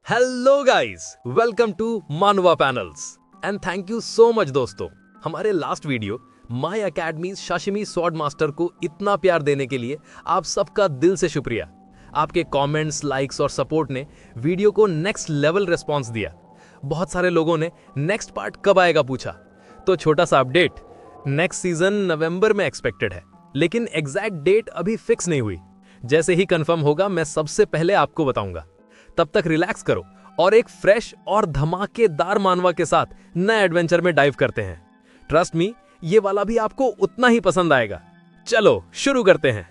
Hello guys, welcome to मानवा panels and thank you so much दोस्तों। हमारे last video my academy sashimi sword master को इतना प्यार देने के लिए आप सबका दिल से शुक्रिया। आपके कमेंट्स, लाइक्स और सपोर्ट ने वीडियो को नेक्स्ट लेवल रिस्पांस दिया। बहुत सारे लोगों ने नेक्स्ट पार्ट कब आएगा पूछा, तो छोटा सा अपडेट, नेक्स्ट सीजन नवंबर में एक्सपेक्टेड है, लेकिन एग्जैक्ट डेट अभी फिक्स नहीं हुई। जैसे ही कंफर्म होगा मैं सबसे पहले आपको बताऊंगा। तब तक रिलैक्स करो और एक फ्रेश और धमाकेदार मानवा के साथ नए एडवेंचर में डाइव करते हैं। ट्रस्ट मी, ये वाला भी आपको उतना ही पसंद आएगा। चलो शुरू करते हैं।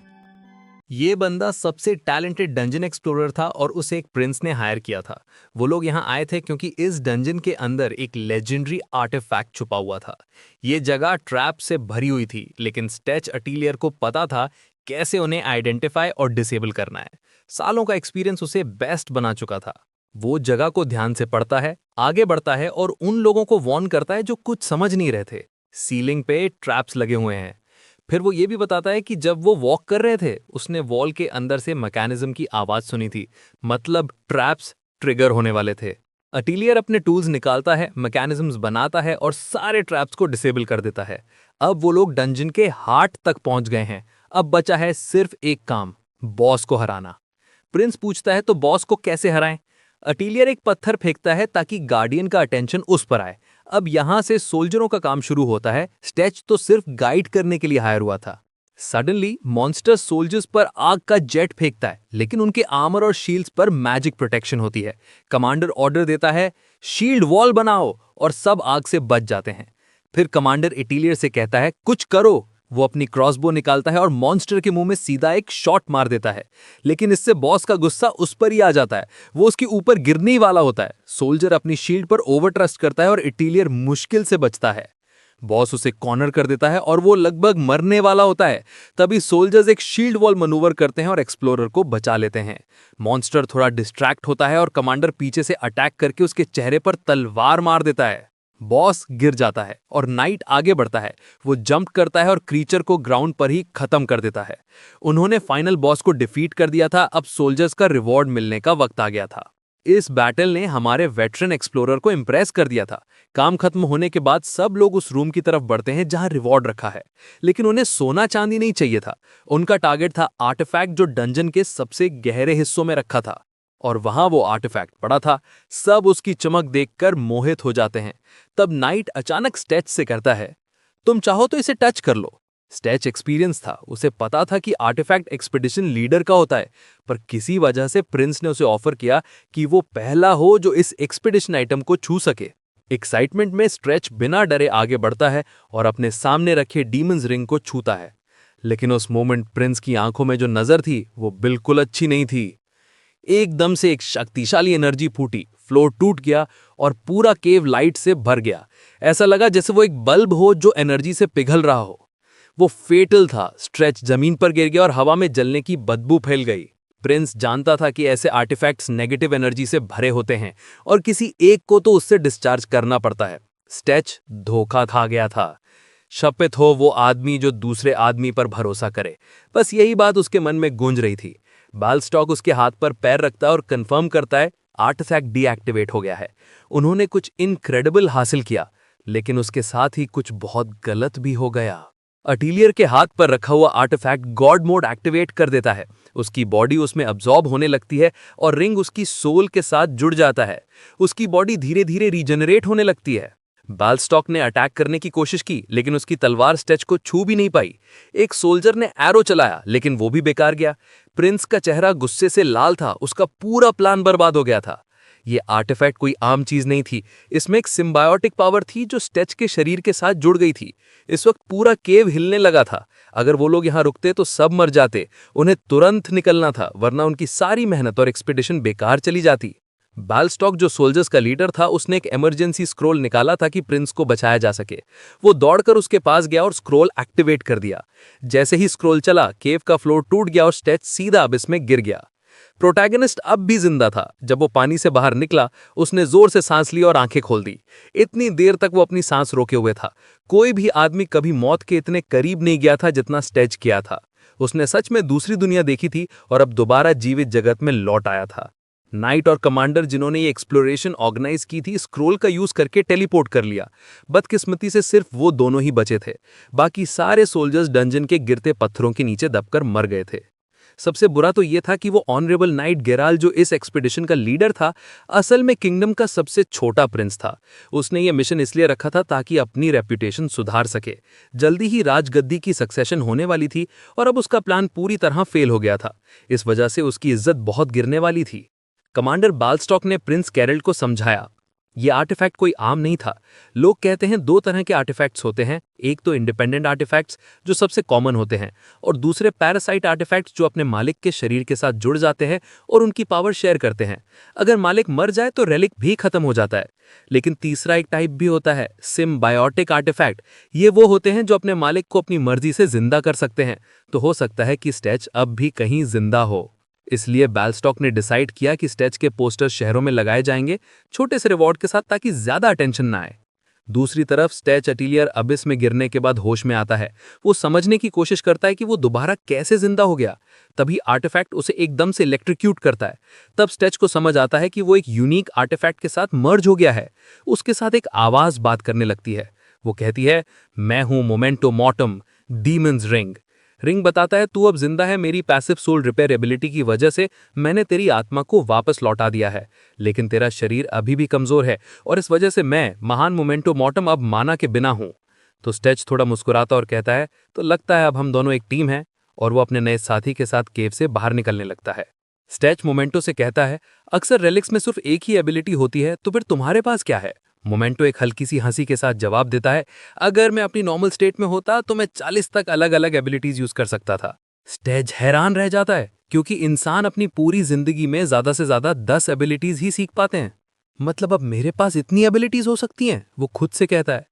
ये बंदा सबसे टैलेंटेड डंजन एक्सप्लोरर था और उसे एक प्रिंस ने हायर किया था। वो लोग यहाँ आए थे क्योंकि इस डंजन के अंदर एक लेजेंडरी आर्टिफैक्ट छुपा हुआ था। ये जगह ट्रैप से भरी हुई थी, लेकिन स्टेच अटीलियर को पता था कैसे उन्हें आइडेंटिफाई और डिसेबल करना है। सालों का एक्सपीरियंस उसे बेस्ट बना चुका था। वो जगह को ध्यान से पढ़ता है, आगे बढ़ता है और उन लोगों को वार्न करता है जो कुछ समझ नहीं रहे थे। सीलिंग पे ट्रैप्स लगे हुए हैं। फिर वो ये भी बताता है कि जब वो वॉक कर रहे थे उसने वॉल के अंदर से मैकेनिज्म की आवाज सुनी थी, मतलब ट्रैप्स ट्रिगर होने वाले थे। अटीलियर अपने टूल्स निकालता है, मैकेनिज्म्स बनाता है और सारे ट्रैप्स को डिसेबल कर देता है। अब वो लोग डंजन के हार्ट तक पहुंच गए हैं। अब बचा है सिर्फ एक काम, बॉस को हराना। प्रिंस पूछता है तो बॉस को कैसे हराएं? अटीलियर एक पत्थर फेंकता है ताकि गार्डियन का अटेंशन उस पर आए। अब यहां से सोल्जरों का काम शुरू होता है। स्टेच तो सिर्फ गाइड करने के लिए हायर हुआ था। सडनली मॉन्स्टर सोल्जर्स पर आग का जेट फेंकता है, लेकिन उनके आर्मर और शील्ड्स पर मैजिक प्रोटेक्शन होती है। कमांडर ऑर्डर देता है, शील्ड वॉल बनाओ, और सब आग से बच जाते हैं। फिर कमांडर एटीलियर से कहता है कुछ करो। वो अपनी क्रॉसबो निकालता है और मॉन्स्टर के मुंह में सीधा एक शॉट मार देता है, लेकिन इससे बॉस का गुस्सा उस पर ही आ जाता है। वो उसके ऊपर गिरने ही वाला होता है। सोल्जर अपनी शील्ड पर ओवर ट्रस्ट करता है और एटीलियर मुश्किल से बचता है। बॉस उसे कॉर्नर कर देता है और वो लगभग मरने वाला होता है। तभी सोल्जर्स एक शील्ड वॉल मनूवर करते हैं और एक्सप्लोरर को बचा लेते हैं। मॉन्स्टर थोड़ा डिस्ट्रैक्ट होता है और कमांडर पीछे से अटैक करके उसके चेहरे पर तलवार मार देता है। बॉस गिर जाता है और नाइट आगे बढ़ता है। वो जंप करता है और क्रीचर को ग्राउंड पर ही खत्म कर देता है। उन्होंने फाइनल बॉस को डिफीट कर दिया था। अब सोल्जर्स का रिवॉर्ड मिलने का वक्त आ गया था। इस बैटल ने हमारे वेटरन एक्सप्लोरर को इंप्रेस कर दिया था। काम खत्म होने के बाद सब लोग उस रूम की तरफ बढ़ते हैं जहां रिवॉर्ड रखा है, लेकिन उन्हें सोना चांदी नहीं चाहिए था। उनका टारगेट था आर्टिफैक्ट जो डंजन के सबसे गहरे हिस्सों में रखा था। और वहां वो आर्टिफैक्ट पड़ा था। सब उसकी चमक देखकर मोहित हो जाते हैं। तब नाइट अचानक स्टेच से कहता है, तुम चाहो तो इसे टच कर लो। स्टेच एक्सपीरियंस था, उसे पता था कि आर्टिफैक्ट एक्सपीडिशन लीडर का होता है, पर किसी वजह से प्रिंस ने उसे ऑफर किया कि वो पहला हो जो इस एक्सपीडिशन आइटम को छू सके। एक्साइटमेंट में स्ट्रेच बिना डरे आगे बढ़ता है और अपने सामने रखे डीमंस रिंग को छूता है। लेकिन उस मोमेंट प्रिंस की आंखों में जो नजर थी वो बिल्कुल अच्छी नहीं थी। एकदम से एक शक्तिशाली एनर्जी फूटी, फ्लोर टूट गया और पूरा केव लाइट से भर गया। ऐसा लगा जैसे वो एक बल्ब हो जो एनर्जी से पिघल रहा हो। वो फेटल था। स्ट्रेच जमीन पर गिर गया और हवा में जलने की बदबू फैल गई। प्रिंस जानता था कि ऐसे आर्टिफैक्ट्स नेगेटिव एनर्जी से भरे होते हैं और किसी एक को तो उससे डिस्चार्ज करना पड़ता है। स्टेच धोखा खा गया था। शपित हो वो आदमी जो दूसरे आदमी पर भरोसा करे। बस यही बात उसके मन में गूंज रही थी। बालस्टॉक उसके हाथ पर पैर रखता है और कंफर्म करता है आर्टिफैक्ट डीएक्टिवेट हो गया है। उन्होंने कुछ इनक्रेडिबल हासिल किया, लेकिन उसके साथ ही कुछ बहुत गलत भी हो गया। अटीलियर के हाथ पर रखा हुआ आर्टिफैक्ट गॉड मोड एक्टिवेट कर देता है। उसकी बॉडी उसमें अब्सॉर्ब होने लगती है और रिंग उसकी सोल के साथ जुड़ जाता है। उसकी बॉडी धीरे धीरे रीजनरेट होने लगती है। बालस्टॉक ने अटैक करने की कोशिश की, लेकिन उसकी तलवार स्टेच को छू भी नहीं पाई। एक सोल्जर ने एरो चलाया, लेकिन वो भी बेकार गया। प्रिंस का चेहरा गुस्से से लाल था। उसका पूरा प्लान बर्बाद हो गया था। ये आर्टिफैक्ट कोई आम चीज नहीं थी। इसमें एक सिम्बायोटिक पावर थी जो स्टेच के शरीर के साथ जुड़ गई थी। इस वक्त पूरा केव हिलने लगा था। अगर वो लोग यहाँ रुकते तो सब मर जाते। उन्हें तुरंत निकलना था, वरना उनकी सारी मेहनत और एक्सपीडिशन बेकार चली जाती। बालस्टॉक जो सोल्जर्स का लीडर था, उसने एक इमरजेंसी स्क्रोल निकाला था कि प्रिंस को बचाया जा सके। वो दौड़कर उसके पास गया और स्क्रोल एक्टिवेट कर दिया। जैसे ही स्क्रोल चला, केव का फ्लोर टूट गया और स्टेच सीधा अबिस में गिर गया। प्रोटैगनिस्ट अब भी जिंदा था। जब वो पानी से बाहर निकला, उसने जोर से सांस ली और आंखें खोल दी। इतनी देर तक वो अपनी सांस रोके हुए था। कोई भी आदमी कभी मौत के इतने करीब नहीं गया था जितना स्टेच किया था। उसने सच में दूसरी दुनिया देखी थी और अब दोबारा जीवित जगत में लौट आया था। नाइट और कमांडर जिन्होंने ये एक्सप्लोरेशन ऑर्गेनाइज की थी स्क्रोल का यूज करके टेलीपोर्ट कर लिया। बदकिस्मती से सिर्फ वो दोनों ही बचे थे, बाकी सारे सोल्जर्स डंजन के गिरते पत्थरों के नीचे दबकर मर गए थे। सबसे बुरा तो ये था कि वो ऑनरेबल नाइट गेराल जो इस एक्सपीडिशन का लीडर था, असल में किंगडम का सबसे छोटा प्रिंस था। उसने ये मिशन इसलिए रखा था ताकि अपनी रेप्यूटेशन सुधार सके। जल्दी ही राजगद्दी की सक्सेशन होने वाली थी और अब उसका प्लान पूरी तरह फेल हो गया था। इस वजह से उसकी इज्जत बहुत गिरने वाली थी। कमांडर बालस्टॉक ने प्रिंस कैरल्ड को समझाया, ये आर्टिफैक्ट कोई आम नहीं था। लोग कहते हैं दो तरह के आर्टिफैक्ट्स होते हैं, एक तो इंडिपेंडेंट आर्टिफैक्ट्स जो सबसे कॉमन होते हैं, और दूसरे पैरासाइट आर्टिफैक्ट्स जो अपने मालिक के शरीर के साथ जुड़ जाते हैं और उनकी पावर शेयर करते हैं। अगर मालिक मर जाए तो रेलिक भी खत्म हो जाता है। लेकिन तीसरा एक टाइप भी होता है, सिम्बायोटिक आर्टिफैक्ट। ये वो होते हैं जो अपने मालिक को अपनी मर्जी से जिंदा कर सकते हैं। तो हो सकता है कि स्टेच अब भी कहीं जिंदा हो। इसलिए बालस्टॉक ने डिसाइड किया कि स्टेच के पोस्टर शहरों में लगाए जाएंगे, छोटे से रिवॉर्ड के साथ, ताकि ज्यादा अटेंशन ना आए। दूसरी तरफ स्टेच अटिलियर अबिस में गिरने के बाद होश में आता है। वो समझने की कोशिश करता है कि वो दोबारा कैसे जिंदा हो गया। तभी आर्टिफैक्ट उसे एकदम से इलेक्ट्रिक्यूट करता है। तब स्टेच को समझ आता है कि वो एक यूनिक आर्टिफैक्ट के साथ मर्ज हो गया है। उसके साथ एक आवाज बात करने लगती है। वो कहती है, मैं हूं memento mortem, demons ring. Ring बताता है, तू अब जिंदा है मेरी पैसिव सोल रिपेयर एबिलिटी की वजह से। मैंने तेरी आत्मा को वापस लौटा दिया है, लेकिन तेरा शरीर अभी भी कमजोर है और इस वजह से मैं महान मोमेंटो मॉर्टम अब माना के बिना हूं। तो स्टेच थोड़ा मुस्कुराता और कहता है, तो लगता है अब हम दोनों एक टीम हैं। और वो अपने नए साथी के साथ केव से बाहर निकलने लगता है। स्टेच मोमेंटो से कहता है, अक्सर रेलिक्स में सिर्फ एक ही एबिलिटी होती है, तो फिर तुम्हारे पास क्या है? मोमेंटो एक हल्की सी हंसी के साथ जवाब देता है, अगर मैं अपनी नॉर्मल स्टेट में होता तो मैं 40 तक अलग अलग एबिलिटीज यूज कर सकता था। स्टेज हैरान रह जाता है, क्योंकि इंसान अपनी पूरी जिंदगी में ज्यादा से ज्यादा 10 एबिलिटीज ही सीख पाते हैं। मतलब अब मेरे पास इतनी एबिलिटीज हो सकती हैं? वो खुद से कहता है।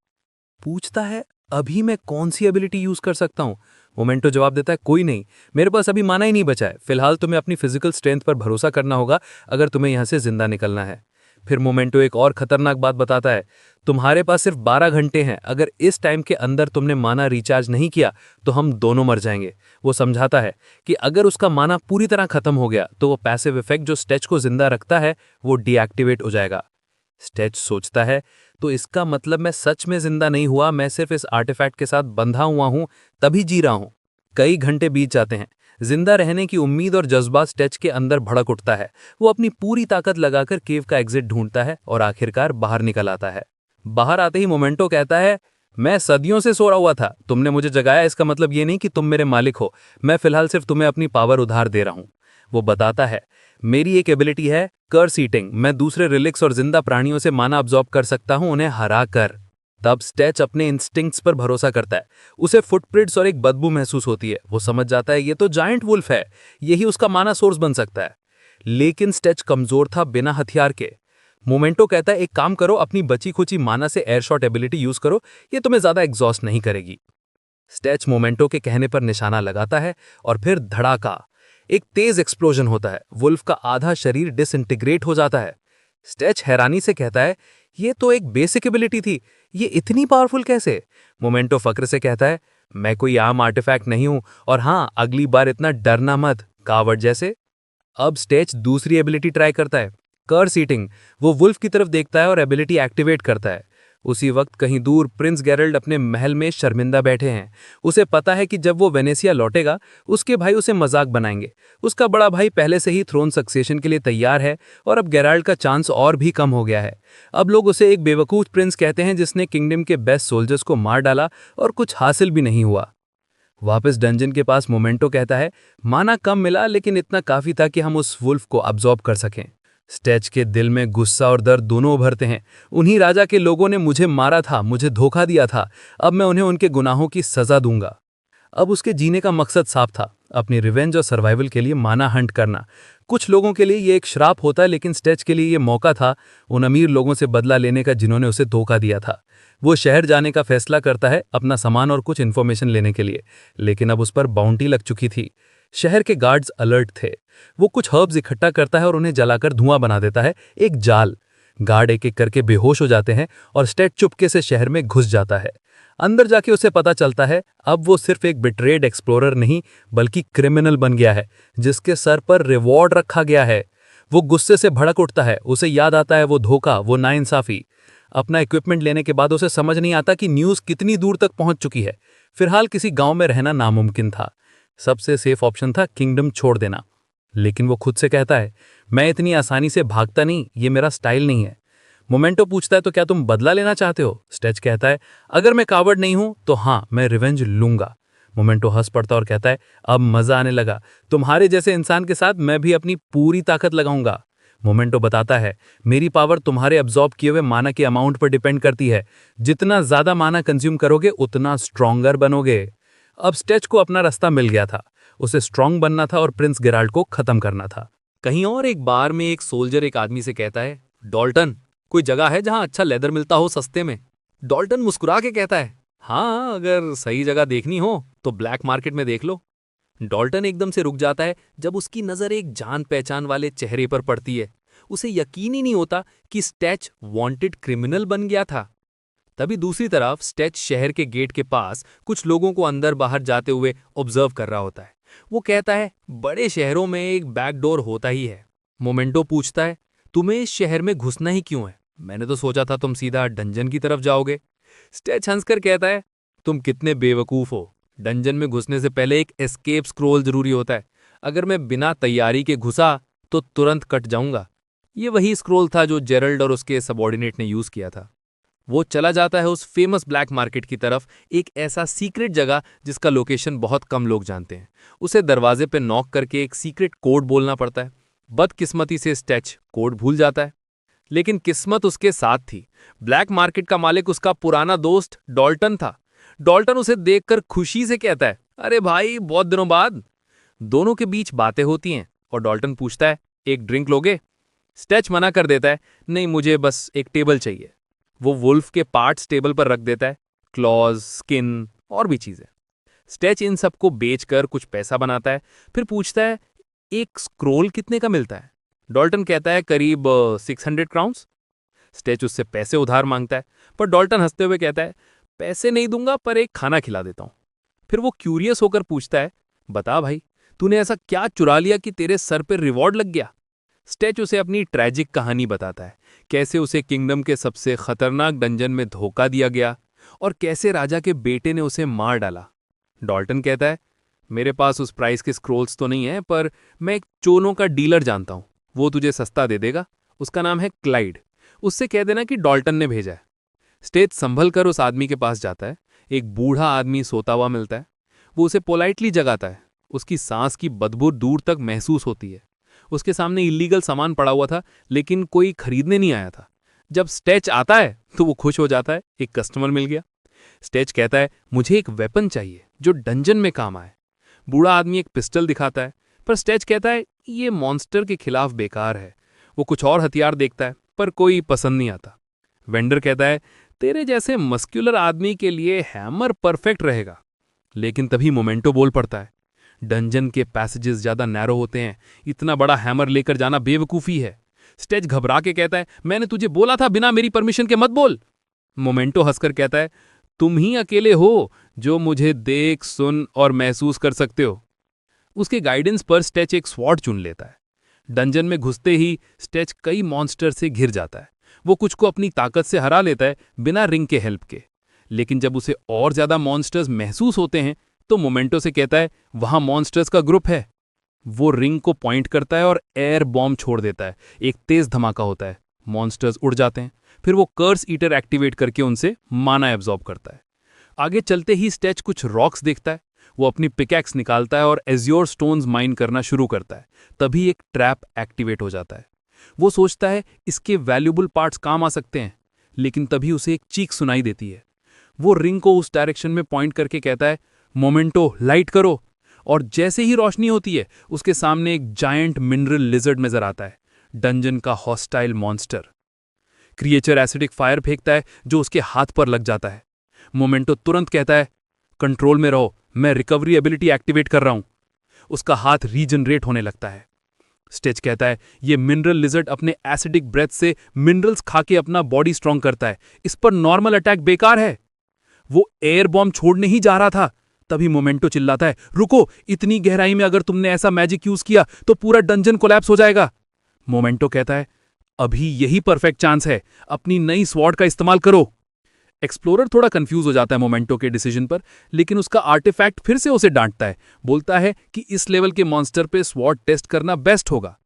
पूछता है, अभी मैं कौन सी एबिलिटी यूज कर सकता हूं? मोमेंटो जवाब देता है, कोई नहीं, मेरे पास अभी माना ही नहीं बचा है। फिलहाल तुम्हें अपनी फिजिकल स्ट्रेंथ पर भरोसा करना होगा अगर तुम्हें यहां से जिंदा निकलना है। फिर मोमेंटो एक और खतरनाक बात बताता है, तुम्हारे पास सिर्फ 12 घंटे हैं। अगर इस टाइम के अंदर तुमने माना रिचार्ज नहीं किया तो हम दोनों मर जाएंगे। वो समझाता है कि अगर उसका माना पूरी तरह खत्म हो गया तो वो पैसिव इफेक्ट जो स्टेच को जिंदा रखता है वो डीएक्टिवेट हो जाएगा। स्टेच सोचता है, तो इसका मतलब मैं सच में जिंदा नहीं हुआ, मैं सिर्फ इस आर्टिफैक्ट के साथ बंधा हुआ हूं, तभी जी रहा हूं। कई घंटे बीत जाते हैं। जिंदा रहने की उम्मीद और जज्बा स्टेच के अंदर भड़क उठता है। वो अपनी पूरी ताकत लगाकर केव का एग्जिट ढूंढता है और आखिरकार बाहर निकल आता है। बाहर आते ही मोमेंटो कहता है, मैं सदियों से सो रहा हुआ था, तुमने मुझे जगाया। इसका मतलब ये नहीं कि तुम मेरे मालिक हो, मैं फिलहाल सिर्फ तुम्हें अपनी पावर उधार दे रहा हूं। वो बताता है, मेरी एक एबिलिटी है कर्स ईटिंग, मैं दूसरे रिलिक्स और जिंदा प्राणियों से माना अब्जॉर्ब कर सकता हूं, उन्हें हरा कर। तब स्टेच अपने इंस्टिंक्ट्स पर भरोसा करता है। उसे फुटप्रिंट्स और एक बदबू महसूस होती है। वो समझ जाता है ये तो जायंट वुल्फ है, यही उसका माना सोर्स बन सकता है। लेकिन स्टेच कमजोर था बिना हथियार के। मोमेंटो कहता है, एक काम करो, अपनी बची खुची माना से एयर शॉट एबिलिटी यूज करो, ये तुम्हें ज्यादा एग्जॉस्ट नहीं करेगी। स्टेच मोमेंटो के कहने पर निशाना लगाता है और फिर धड़ाका, एक तेज एक्सप्लोजन होता है। वुल्फ का आधा शरीर डिसइंटीग्रेट हो जाता है। स्टेच हैरानी से कहता है, ये तो एक बेसिक एबिलिटी थी, ये इतनी पावरफुल कैसे? मोमेंटो फक्र से कहता है, मैं कोई आम आर्टिफैक्ट नहीं हूं, और हां, अगली बार इतना डरना मत, कावड़ जैसे। अब स्टेच दूसरी एबिलिटी ट्राई करता है, कर्स ईटिंग। वो वुल्फ की तरफ देखता है और एबिलिटी एक्टिवेट करता है। उसी वक्त कहीं दूर प्रिंस गेरल्ड अपने महल में शर्मिंदा बैठे हैं। उसे पता है कि जब वो वेनेसिया लौटेगा उसके भाई उसे मजाक बनाएंगे। उसका बड़ा भाई पहले से ही थ्रोन सक्सेशन के लिए तैयार है और अब गेराल्ड का चांस और भी कम हो गया है। अब लोग उसे एक बेवकूफ प्रिंस कहते हैं जिसने किंगडम के बेस्ट सोल्जर्स को मार डाला और कुछ हासिल भी नहीं हुआ। वापस डंजन के पास मोमेंटो कहता है, माना कम मिला लेकिन इतना काफी था कि हम उस वुल्फ को अब्सॉर्ब कर सकें। स्टेच के दिल में गुस्सा और दर्द दोनों उभरते हैं। उन्हीं राजा के लोगों ने मुझे मारा था, मुझे धोखा दिया था, अब मैं उन्हें उनके गुनाहों की सजा दूंगा। अब उसके जीने का मकसद साफ था, अपनी रिवेंज और सर्वाइवल के लिए माना हंट करना। कुछ लोगों के लिए ये एक श्राप होता है, लेकिन स्टेच के लिए ये मौका था उन अमीर लोगों से बदला लेने का जिन्होंने उसे धोखा दिया था। वो शहर जाने का फैसला करता है अपना सामान और कुछ इन्फॉर्मेशन लेने के लिए, लेकिन अब उस पर बाउंटी लग चुकी थी। शहर के गार्ड्स अलर्ट थे। वो कुछ हर्ब्स इकट्ठा करता है और उन्हें जलाकर धुआं बना देता है, एक जाल। गार्ड एक एक करके बेहोश हो जाते हैं और स्टेच चुपके से शहर में घुस जाता है। अंदर जाके उसे पता चलता है अब वो सिर्फ एक बिट्रेड एक्सप्लोरर नहीं बल्कि क्रिमिनल बन गया है, जिसके सर पर रिवॉर्ड रखा गया है। वो गुस्से से भड़क उठता है, उसे याद आता है वो धोखा, वो नाइंसाफी। अपना इक्विपमेंट लेने के बाद उसे समझ नहीं आता कि न्यूज़ कितनी दूर तक पहुंच चुकी है। फिलहाल किसी गांव में रहना नामुमकिन था। सबसे सेफ ऑप्शन था किंगडम छोड़ देना। लेकिन वो खुद से कहता है, मैं इतनी आसानी से भागता नहीं, ये मेरा स्टाइल नहीं है। मोमेंटो पूछता है, तो क्या तुम बदला लेना चाहते हो? स्टेच कहता है, अगर मैं कावर्ड नहीं हूं तो हाँ, मैं रिवेंज लूंगा। मोमेंटो हंस पड़ता और कहता है, अब मजा आने लगा। तुम्हारे जैसे इंसान के साथ मैं भी अपनी पूरी ताकत लगाऊंगा। मोमेंटो बताता है, मेरी पावर तुम्हारे अब्जॉर्ब किए हुए माना के अमाउंट पर डिपेंड करती है। जितना ज्यादा माना कंज्यूम करोगे उतना स्ट्रॉन्गर बनोगे। अब स्टेच को अपना रास्ता मिल गया था। उसे स्ट्रांग बनना था और प्रिंस गेराल्ड को खत्म करना था। कहीं और एक बार में एक सोल्जर एक आदमी से कहता है, डॉल्टन, कोई जगह है जहां अच्छा लेदर मिलता हो सस्ते में? डॉल्टन मुस्कुरा के कहता है, हाँ, अगर सही जगह देखनी हो तो ब्लैक मार्केट में देख लो। डॉल्टन एकदम से रुक जाता है जब उसकी नजर एक जान पहचान वाले चेहरे पर पड़ती है। उसे यकीन ही नहीं होता कि स्टेच वांटेड क्रिमिनल बन गया था। तभी दूसरी तरफ स्टेच शहर के गेट के पास कुछ लोगों को अंदर बाहर जाते हुए ऑब्जर्व कर रहा होता है। वो कहता है, बड़े शहरों में एक बैकडोर होता ही है। मोमेंटो पूछता है, तुम्हें इस शहर में घुसना ही क्यों है? मैंने तो सोचा था तुम सीधा डंजन की तरफ जाओगे। स्टेच हंसकर कहता है, तुम कितने बेवकूफ हो। डंजन में घुसने से पहले एक एस्केप स्क्रोल जरूरी होता है। अगर मैं बिना तैयारी के घुसा तो तुरंत कट जाऊंगा। ये वही स्क्रोल था जो जेरल्ड और उसके सबॉर्डिनेट ने यूज किया था। वो चला जाता है उस फेमस ब्लैक मार्केट की तरफ, एक ऐसा सीक्रेट जगह जिसका लोकेशन बहुत कम लोग जानते हैं। उसे दरवाजे पे नॉक करके एक सीक्रेट कोड बोलना पड़ता है। बदकिस्मती से स्टेच कोड भूल जाता है, लेकिन किस्मत उसके साथ थी। ब्लैक मार्केट का मालिक उसका पुराना दोस्त डॉल्टन था। डॉल्टन उसे देखकर खुशी से कहता है, अरे भाई, बहुत दिनों बाद। दोनों के बीच बातें होती हैं और डॉल्टन पूछता है, एक ड्रिंक लोगे? स्टेच मना कर देता है, नहीं, मुझे बस एक टेबल चाहिए। वो वुल्फ के पार्ट्स टेबल पर रख देता है, क्लॉज, स्किन और भी चीजें। स्टेच इन सबको बेचकर कुछ पैसा बनाता है। फिर पूछता है, एक स्क्रोल कितने का मिलता है? डॉल्टन कहता है, करीब 600 क्राउन्स। स्टेच उससे पैसे उधार मांगता है, पर डॉल्टन हंसते हुए कहता है, पैसे नहीं दूंगा, पर एक खाना खिला देता हूं। फिर वो क्यूरियस होकर पूछता है, बता भाई, तूने ऐसा क्या चुरा लिया कि तेरे सर पे रिवॉर्ड लग गया? स्टेच उसे अपनी ट्रैजिक कहानी बताता है, कैसे उसे किंगडम के सबसे खतरनाक डंजन में धोखा दिया गया और कैसे राजा के बेटे ने उसे मार डाला। डॉल्टन कहता है, मेरे पास उस प्राइस के स्क्रोल्स तो नहीं है, पर मैं एक चोलों का डीलर जानता हूं, वो तुझे सस्ता दे देगा। उसका नाम है क्लाइड। उससे कह देना कि डॉल्टन ने भेजा है। स्टेच संभल कर उस आदमी के पास जाता है। एक बूढ़ा आदमी सोता हुआ मिलता है। वो उसे पोलाइटली जगाता है। उसकी सांस की बदबू दूर तक महसूस होती है। उसके सामने इलीगल सामान पड़ा हुआ था, लेकिन कोई खरीदने नहीं आया था। जब स्टेच आता है तो वो खुश हो जाता है, एक कस्टमर मिल गया। स्टेच कहता है, मुझे एक वेपन चाहिए जो डंजन में काम आए। बूढ़ा आदमी एक पिस्टल दिखाता है, पर स्टेच कहता है, ये मॉन्स्टर के खिलाफ बेकार है। वो कुछ और हथियार देखता है, पर कोई पसंद नहीं आता। वेंडर कहता है, तेरे जैसे मस्क्यूलर आदमी के लिए हैमर परफेक्ट रहेगा। लेकिन तभी मोमेंटो बोल पड़ता है, डंजन के पैसेजेस ज्यादा नैरो होते हैं, इतना बड़ा हैमर लेकर जाना बेवकूफी है। स्टेच घबरा के कहता है, मैंने तुझे बोला था बिना मेरी परमिशन के मत बोल। मोमेंटो हंसकर कहता है, तुम ही अकेले हो जो मुझे देख, सुन और महसूस कर सकते हो। उसके गाइडेंस पर स्टेच एक स्वॉर्ड चुन लेता है। डंजन में घुसते ही स्टेच कई मॉन्स्टर से घिर जाता है। वो कुछ को अपनी ताकत से हरा लेता है, बिना रिंग के हेल्प के। लेकिन जब उसे और ज्यादा मॉन्स्टर्स महसूस होते हैं तो मोमेंटो से कहता है, वहां मॉन्स्टर्स का ग्रुप है। वो रिंग को पॉइंट करता है और एयर बॉम्ब छोड़ देता है। एक तेज धमाका होता है, मॉन्स्टर्स उड़ जाते हैं। फिर वो कर्स ईटर एक्टिवेट करके उनसे माना एब्जॉर्ब करता है। आगे चलते ही स्टेच कुछ रॉक्स देखता है। वो अपनी पिकैक्स निकालता है और एज्योर स्टोन्स माइन करना शुरू करता है। तभी एक ट्रैप एक्टिवेट हो जाता है। वो सोचता है इसके वैल्यूबल पार्ट्स काम आ सकते हैं, लेकिन तभी उसे एक चीख सुनाई देती है। वो रिंग को उस डायरेक्शन में पॉइंट करके कहता है, मोमेंटो, लाइट करो। और जैसे ही रोशनी होती है, उसके सामने एक जायंट मिनरल लिजर्ड नजर आता है, डंजन का hostile monster. Creature acidic fire फेंकता है जो उसके हाथ पर लग जाता है। मोमेंटो तुरंत कहता है, कंट्रोल में रहो, मैं रिकवरी एबिलिटी एक्टिवेट कर रहा हूं। उसका हाथ रीजनरेट होने लगता है। स्टेच कहता है, ये मिनरल लिजर्ड अपने एसिडिक ब्रेथ से मिनरल्स खा के अपना बॉडी स्ट्रांग करता है, इस पर नॉर्मल अटैक बेकार है। वो एयर बॉम्ब छोड़ने ही जा रहा था, तभी मोमेंटो चिल्लाता है, रुको, इतनी गहराई में अगर तुमने ऐसा मैजिक यूज किया तो पूरा डंजन कोलैप्स हो जाएगा। मोमेंटो कहता है, अभी यही परफेक्ट चांस है, अपनी नई स्वॉर्ड का इस्तेमाल करो। एक्सप्लोरर थोड़ा कंफ्यूज हो जाता है मोमेंटो के डिसीजन पर, लेकिन उसका आर्टिफैक्ट फिर से उसे डांटता है, बोलता है कि इस लेवल के मॉन्स्टर पे स्वॉर्ड टेस्ट करना बेस्ट होगा।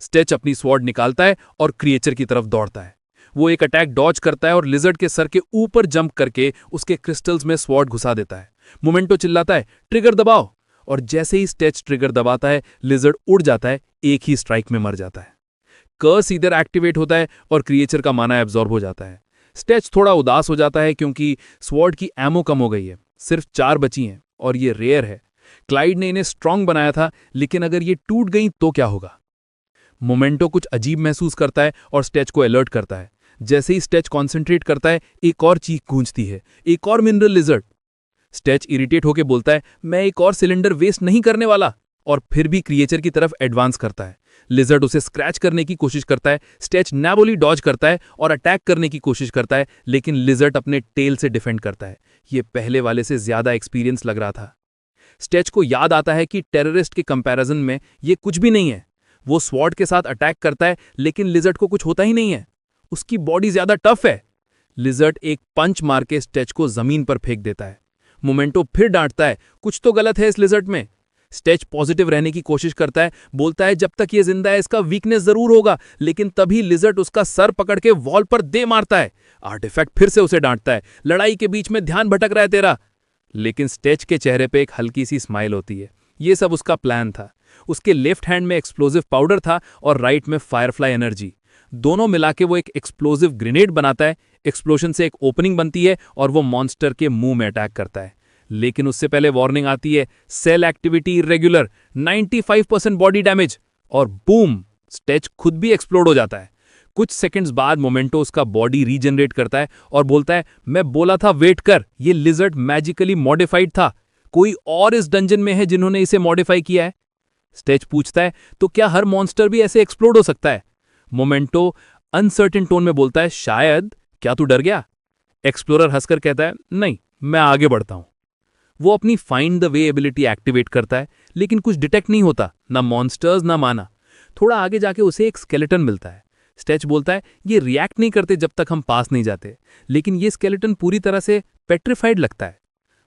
स्टेच अपनी स्वॉर्ड निकालता है और क्रिएचर की तरफ दौड़ता है। वो एक अटैक डॉज करता है और लिजर्ड के सर के ऊपर जंप करके उसके क्रिस्टल्स में स्वॉर्ड घुसा देता है। मोमेंटो चिल्लाता है, ट्रिगर दबाओ, और जैसे ही स्टेच ट्रिगर दबाता है, लिजर्ड उड़ जाता है, एक ही स्ट्राइक में मर जाता है। कर्स इधर एक्टिवेट होता है और क्रिएचर का माना एब्जॉर्ब हो जाता है। स्टेच थोड़ा उदास हो जाता है क्योंकि स्वॉर्ड की एमो कम हो गई है, सिर्फ 4 बची हैं और ये रेयर है। क्लाइड ने इन्हें स्ट्रांग बनाया था, लेकिन अगर ये टूट गई तो क्या होगा? मोमेंटो कुछ अजीब महसूस करता है और स्टेच को अलर्ट करता है। जैसे ही स्टेच कॉन्सेंट्रेट करता है, एक और चीख गूंजती है, एक और मिनरल लिजर्ड। स्टेच इरिटेट होकर बोलता है, मैं एक और सिलेंडर वेस्ट नहीं करने वाला, और फिर भी क्रिएचर की तरफ एडवांस करता है। लिजर्ड उसे स्क्रैच करने की कोशिश करता है, स्टेच नैबोली डॉज करता है और अटैक करने की कोशिश करता है, लेकिन लिजर्ड अपने टेल से डिफेंड करता है। ये पहले वाले से ज्यादा एक्सपीरियंस लग रहा था। स्टेच को याद आता है कि टेररिस्ट के कंपैरिजन में ये कुछ भी नहीं है। वो स्वॉर्ड के साथ अटैक करता है, लेकिन लिजर्ड को कुछ होता ही नहीं है। उसकी बॉडी ज्यादा टफ है। लिजर्ड एक पंच मार के स्टेच को जमीन पर फेंक देता है। मोमेंटो फिर डांटता है, कुछ तो गलत है इस लिजर्ड में। स्टेच पॉजिटिव रहने की कोशिश करता है, बोलता है जब तक ये जिंदा है इसका वीकनेस जरूर होगा, लेकिन तभी लिजर्ड उसका सर पकड़ के वॉल पर दे मारता है। आर्टिफैक्ट फिर से उसे डांटता है, लड़ाई के बीच में ध्यान भटक रहा है तेरा। लेकिन स्टेच के चेहरे पे एक हल्की सी स्माइल होती है। ये सब उसका प्लान था। उसके लेफ्ट हैंड में एक्सप्लोजिव पाउडर था और राइट में फायरफ्लाई एनर्जी। दोनों मिला के वो एक एक्सप्लोजिव ग्रेनेड बनाता है। एक्सप्लोजन से एक ओपनिंग बनती है और वो मॉन्स्टर के मुंह में अटैक करता है। लेकिन उससे पहले वार्निंग आती है, cell activity irregular, 95% body damage, और बूम, स्टेच खुद भी एक्सप्लोड हो जाता है। कुछ सेकंड्स बाद मोमेंटो उसका बॉडी रीजनरेट करता है और बोलता है, मैं बोला था वेट कर, ये लिजर्ड मैजिकली मॉडिफाइड था। कोई और इस डंजन में है जिन्होंने इसे मॉडिफाई किया है? स्टेच पूछता है, तो क्या हर मॉन्स्टर भी ऐसे एक्सप्लोड हो सकता है? मोमेंटो अनसर्टेन टोन में बोलता है, शायद। क्या तू डर गया? एक्सप्लोरर हंसकर कहता है, नहीं, मैं आगे बढ़ता हूं। वो अपनी find the way ability activate करता है, लेकिन कुछ डिटेक्ट नहीं होता, ना मॉन्स्टर्स ना माना। थोड़ा आगे जाके उसे एक स्केलेटन मिलता है। स्टेच बोलता है, ये रिएक्ट नहीं करते जब तक हम पास नहीं जाते, लेकिन ये स्केलेटन पूरी तरह से पेट्रिफाइड लगता है।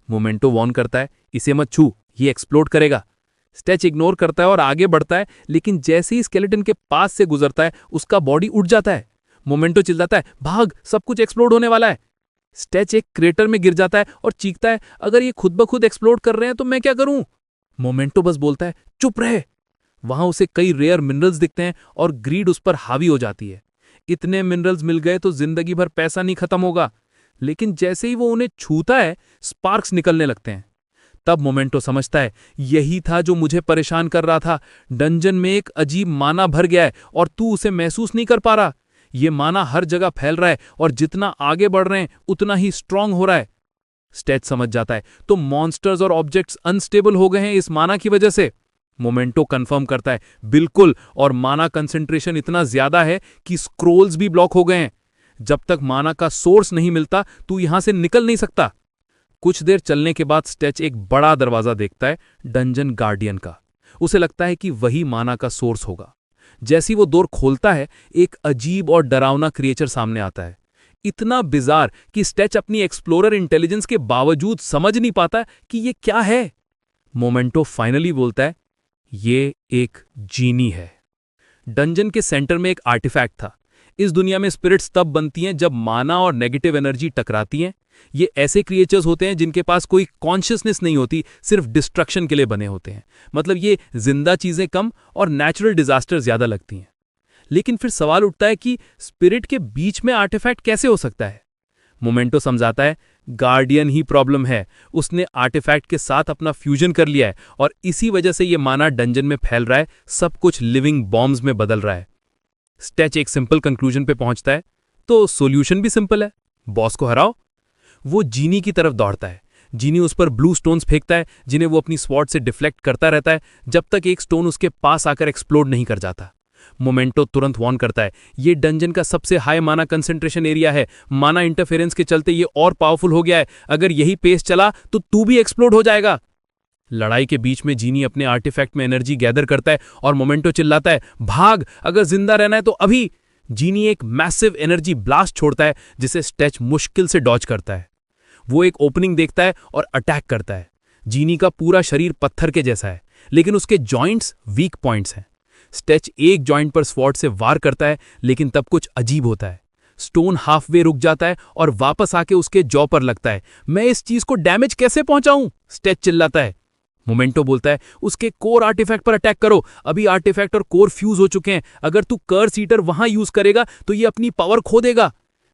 मोमेंटो वॉर्न करता है, इसे मत छू, ये एक्सप्लोड करेगा। स्टेच इग्नोर करता है और आगे बढ़ता है, लेकिन जैसे ही स्केलेटन के पास से गुजरता है, उसका बॉडी उठ जाता है। मोमेंटो चिल्लाता है, भाग, सब कुछ एक्सप्लोड होने वाला है। स्टेच एक क्रेटर में गिर जाता है और चीखता है, अगर ये खुद ब खुद एक्सप्लोड कर रहे हैं तो मैं क्या करूं? मोमेंटो बस बोलता है, चुप रहे। वहां उसे कई रेयर मिनरल्स दिखते हैं और ग्रीड उस पर हावी हो जाती है। इतने मिनरल्स मिल गए तो जिंदगी भर पैसा नहीं खत्म होगा। लेकिन जैसे ही वो उन्हें छूता है, स्पार्क्स निकलने लगते हैं। तब मोमेंटो समझता है, यही था जो मुझे परेशान कर रहा था। डंजन में एक अजीब माना भर गया है और तू उसे महसूस नहीं कर पा रहा। ये माना हर जगह फैल रहा है और जितना आगे बढ़ रहे हैं उतना ही स्ट्रांग हो रहा है। स्टेच समझ जाता है, तो मॉन्स्टर्स और ऑब्जेक्ट्स अनस्टेबल हो गए हैं इस माना की वजह से। मोमेंटो कंफर्म करता है, बिल्कुल, और माना कंसंट्रेशन इतना ज्यादा है कि स्क्रोल्स भी ब्लॉक हो गए हैं। जब तक माना का सोर्स नहीं मिलता तू यहां से निकल नहीं सकता। कुछ देर चलने के बाद स्टेच एक बड़ा दरवाजा देखता है, डंजन गार्डियन का। उसे लगता है कि वही माना का सोर्स होगा। जैसी वो डोर खोलता है, एक अजीब और डरावना क्रिएचर सामने आता है। इतना बिजार कि स्टेच अपनी एक्सप्लोरर इंटेलिजेंस के बावजूद समझ नहीं पाता कि ये क्या है। मोमेंटो फाइनली बोलता है, ये एक जीनी है। डंजन के सेंटर में एक आर्टिफैक्ट था। इस दुनिया में स्पिरिट्स तब बनती हैं जब माना और नेगेटिव एनर्जी टकराती हैं। ये ऐसे क्रिएचर्स होते हैं जिनके पास कोई कॉन्शियसनेस नहीं होती, सिर्फ डिस्ट्रक्शन के लिए बने होते हैं। मतलब ये जिंदा चीजें कम और नेचुरल डिजास्टर ज्यादा लगती हैं। लेकिन फिर सवाल उठता है कि स्पिरिट के बीच में आर्टिफैक्ट कैसे हो सकता है? मोमेंटो समझाता है, गार्डियन ही प्रॉब्लम है। उसने आर्टिफैक्ट के साथ अपना फ्यूजन कर लिया है और इसी वजह से ये माना डंजन में फैल रहा है, सब कुछ लिविंग बॉम्ब्स में बदल रहा है। स्टेच एक सिंपल कंक्लूजन पे पहुंचता है, तो सॉल्यूशन भी सिंपल है, बॉस को हराओ। वो जीनी की तरफ दौड़ता है। जीनी उस पर ब्लू स्टोन्स फेंकता है, जिन्हें वो अपनी स्वॉर्ड से डिफ्लेक्ट करता रहता है, जब तक एक स्टोन उसके पास आकर एक्सप्लोड नहीं कर जाता। मोमेंटो तुरंत वार्न करता है, ये डंजन का सबसे हाई माना कंसंट्रेशन एरिया है। माना इंटरफेरेंस के चलते ये और पावरफुल हो गया है। अगर यही पेस चला तो तू भी एक्सप्लोड हो जाएगा। लड़ाई के बीच में जीनी अपने आर्टिफैक्ट में एनर्जी गैदर करता है और मोमेंटो चिल्लाता है, भाग, अगर जिंदा रहना है तो अभी। जीनी एक मैसिव एनर्जी ब्लास्ट छोड़ता है जिसे स्टेच मुश्किल से डॉज करता है। वो एक ओपनिंग देखता है और अटैक करता है। जीनी का पूरा शरीर पत्थर के जैसा है, लेकिन उसके जॉइंट्स वीक पॉइंट्स हैं। स्टेच एक जॉइंट पर स्वॉर्ड से वार करता है, लेकिन तब कुछ अजीब होता है। स्टोन हाफवे रुक जाता है और वापस आके उसके जॉ पर लगता है। मैं इस चीज को डैमेज कैसे पहुंचाऊं? स्टेच चिल्लाता है। मोमेंटो बोलता है, उसके कोर आर्टिफैक्ट पर अटैक करो। अभी आर्टिफैक्ट और कोर फ्यूज हो चुके हैं। अगर तू कर्स ईटर वहां यूज करेगा तो ये अपनी पावर खो देगा।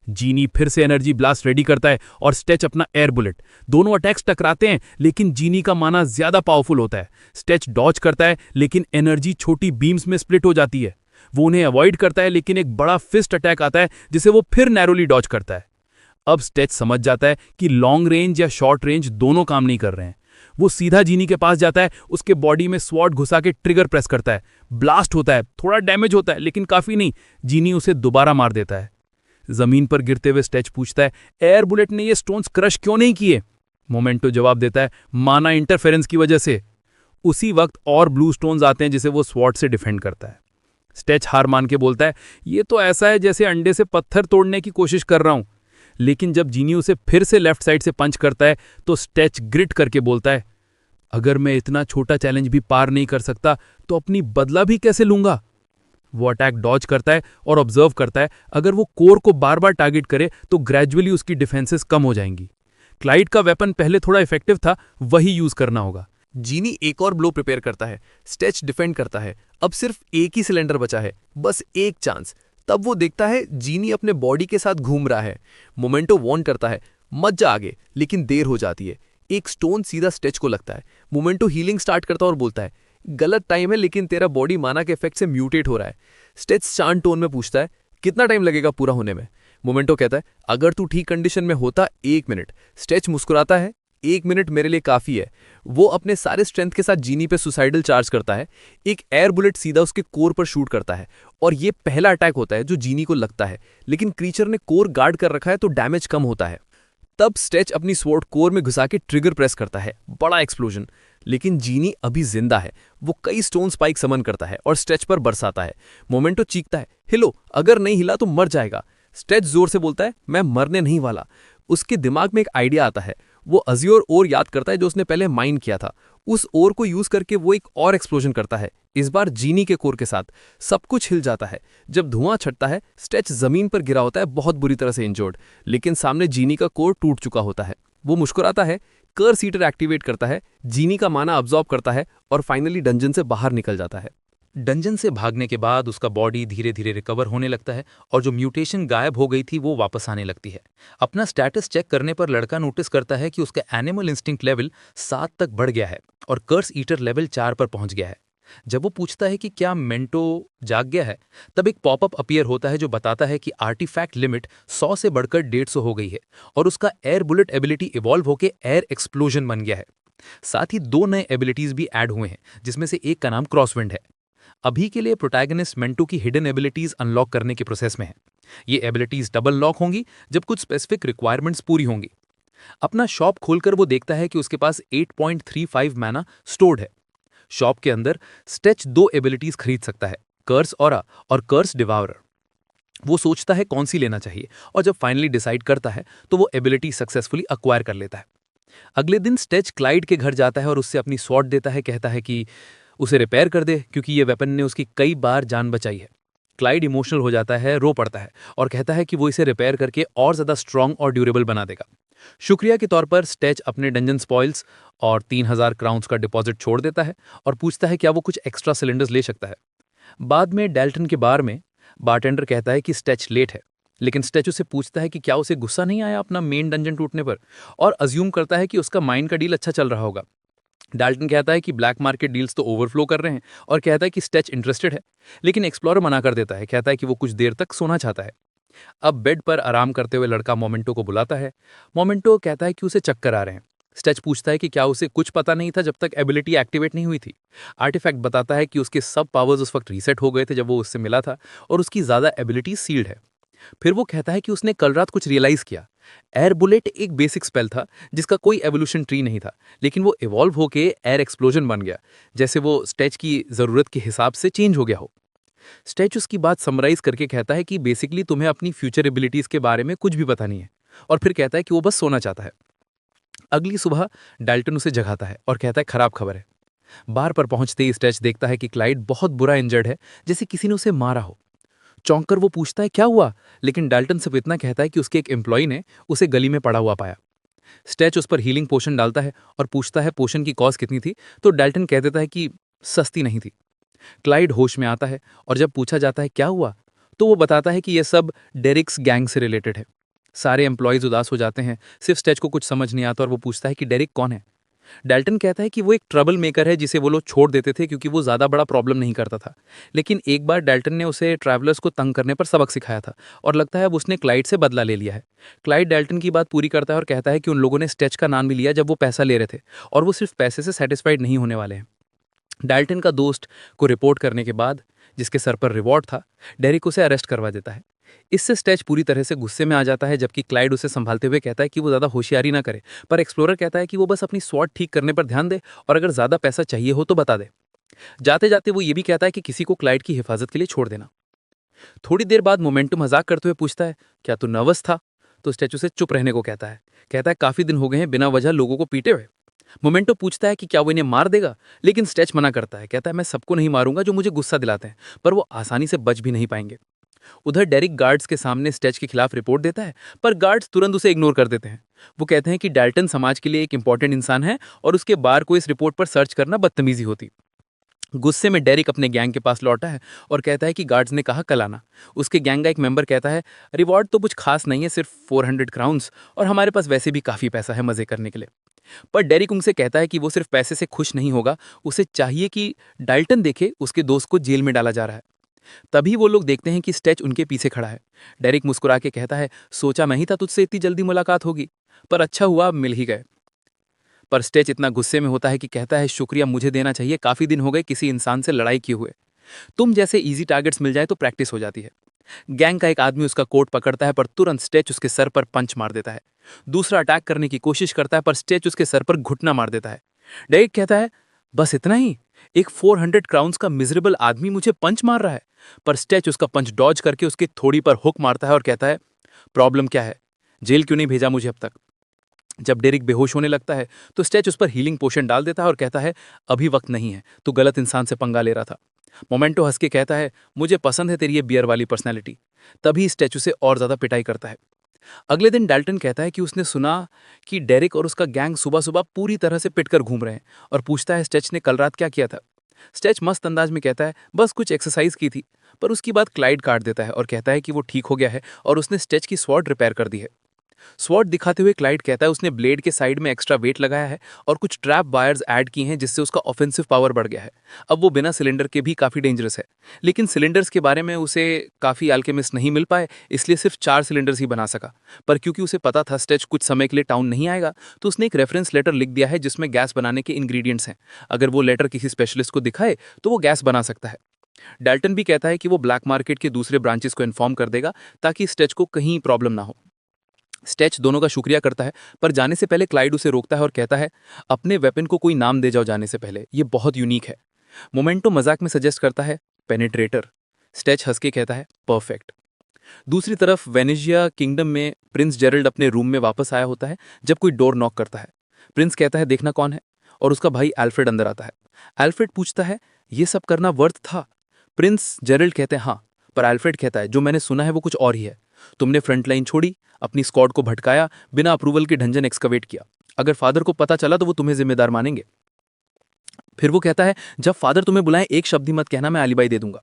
जीनी फिर से एनर्जी ब्लास्ट रेडी करता है और स्टेच अपना एयर बुलेट। दोनों अटैक्स टकराते हैं, लेकिन जीनी का माना ज्यादा पावरफुल होता है। स्टेच डॉज करता है, लेकिन एनर्जी छोटी बीम्स में स्प्लिट हो जाती है। वो उन्हें अवॉइड करता है, लेकिन एक बड़ा फिस्ट अटैक आता है जिसे वो फिर नैरोली डॉज करता है। अब स्टेच समझ जाता है कि लॉन्ग रेंज या शॉर्ट रेंज दोनों काम नहीं कर रहे हैं। वो सीधा जीनी के पास जाता है, उसके बॉडी में स्वॉर्ड घुसा के ट्रिगर प्रेस करता है। ब्लास्ट होता है, थोड़ा डैमेज होता है, लेकिन काफी नहीं। जीनी उसे दोबारा मार देता है। जमीन पर गिरते हुए स्टेच पूछता है, एयर बुलेट ने ये स्टोन्स क्रश क्यों नहीं किए? मोमेंटो जवाब देता है, माना इंटरफेरेंस की वजह से। उसी वक्त और ब्लू स्टोन्स आते हैं जिसे वो स्वॉर्ड से डिफेंड करता है। स्टेच हार मान के बोलता है, ये तो ऐसा है जैसे अंडे से पत्थर तोड़ने की कोशिश कर रहा हूं। लेकिन जब जीनी उसे फिर से लेफ्ट साइड से पंच करता है तो स्टेच ग्रिट करके बोलता है, अगर मैं इतना छोटा चैलेंज भी पार नहीं कर सकता तो अपनी बदला भी कैसे लूंगा? वो अटैक डॉज करता है और ऑब्जर्व करता है, अगर वो कोर को बार बार टारगेट करे तो ग्रेजुअली उसकी डिफेंसेस कम हो जाएंगी। क्लाइड का वेपन पहले थोड़ा इफेक्टिव था, वही यूज करना होगा। जीनी एक और ब्लो प्रिपेयर करता है। स्टेच डिफेंड करता है। अब सिर्फ एक ही सिलेंडर बचा है, बस एक चांस। तब वो देखता है जीनी अपने बॉडी के साथ घूम रहा है। मोमेंटो वार्न करता है, मत जा आगे, लेकिन देर हो जाती है। एक स्टोन सीधा स्टेच को लगता है। मोमेंटो हीलिंग स्टार्ट करता है और बोलता है, गलत टाइम है, लेकिन तेरा बॉडी माना के इफेक्ट से म्यूटेट हो रहा है। स्टेच शांत टोन में पूछता है, कितना टाइम लगेगा पूरा होने में? मोमेंटो कहता है, अगर तू ठीक कंडीशन में होता 1 मिनट। स्टेच मुस्कुराता है, 1 मिनट मेरे लिए काफी है। वो अपने सारे स्ट्रेंथ के साथ जीनी पे सुसाइडल चार्ज करता है। एक एयर बुलेट सीधा उसके कोर पर शूट करता है और ये पहला अटैक होता है जो जीनी को लगता है, लेकिन क्रीचर ने कोर गार्ड कर रखा है तो डैमेज कम होता है। तब स्टेच अपनी स्वॉर्ड कोर में घुसा के ट्रिगर प्रेस करता है, बड़ा एक्सप्लोजन। लेकिन जीनी अभी जिंदा है। वो कई स्टोन स्पाइक समन करता है और स्टेच पर बरसाता है। मोमेंटो चीखता है, हिलो, अगर नहीं हिला तो मर जाएगा। स्टेच जोर से बोलता है, मैं मरने नहीं वाला। उसके दिमाग में एक आइडिया आता है। वो अज़्योर ओर याद करता है जो उसने पहले माइन किया था। उस ओर को यूज करके वो एक और एक्सप्लोजन करता है, इस बार जीनी के कोर के साथ। सब कुछ हिल जाता है। जब धुआं छटता है, स्टेच जमीन पर गिरा होता है, बहुत बुरी तरह से इंजर्ड, लेकिन सामने जीनी का कोर टूट चुका होता है। वो मुस्कुराता है, कर्स ईटर एक्टिवेट करता है, जीनी का माना अब्सॉर्ब करता है और फाइनली डंजन से बाहर निकल जाता है। डंजन से भागने के बाद उसका बॉडी धीरे धीरे रिकवर होने लगता है और जो म्यूटेशन गायब हो गई थी वो वापस आने लगती है। अपना स्टेटस चेक करने पर लड़का नोटिस करता है कि उसका एनिमल इंस्टिंक्ट लेवल 7 तक बढ़ गया है और कर्स ईटर लेवल 4 पर पहुंच गया है। जब वो पूछता है कि क्या मेंटो जाग गया है, तब एक पॉपअप अपीयर होता है जो बताता है कि आर्टिफैक्ट लिमिट 100 से बढ़कर 150 हो गई है और उसका एयर बुलेट एबिलिटी इवॉल्व होकर एयर एक्सप्लोजन बन गया है। साथ ही 2 नए एबिलिटीज भी ऐड हुए हैं, जिसमें से एक का नाम क्रॉसविंड है। अभी के लिए प्रोटैगनिस्ट मेंटो की हिडन एबिलिटीज अनलॉक करने के प्रोसेस में है। ये एबिलिटीज डबल लॉक होंगी जब कुछ स्पेसिफिक रिक्वायरमेंट्स पूरी होंगी। अपना शॉप खोलकर वो देखता है कि उसके पास 8.35 मैना स्टोर्ड है। शॉप के अंदर स्टेच 2 एबिलिटीज खरीद सकता है, कर्स ऑरा और कर्स डिवावरर। वो सोचता है कौन सी लेना चाहिए और जब फाइनली डिसाइड करता है तो वो एबिलिटी सक्सेसफुली अक्वायर कर लेता है। अगले दिन स्टेच क्लाइड के घर जाता है और उससे अपनी स्वॉर्ड देता है, कहता है कि उसे रिपेयर कर दे क्योंकि ये वेपन ने उसकी कई बार जान बचाई है। क्लाइड इमोशनल हो जाता है, रो पड़ता है और कहता है कि वो इसे रिपेयर करके और ज्यादा स्ट्रांग और ड्यूरेबल बना देगा। शुक्रिया के तौर पर स्टेच अपने डंजन स्पॉइल्स और 3000 क्राउन्स का डिपॉजिट छोड़ देता है और पूछता है क्या वो कुछ एक्स्ट्रा सिलेंडर्स ले सकता है। बाद में डेल्टन के बार में बारटेंडर कहता है कि स्टेच लेट है, लेकिन स्टेच उसे पूछता है कि क्या उसे गुस्सा नहीं आया अपना मेन डंजन टूटने पर, और अज्यूम करता है कि उसका माइन का डील अच्छा चल रहा होगा। डाल्टन कहता है कि ब्लैक मार्केट डील्स तो ओवरफ्लो कर रहे हैं और कहता है कि स्टेच इंटरेस्टेड है, लेकिन एक्सप्लोरर मना कर देता है, कहता है कि वो कुछ देर तक सोना चाहता है। अब बेड पर आराम करते हुए लड़का मोमेंटो को बुलाता है। मोमेंटो कहता है कि उसे चक्कर आ रहे हैं। स्टेच पूछता है कि क्या उसे कुछ पता नहीं था जब तक एबिलिटी एक्टिवेट नहीं हुई थी। आर्टिफैक्ट बताता है कि उसके सब पावर्स उस वक्त रीसेट हो गए थे जब वो उससे मिला था और उसकी ज्यादा एबिलिटी सील्ड है। फिर वो कहता है कि उसने कल रात कुछ रियलाइज किया, एयर बुलेट एक बेसिक स्पेल था जिसका कोई एवोल्यूशन ट्री नहीं था, लेकिन वो इवॉल्व होके एयर एक्सप्लोजन बन गया, जैसे वो स्टेच की ज़रूरत के हिसाब से चेंज हो गया हो। स्टेच उसकी बात समराइज करके कहता है कि बेसिकली तुम्हें अपनी फ्यूचर एबिलिटीज़ के बारे में कुछ भी पता नहीं है, और फिर कहता है कि वो बस सोना चाहता है। अगली सुबह डाल्टन उसे जगाता है और कहता है खराब खबर है। बार पर पहुंचते ही स्टेच देखता है कि क्लाइड बहुत बुरा इंजर्ड है, जैसे किसी ने उसे मारा हो। चौंक कर वो पूछता है क्या हुआ, लेकिन डाल्टन सिर्फ इतना कहता है कि उसके एक एम्प्लॉय ने उसे गली में पड़ा हुआ पाया। स्टेच उस पर हीलिंग पोशन डालता है और पूछता है पोशन की कॉस्ट कितनी थी, तो डाल्टन कह देता है कि सस्ती नहीं थी। क्लाइड होश में आता है और जब पूछा जाता है क्या हुआ, तो वो बताता है कि यह सब डेरिक्स गैंग से रिलेटेड है। सारे एम्प्लॉयज उदास हो जाते हैं, सिर्फ स्टेच को कुछ समझ नहीं आता और वो पूछता है कि डेरिक कौन है। डाल्टन कहता है कि वो एक ट्रबल मेकर है जिसे वो लोग छोड़ देते थे क्योंकि वो ज़्यादा बड़ा प्रॉब्लम नहीं करता था। लेकिन एक बार डाल्टन ने उसे ट्रैवलर्स को तंग करने पर सबक सिखाया था और लगता है अब उसने क्लाइड से बदला ले लिया है। क्लाइड डाल्टन की बात पूरी करता है और कहता है कि उन लोगों ने स्टेच का नाम भी लिया जब वो पैसा ले रहे थे, और वो सिर्फ पैसे से सेटिस्फाइड नहीं होने वाले हैं। डाल्टन का दोस्त को रिपोर्ट करने के बाद, जिसके सर पर रिवॉर्ड था, डेरिक उसे अरेस्ट करवा देता है। इससे स्टेच पूरी तरह से गुस्से में आ जाता है, जबकि क्लाइड उसे संभालते हुए कहता है कि वो ज़्यादा होशियारी ना करे, पर एक्सप्लोरर कहता है कि वो बस अपनी स्वॉट ठीक करने पर ध्यान दे और अगर ज़्यादा पैसा चाहिए हो तो बता दे। जाते जाते वो ये भी कहता है कि किसी को क्लाइड की हिफाजत के लिए छोड़ देना। थोड़ी देर बाद मोमेंटो मजाक करते हुए पूछता है क्या तू नर्वस था, तो स्टैचू से चुप रहने को कहता है काफी दिन हो गए हैं बिना वजह लोगों को पीटे हुए। मोमेंटो पूछता है कि क्या वो इन्हें मार देगा, लेकिन स्टेच मना करता है, कहता है मैं सबको नहीं मारूंगा जो मुझे गुस्सा दिलाते हैं, पर वो आसानी से बच भी नहीं पाएंगे। उधर डेरिक गार्ड्स के सामने स्टेच के खिलाफ रिपोर्ट देता है, पर गार्ड्स तुरंत उसे इग्नोर कर देते हैं। वो कहते हैं कि डाल्टन समाज के लिए एक इंपॉर्टेंट इंसान है और उसके बार को इस रिपोर्ट पर सर्च करना बदतमीजी होती। गुस्से में डेरिक अपने गैंग के पास लौटा है और कहता है कि गार्ड्स ने कहा कल आना। उसके गैंग का एक मेंबर कहता है रिवॉर्ड तो कुछ खास नहीं है, सिर्फ 400 क्राउन्स, और हमारे पास वैसे भी काफ़ी पैसा है मज़े करने के लिए। पर डेरिक उनसे कहता है कि वो सिर्फ पैसे से खुश नहीं होगा, उसे चाहिए कि डाल्टन देखे उसके दोस्त को जेल में डाला जा रहा है। तभी वो लोग देखते हैं कि स्टेच उनके पीछे खड़ा है। डेरिक मुस्कुरा के कहता है सोचा नहीं था तुझसे इतनी जल्दी मुलाकात होगी, पर अच्छा हुआ मिल ही गए। पर स्टेच इतना गुस्से में होता है कि कहता है शुक्रिया मुझे देना चाहिए, काफी दिन हो गए किसी इंसान से लड़ाई किए हुए। तुम जैसे इजी टारगेट्स मिल जाए तो प्रैक्टिस हो जाती है। गैंग का एक आदमी उसका कोट पकड़ता है, पर तुरंत स्टेच उसके सर पर पंच मार देता है। दूसरा अटैक करने की कोशिश करता है, पर स्टेच उसके सर पर घुटना मार देता है। डेरिक कहता है बस इतना ही, एक 400 क्राउन्स का मिजरेबल आदमी मुझे पंच मार रहा है। पर स्टेच उसका पंच डॉज करके उसकी थोड़ी पर हुक मारता है और कहता है प्रॉब्लम क्या है, जेल क्यों नहीं भेजा मुझे अब तक। जब डेरिक बेहोश होने लगता है तो स्टेच उस पर हीलिंग पोशन डाल देता है और कहता है अभी वक्त नहीं है, तू गलत इंसान से पंगा ले रहा था। मोमेंटो हंस के कहता है मुझे पसंद है तेरी ये बियर वाली पर्सनैलिटी। तभी स्टैचू से और ज्यादा पिटाई करता है। अगले दिन डाल्टन कहता है कि उसने सुना कि डेरिक और उसका गैंग सुबह सुबह पूरी तरह से पिटकर घूम रहे हैं, और पूछता है स्टेच ने कल रात क्या किया था। स्टेच मस्त अंदाज में कहता है बस कुछ एक्सरसाइज की थी, पर उसकी बात क्लाइड काट देता है और कहता है कि वो ठीक हो गया है और उसने स्टेच की स्वॉर्ड रिपेयर कर दी है। स्वॉर्ड दिखाते हुए क्लाइड कहता है उसने ब्लेड के साइड में एक्स्ट्रा वेट लगाया है और कुछ ट्रैप वायर्स ऐड किए हैं जिससे उसका ऑफेंसिव पावर बढ़ गया है। अब वो बिना सिलेंडर के भी काफ़ी डेंजरस है, लेकिन सिलेंडर्स के बारे में उसे काफ़ी अल्केमिस्ट नहीं मिल पाए, इसलिए सिर्फ 4 सिलेंडर्स ही बना सका। पर क्योंकि उसे पता था स्टेच कुछ समय के लिए टाउन नहीं आएगा, तो उसने एक रेफरेंस लेटर लिख दिया है जिसमें गैस बनाने के इंग्रीडियंट्स हैं। अगर वो लेटर किसी स्पेशलिस्ट को दिखाए तो वो गैस बना सकता है। डाल्टन भी कहता है कि वो ब्लैक मार्केट के दूसरे ब्रांचेस को इन्फॉर्म कर देगा ताकि स्टेच को कहीं प्रॉब्लम ना हो। स्टेच दोनों का शुक्रिया करता है, पर जाने से पहले क्लाइड उसे रोकता है और कहता है अपने वेपन को कोई नाम दे जाओ जाने से पहले, ये बहुत यूनिक है। मोमेंटो मजाक में सजेस्ट करता है पेनिट्रेटर। स्टेच हंस के कहता है परफेक्ट। दूसरी तरफ वेनेजिया किंगडम में प्रिंस जेरल्ड अपने रूम में वापस आया होता है जब कोई डोर नॉक करता है। प्रिंस कहता है देखना कौन है, और उसका भाई एल्फ्रेड अंदर आता है। एल्फ्रेड पूछता है ये सब करना वर्थ था। प्रिंस जेरल्ड कहते हैं हाँ, पर एल्फ्रेड कहता है जो मैंने सुना है वो कुछ और ही है। तुमने फ्रंट लाइन छोड़ी, अपनी स्क्वाड को भटकाया, बिना अप्रूवल के ढंजन एक्सकवेट किया। अगर फादर को पता चला तो वो तुम्हें जिम्मेदार मानेंगे। फिर वो कहता है जब फादर तुम्हें बुलाएं एक शब्द ही मत कहना, मैं आलिबाई दे दूंगा।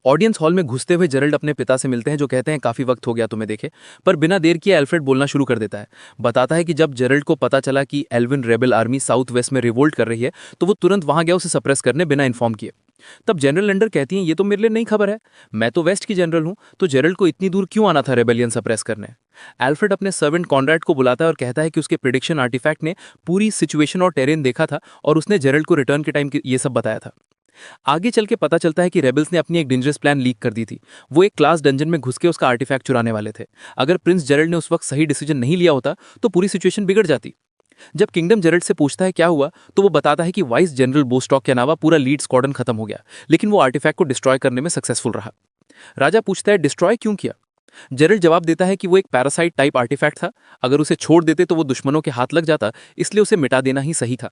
ऑडियंस हॉल में घुसते हुए जेरल्ड अपने पिता से मिलते हैं जो कहते हैं काफी वक्त हो गया तुम्हें देखे, पर बिना देर किए एल्फ्रेड बोलना शुरू कर देता है। बताता है कि जब जेरल्ड को पता चला कि Elvin rebel army south west में रिवोल्ट कर रही है तो वो तुरंत वहां गया उसे सप्रेस करने बिना इन्फॉर्म किए। तब जनरल लंडर कहती हैं ये तो मेरे लिए नई खबर है, मैं तो वेस्ट की जनरल हूं, तो जेरल्ड को इतनी दूर क्यों आना था रेबेलियन सप्रेस करने। एल्फ्रेड अपने सर्वेंट कॉनराड को बुलाता है और कहता है कि उसके प्रिडिक्शन आर्टिफैक्ट ने पूरी सिचुएशन और टेरेन देखा था और उसने जेरल्ड को रिटर्न के टाइम ये सब बताया था। आगे चल के पता चलता है कि रेबल्स ने अपनी एक डेंजरस प्लान लीक कर दी थी। वो एक क्लास डंजन में घुस के उसका आर्टिफैक्ट चुराने वाले थे। अगर प्रिंस जेरल्ड ने उस वक्त सही डिसीजन नहीं लिया होता तो पूरी सिचुएशन बिगड़ जाती। जब किंगडम जेरल्ड से पूछता है क्या हुआ, तो वो बताता है कि वाइस जनरल बोस्टॉक के अलावा पूरा लीड स्क्वाड्रन खत्म हो गया, लेकिन वो आर्टिफैक्ट को डिस्ट्रॉय करने में सक्सेसफुल रहा। राजा पूछता है डिस्ट्रॉय क्यों किया। जेरल्ड जवाब देता है कि वो एक पैरासाइट टाइप आर्टिफैक्ट था, अगर उसे छोड़ देते तो वो दुश्मनों के हाथ लग जाता, इसलिए उसे मिटा देना ही सही था।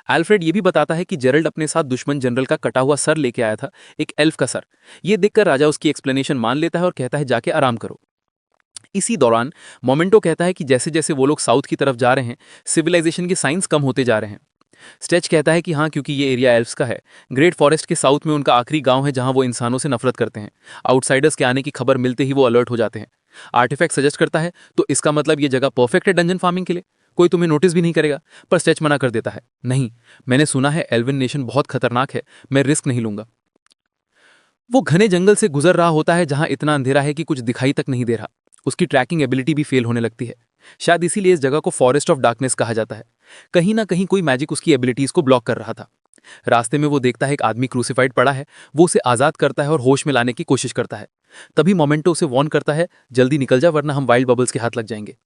एल्फ्रेड ये भी बताता है कि जेरल्ड अपने साथ दुश्मन जनरल का कटा हुआ सर लेके आया था, एक एल्फ का सर। ये देखकर राजा उसकी एक्सप्लेनेशन मान लेता है और कहता है जाके आराम करो। इसी दौरान मोमेंटो कहता है कि जैसे जैसे वो लोग साउथ की तरफ जा रहे हैं, सिविलाइजेशन के साइंस कम होते जा रहे हैं। स्टेच कहता है कि हाँ, क्योंकि ये एरिया एल्फ्स का है। ग्रेट फॉरेस्ट के साउथ में उनका आखिरी गांव है जहां वो इंसानों से नफरत करते हैं। आउटसाइडर्स के आने की खबर मिलते ही वो अलर्ट हो जाते हैं। आर्टिफैक्ट सजेस्ट करता है तो इसका मतलब ये जगह परफेक्ट है डंजन फार्मिंग के लिए, कोई तुम्हें नोटिस भी नहीं करेगा। पर स्टेच मना कर देता है, नहीं, मैंने सुना है एल्विन नेशन बहुत खतरनाक है, मैं रिस्क नहीं लूंगा। वो घने जंगल से गुजर रहा होता है जहां इतना अंधेरा है कि कुछ दिखाई तक नहीं दे रहा। उसकी ट्रैकिंग एबिलिटी भी फेल होने लगती है। शायद इसीलिए इस जगह को फॉरेस्ट ऑफ डार्कनेस कहा जाता है। कहीं ना कहीं कोई मैजिक उसकी एबिलिटीज को ब्लॉक कर रहा था। रास्ते में वो देखता है एक आदमी क्रूसिफाइड पड़ा है। वो उसे आजाद करता है और होश में लाने की कोशिश करता है। तभी मोमेंटो उसे वॉर्न करता है, जल्दी निकल जा वरना हम वाइल्ड बबल्स के हाथ लग जाएंगे।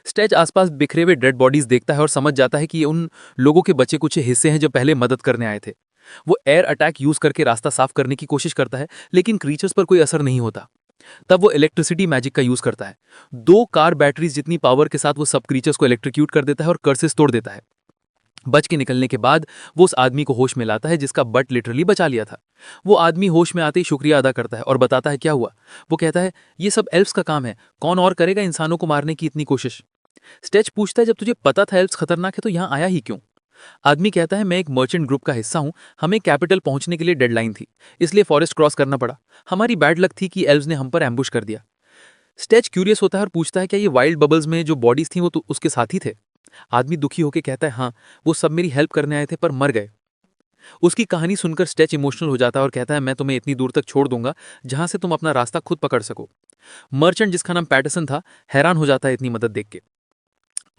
स्टेच आसपास बिखरे हुए डेड बॉडीज देखता है और समझ जाता है कि ये उन लोगों के बचे कुछ हिस्से हैं जो पहले मदद करने आए थे। वो एयर अटैक यूज करके रास्ता साफ करने की कोशिश करता है, लेकिन क्रीचर्स पर कोई असर नहीं होता। तब वो इलेक्ट्रिसिटी मैजिक का यूज करता है। 2 कार बैटरीज जितनी पावर के साथ वो सब क्रीचर्स को इलेक्ट्रिक्यूट कर देता है और कर्सेस तोड़ देता है। बच के निकलने के बाद वो उस आदमी को होश में लाता है जिसका बट लिटरली बचा लिया था। वो आदमी होश में आते ही शुक्रिया अदा करता है और बताता है क्या हुआ। वो कहता है ये सब एल्फ्स का काम है, कौन और करेगा इंसानों को मारने की इतनी कोशिश। स्टेच पूछता है जब तुझे पता था एल्फ्स खतरनाक है तो यहां आया ही क्यों। आदमी कहता है मैं एक मर्चेंट ग्रुप का हिस्सा हूं, हमें कैपिटल पहुंचने के लिए डेडलाइन थी, इसलिए फॉरेस्ट क्रॉस करना पड़ा। हमारी बैड लक थी कि एल्व्स ने हम पर एम्बुश कर दिया। स्टेच क्यूरियस होता है और पूछता है क्या ये वाइल्ड बबल्स में जो बॉडीज थी वो तो उसके साथी थे। आदमी दुखी होकर कहता है हाँ, वो सब मेरी हेल्प करने आए थे पर मर गए। उसकी कहानी सुनकर स्टेच इमोशनल हो जाता है और कहता है मैं तुम्हें इतनी दूर तक छोड़ दूंगा जहां से तुम अपना रास्ता खुद पकड़ सको। मर्चेंट जिसका नाम पैटरसन था हैरान हो जाता है इतनी मदद देख के।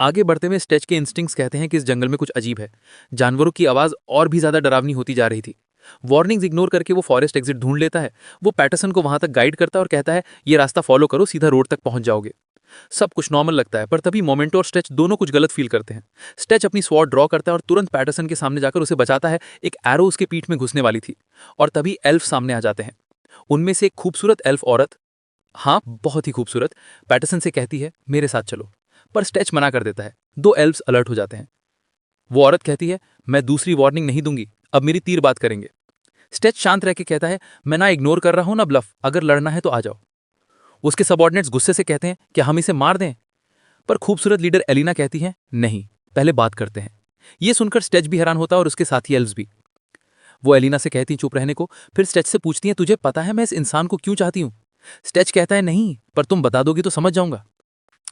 आगे बढ़ते में स्टेच के इंस्टिंक्ट्स कहते हैं कि इस जंगल में कुछ अजीब है। जानवरों की आवाज और भी ज्यादा डरावनी होती जा रही थी। वार्निंग्स इग्नोर करके वो फॉरेस्ट एग्जिट ढूंढ लेता है। वो पैटरसन को वहां तक गाइड करता है और कहता है ये रास्ता फॉलो करो, सीधा रोड तक पहुंच जाओगे। सब कुछ नॉर्मल लगता है, पर तभी मोमेंटो और स्टेच दोनों कुछ गलत फील करते हैं। स्टेच अपनी स्वॉर्ड ड्रॉ करता है और तुरंत पैटरसन के सामने जाकर उसे बचाता है। एक एरो उसके पीठ में घुसने वाली थी और तभी एल्फ सामने आ जाते हैं। उनमें से एक खूबसूरत एल्फ औरत, हाँ बहुत ही खूबसूरत, पैटरसन से कहती है मेरे साथ चलो, पर स्टेच मना कर देता है। 2 एल्फ्स अलर्ट हो जाते हैं। वो औरत कहती है मैं दूसरी वार्निंग नहीं दूंगी, अब मेरी तीर बात करेंगे। स्टेच शांत रह के कहता है मैं ना इग्नोर कर रहा हूं ना ब्लफ, अगर लड़ना है तो आ जाओ। उसके सबऑर्डिनेट्स गुस्से से कहते हैं कि हम इसे मार दें, पर खूबसूरत लीडर एलिना कहती है नहीं, पहले बात करते हैं। यह सुनकर स्टेच भी हैरान होता है और उसके साथी एल्व्स भी। वो एलिना से कहती चुप रहने को, फिर स्टेच से पूछती है तुझे पता है मैं इस इंसान को क्यों चाहती हूं। स्टेच कहता है नहीं, पर तुम बता दोगी तो समझ जाऊंगा।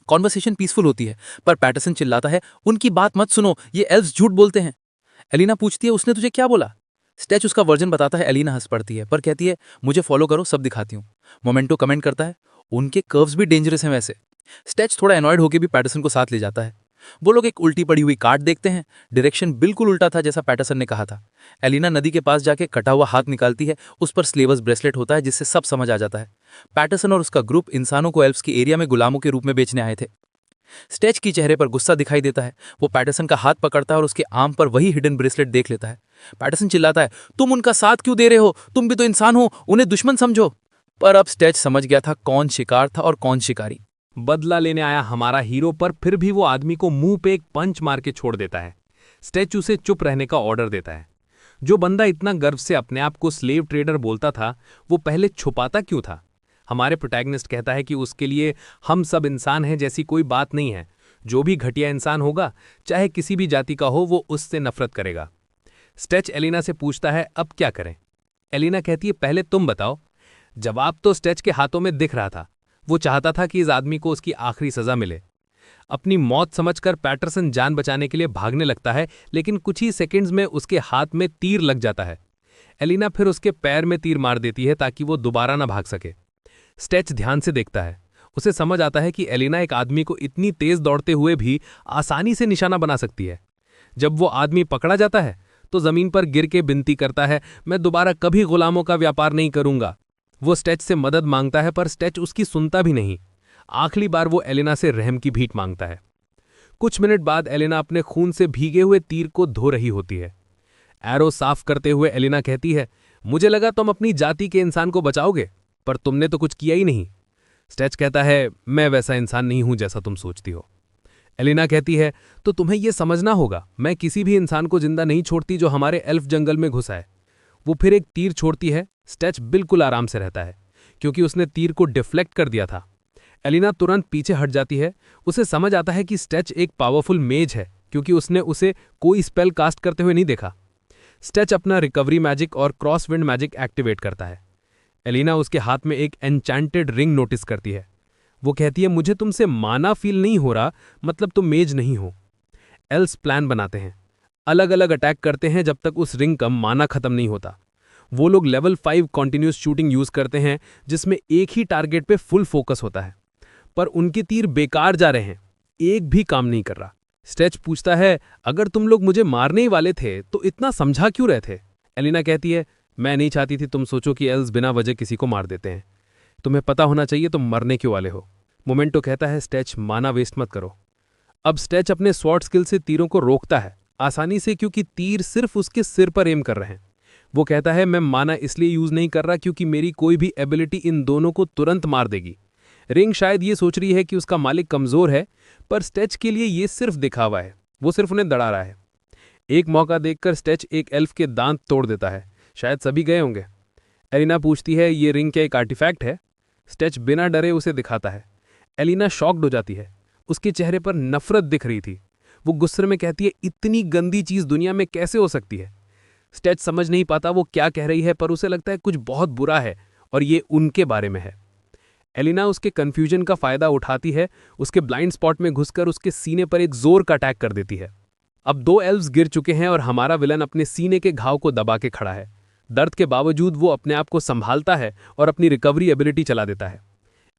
कॉन्वर्सेशन पीसफुल होती है, पर पैटरसन चिल्लाता है उनकी बात मत सुनो, ये एल्व्स झूठ बोलते हैं। एलिना पूछती है उसने तुझे क्या बोला। स्टेच उसका वर्जन बताता है। एलिना हंस पड़ती है पर कहती है मुझे फॉलो करो, सब दिखाती हूं। मोमेंटो कमेंट करता है उनके कर्व्स भी डेंजरस हैं वैसे। स्टेच थोड़ा एनॉयड होकर भी पैटरसन को साथ ले जाता है। वो लोग एक उल्टी पड़ी हुई कार्ड देखते हैं। डायरेक्शन बिल्कुल उल्टा था जैसा पैटरसन ने कहा था। एलिना नदी के पास जाके कटा हुआ हाथ निकालती है, उस पर स्लेवर्स ब्रेसलेट होता है जिससे सब समझ आ जाता है। पैटरसन और उसका ग्रुप इंसानों को एल्फ्स के एरिया में गुलामों के रूप में बेचने आए थे। स्टेच की चेहरे पर गुस्सा दिखाई देता है। वो पैटरसन का हाथ पकड़ता है और उसके आर्म पर वही हिडन ब्रेसलेट देख लेता है। पैटरसन चिल्लाता है तुम उनका साथ क्यों दे रहे हो, तुम भी तो इंसान हो, उन्हें दुश्मन समझो। पर अब स्टेच समझ गया था कौन शिकार था और कौन शिकारी। बदला लेने आया हमारा हीरो, पर फिर भी वो आदमी को मुंह पे एक पंच मार के छोड़ देता है। स्टेच उसे चुप रहने का ऑर्डर देता है। जो बंदा इतना गर्व से अपने आप को स्लेव ट्रेडर बोलता था, वो पहले छुपाता क्यों था। हमारे प्रोटैगनिस्ट कहता है कि उसके लिए हम सब इंसान हैं जैसी कोई बात नहीं है। जो भी घटिया इंसान होगा, चाहे किसी भी जाति का हो, वो उससे नफरत करेगा। स्टेच एलिना से पूछता है अब क्या करें। एलिना कहती है पहले तुम बताओ। जवाब तो स्टेच के हाथों में दिख रहा था। वो चाहता था कि इस आदमी को उसकी आखिरी सजा मिले। अपनी मौत समझकर पैटरसन जान बचाने के लिए भागने लगता है, लेकिन कुछ ही सेकंड्स में उसके हाथ में तीर लग जाता है। एलिना फिर उसके पैर में तीर मार देती है ताकि वो दोबारा ना भाग सके। स्टेच ध्यान से देखता है। उसे समझ आता है कि एलिना एक आदमी को इतनी तेज दौड़ते हुए भी आसानी से निशाना बना सकती है। जब वो आदमी पकड़ा जाता है तो जमीन पर गिर के विनती करता है, मैं दोबारा कभी गुलामों का व्यापार नहीं करूंगा। वो स्टेच से मदद मांगता है पर स्टेच उसकी सुनता भी नहीं। आखिरी बार वो एलेना से रहम की भीख मांगता है। कुछ मिनट बाद एलेना अपने खून से भीगे हुए तीर को धो रही होती है। एरो साफ करते हुए एलेना कहती है, मुझे लगा तुम अपनी जाति के इंसान को बचाओगे, पर तुमने तो कुछ किया ही नहीं। स्टेच कहता है, मैं वैसा इंसान नहीं हूं जैसा तुम सोचती हो। एलेना कहती है, तो तुम्हें यह समझना होगा, मैं किसी भी इंसान को जिंदा नहीं छोड़ती जो हमारे एल्फ जंगल में घुसा है। वो फिर एक तीर छोड़ती है। स्टेच बिल्कुल आराम से रहता है क्योंकि उसने तीर को डिफ्लेक्ट कर दिया था। एलेना तुरंत पीछे हट जाती है। उसे समझ आता है कि स्टेच एक पावरफुल मेज है क्योंकि उसने उसे कोई स्पेल कास्ट करते हुए नहीं देखा। स्टेच अपना रिकवरी मैजिक और क्रॉस विंड मैजिक एक्टिवेट करता है। एलेना उसके हाथ में एक एन्चेंटेड रिंग नोटिस करती है। वो कहती है, मुझे तुमसे माना फील नहीं हो रहा, मतलब तुम मेज नहीं हो। एल्स प्लान बनाते हैं, अलग अलग अटैक करते हैं जब तक उस रिंग का माना खत्म नहीं होता। वो लोग लेवल 5 कॉन्टिन्यूस शूटिंग यूज करते हैं जिसमें एक ही टारगेट पे फुल फोकस होता है, पर उनके तीर बेकार जा रहे हैं, एक भी काम नहीं कर रहा। स्टेच पूछता है, अगर तुम लोग मुझे मारने ही वाले थे तो इतना समझा क्यों रहे थे? एलेना कहती है, मैं नहीं चाहती थी तुम सोचो कि एल्स बिना वजह किसी को मार देते हैं। तुम्हें पता होना चाहिए तुम मरने क्यों वाले हो। मोमेंटो कहता है, स्टेच माना वेस्ट मत करो। अब स्टेच अपने स्वॉर्ड स्किल से तीरों को रोकता है, आसानी से, क्योंकि तीर सिर्फ उसके सिर पर एम कर रहे हैं। वो कहता है, मैं माना इसलिए यूज नहीं कर रहा क्योंकि मेरी कोई भी एबिलिटी इन दोनों को तुरंत मार देगी। रिंग शायद ये सोच रही है कि उसका मालिक कमजोर है, पर स्टेच के लिए ये सिर्फ दिखावा है, वो सिर्फ उन्हें दड़ा रहा है। एक मौका देखकर स्टेच एक एल्फ के दांत तोड़ देता है। शायद सभी गए होंगे। एलिना पूछती है, ये रिंग क्या एक आर्टिफैक्ट है? स्टेच बिना डरे उसे दिखाता है। एलिना शॉक्ड हो जाती है, उसके चेहरे पर नफरत दिख रही थी। वो गुस्से में कहती है, इतनी गंदी चीज दुनिया में कैसे हो सकती है? स्टेच समझ नहीं पाता वो क्या कह रही है, पर उसे लगता है कुछ बहुत बुरा है और ये उनके बारे में है। एलिना उसके कंफ्यूजन का फायदा उठाती है, उसके ब्लाइंड स्पॉट में घुसकर उसके सीने पर एक जोर का अटैक कर देती है। अब 2 एल्व्स गिर चुके हैं और हमारा विलन अपने सीने के घाव को दबा के खड़ा है। दर्द के बावजूद वो अपने आप को संभालता है और अपनी रिकवरी एबिलिटी चला देता है।